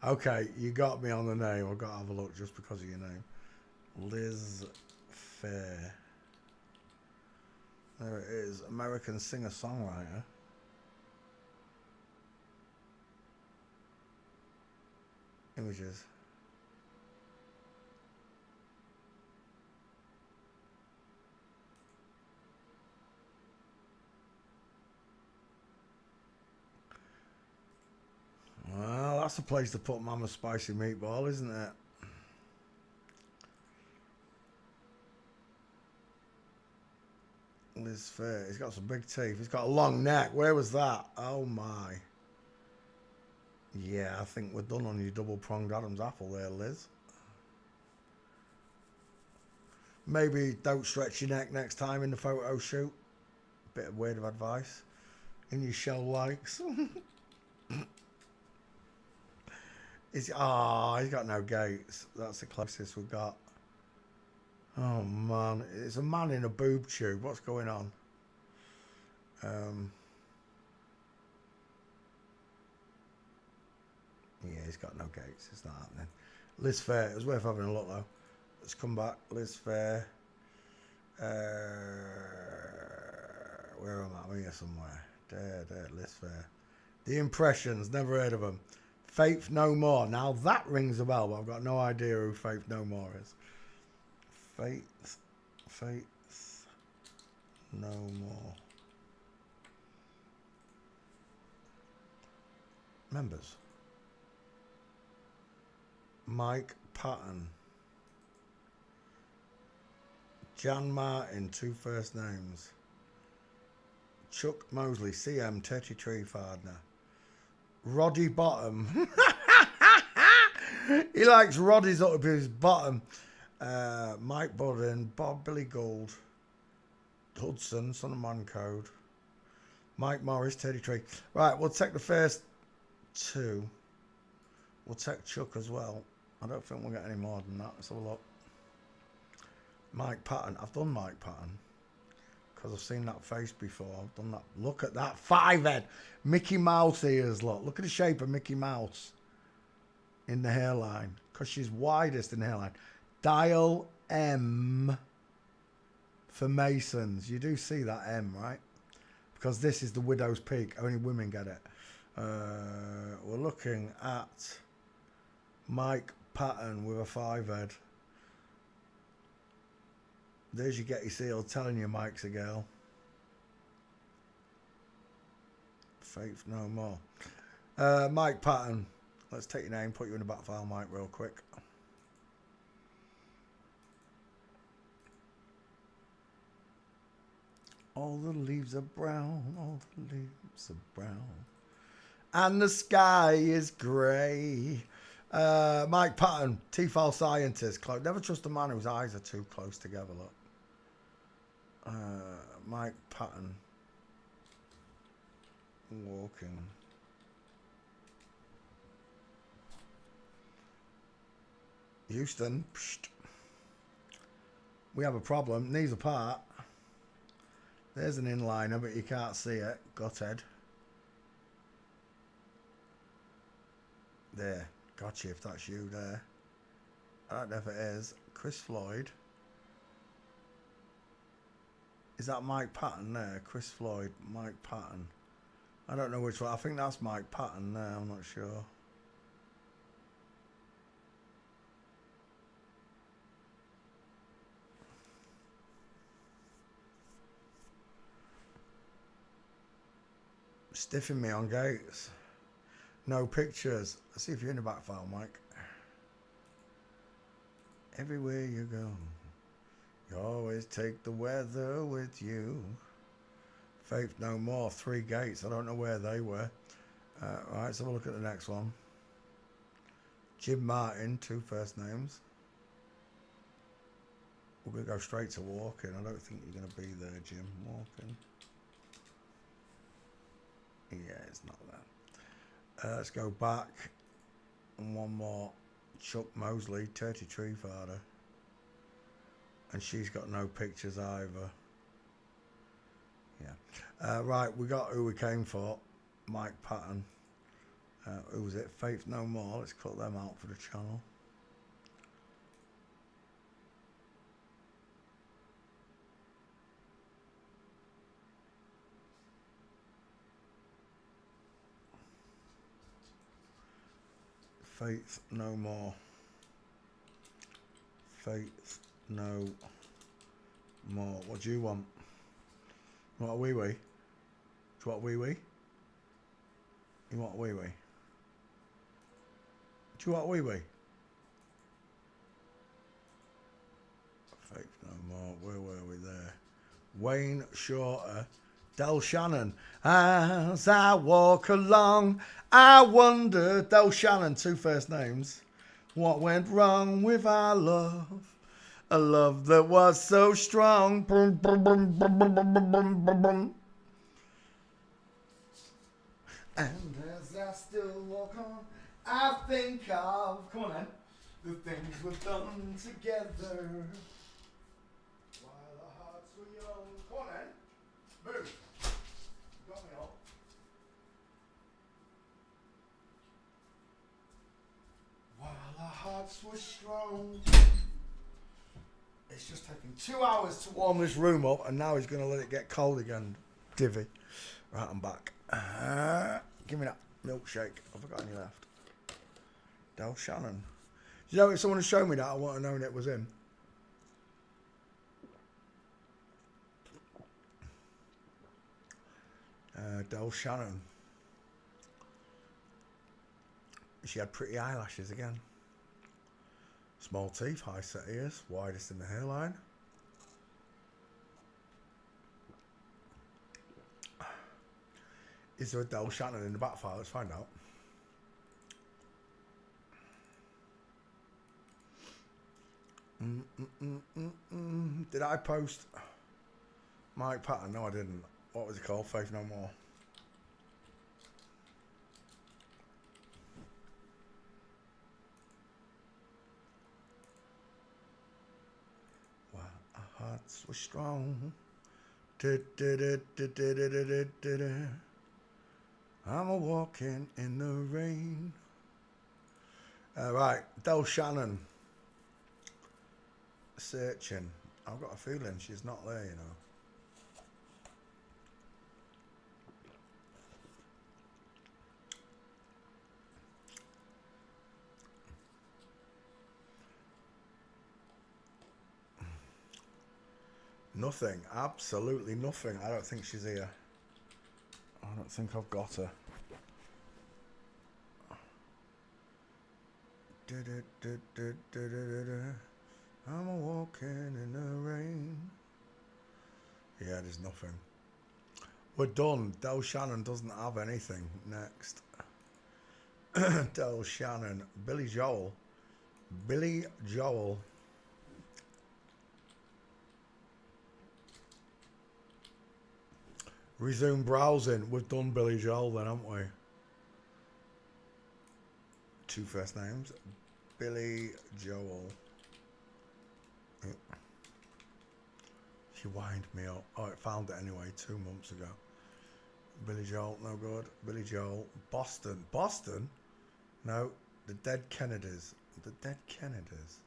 Okay, you got me on the name. I've got to have a look just because of your name. Liz Fair. There it is. American singer-songwriter. Images. Well, that's a place to put Mama's Spicy Meatball, isn't it? Liz Fair. He's got some big teeth. He's got a long neck. Where was that? Oh my. Yeah, I think we're done on your double-pronged Adam's apple there, Liz. Maybe don't stretch your neck next time in the photo shoot. Bit of word of advice. In your shell likes. He's got no gates. That's the closest we've got. Oh man, it's a man in a boob tube. What's going on? Yeah, he's got no gates. It's not happening. Liz Fair. It was worth having a look though. Let's come back. Liz Fair. Where am I? I'm here somewhere. There. Liz Fair. The Impressions. Never heard of them. Faith No More. Now that rings a bell, but I've got no idea who Faith No More is. Faith No More. Members. Mike Patton. Jan Martin, 2 first names. Chuck Mosley, CM, Tetty Tree Fardner. Roddy Bottom. He likes Roddy's up to his bottom. Mike Budden, Bob Billy Gould. Hudson, Son of Man Code. Mike Morris, Teddy Tree. Right, we'll take the first 2. We'll take Chuck as well. I don't think we'll get any more than that. Let's have a look. Mike Patton. I've done Mike Patton. Because I've seen that face before. I've done that. Look at that 5 head. Mickey Mouse ears, look. Look at the shape of Mickey Mouse in the hairline. Because she's widest in the hairline. Dial M for Masons. You do see that M, right? Because this is the Widow's Peak. Only women get it. We're looking at Mike Patton with a 5 head. There's your Getty Seal telling you Mike's a girl. Faith No More. Mike Patton. Let's take your name, put you in the back file, Mike, real quick. All the leaves are brown, all the leaves are brown. And the sky is grey. Mike Patton, T-file scientist. Never trust a man whose eyes are too close together, look. Mike Patton. Walking. Houston. Psst. We have a problem. Knees apart. There's an inliner, but you can't see it. Gutted. There. Gotcha, if that's you there. I don't know if it is. Chris Floyd. Is that Mike Patton there? Chris Floyd, Mike Patton. I don't know which one. I think that's Mike Patton there. I'm not sure. Stiffing me on gates. No pictures. Let's see if you're in the back file, Mike. Everywhere you go, you always take the weather with you. Faith No More, 3 Gates. I don't know where they were. Right, let's have a look at the next one. Jim Martin, 2 first names. We're going to go straight to walking. I don't think you're going to be there, Jim. Walking. Yeah, it's not there. Let's go back. And one more. Chuck Mosley, 33 father. And she's got no pictures either. Yeah. Right, we got who we came for. Mike Patton. Who was it? Faith No More. Let's cut them out for the channel. Faith No More. Faith No More. What do you want? You want a wee wee? Do you want a wee wee? You want a wee wee? Do you want a wee wee? Faith No More. Where were we there? Wayne Shorter. Del Shannon. As I walk along, I wonder. Del Shannon, 2 first names. What went wrong with our love? A love that was so strong. Boom, boom, boom, boom, boom, boom, boom, boom, boom. And as I still walk on, I think of, come on then, the things we've done together. While our hearts were young. Come on then. Move. Got me all. While our hearts were strong. It's just taking 2 hours to warm this room up, and now he's going to let it get cold again. Divvy. Right, I'm back. Give me that milkshake. Have I got any left? Del Shannon. You know, if someone had shown me that, I wouldn't have known it was him. Del Shannon. She had pretty eyelashes again. Small teeth, high set ears, widest in the hairline. Is there a Del Shannon in the back file? Let's find out. Did I post Mike Patton? No, I didn't. What was it called? Faith No More. Well, our hearts were strong. I'm a walking in the rain. Right, Del Shannon. Searching. I've got a feeling she's not there, you know. Nothing. Absolutely nothing. I don't think she's here. I don't think I've got her. I'm a walking in the rain. Yeah, there's nothing. We're done. Del Shannon doesn't have anything. Next. Del Shannon. Billy Joel. Billy Joel. Resume browsing. We've done Billy Joel then, haven't we? 2 first names. Billy Joel. She winded me up. Oh, it found it anyway 2 months ago. Billy Joel, no good. Billy Joel. Boston. Boston? No. The Dead Kennedys. The Dead Kennedys.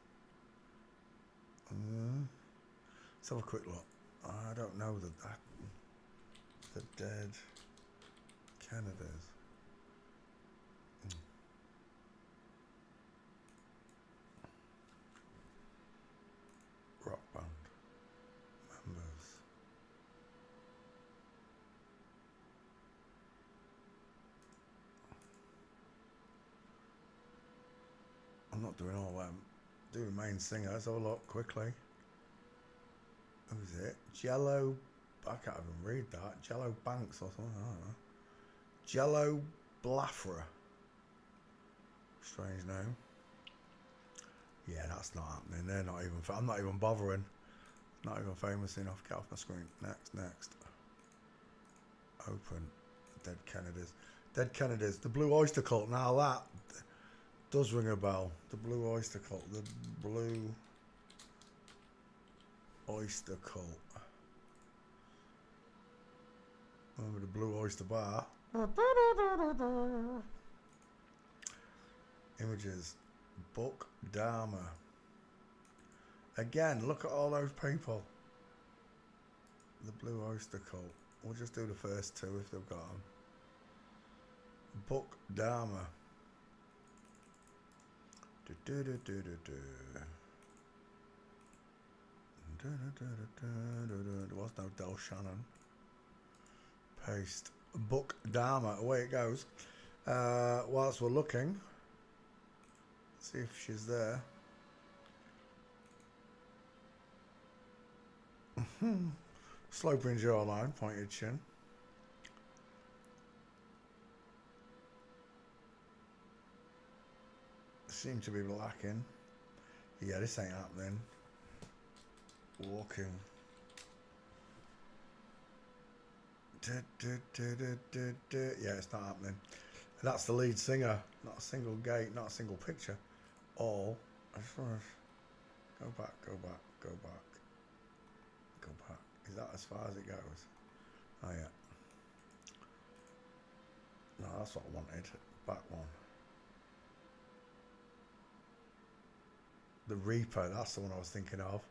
Let's have a quick look. I don't know the Dead Kennedys. Rock band members. I'm not doing all them. Doing main singer. Let's have a look quickly. Who's it? Jello I can't even read that. Jello Banks or something. I don't know. Jello Blafra. Strange name. Yeah, that's not happening. They're not even. I'm not even bothering. Not even famous enough. Get off my screen. Next. Open. Dead Kennedys. Dead Kennedys. The Blue Oyster Cult. Now that does ring a bell. The Blue Oyster Cult. The Blue Oyster Cult. Remember the Blue Oyster Bar? Images. Book Dharma. Again, look at all those people. The Blue Oyster Cult. We'll just do the first two if they've got them. Book Dharma. There was no Del Shannon. Paste. Book Dharma. Away it goes. Whilst we're looking, see if she's there. Sloping jawline, pointed chin. Seem to be lacking. Yeah, this ain't happening. Walking. Yeah, it's not happening. That's the lead singer. Not a single gate, not a single picture. All. I just want to go back. Is that as far as it goes? Oh yeah. No, that's what I wanted. Back one. The Reaper, that's the one I was thinking of.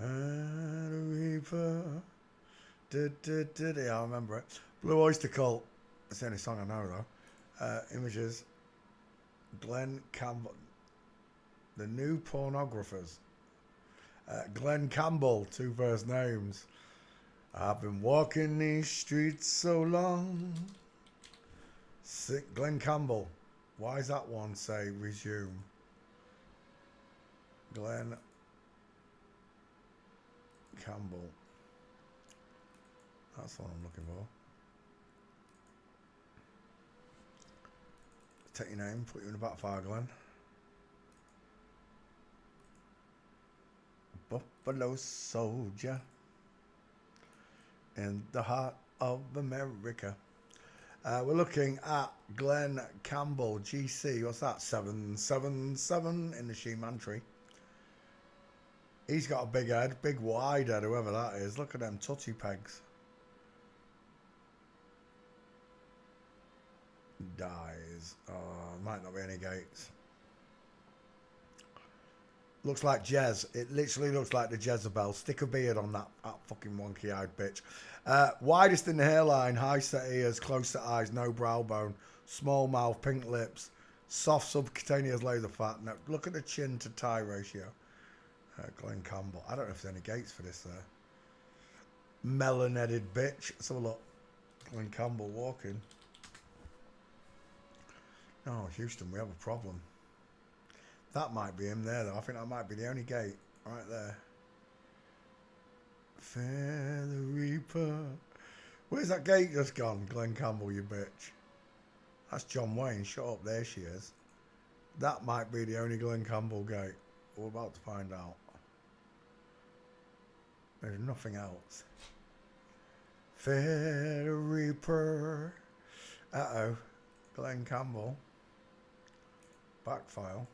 The Reaper. Yeah, I remember it. Blue Oyster Cult. That's the only song I know though. Images. Glenn Campbell. The New Pornographers. Glenn Campbell, 2 first names. I've been walking these streets so long. Glenn Campbell. Why does that one say resume? Glenn Campbell. That's what I'm looking for. Take your name, put you in the back fire, Glenn. Buffalo Soldier in the heart of America. We're looking at Glenn Campbell, GC. What's that? 777 in the She-Man-Tree. He's got a big head, big wide head, whoever that is. Look at them tutty pegs. Dies. Oh, might not be any gates. Looks like Jez. It literally looks like the Jezebel. Stick a beard on that fucking wonky-eyed bitch. Widest in the hairline, high set ears, close set eyes, no brow bone, small mouth, pink lips, soft subcutaneous laser fat. Now, look at the chin to tie ratio. Glenn Campbell. I don't know if there's any gates for this there. Melon-headed bitch. Let's have a look. Glenn Campbell walking. Oh, Houston, we have a problem. That might be him there, though. I think that might be the only gate right there. Fair the Reaper. Where's that gate just gone? Glenn Campbell, you bitch. That's John Wayne. Shut up. There she is. That might be the only Glenn Campbell gate. We're about to find out. There's nothing else. Fair the Reaper. Uh-oh. Glenn Campbell. Back file.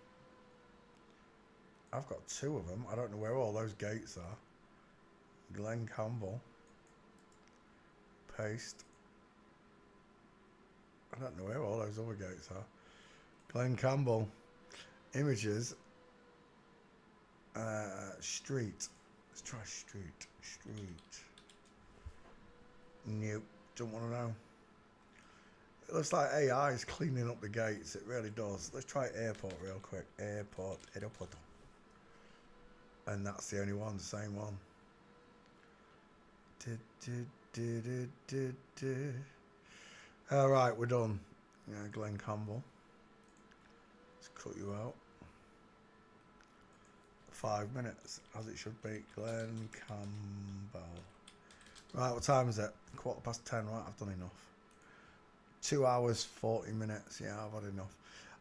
I've got 2 of them. I don't know where all those gates are. Glenn Campbell. Paste. I don't know where all those other gates are. Glenn Campbell. Images. Street. Let's try street. Nope. Don't want to know. It looks like AI is cleaning up the gates. It really does. Let's try airport real quick. Airport. And that's the only one, the same one. Alright, we're done. Yeah, Glenn Campbell. Let's cut you out. 5 minutes, as it should be. Glenn Campbell. Right, what time is it? 10:15. Right, I've done enough. 2 hours, 40 minutes. Yeah, I've had enough.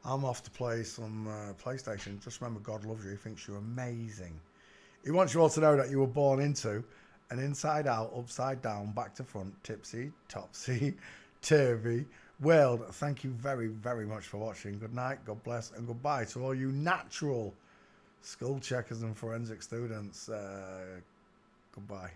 I'm off to play some PlayStation. Just remember, God loves you. He thinks you're amazing. He wants you all to know that you were born into an inside out, upside down, back to front, tipsy, topsy, turvy world. Thank you very, very much for watching. Good night, God bless, and goodbye to all you natural skull checkers and forensic students. Goodbye.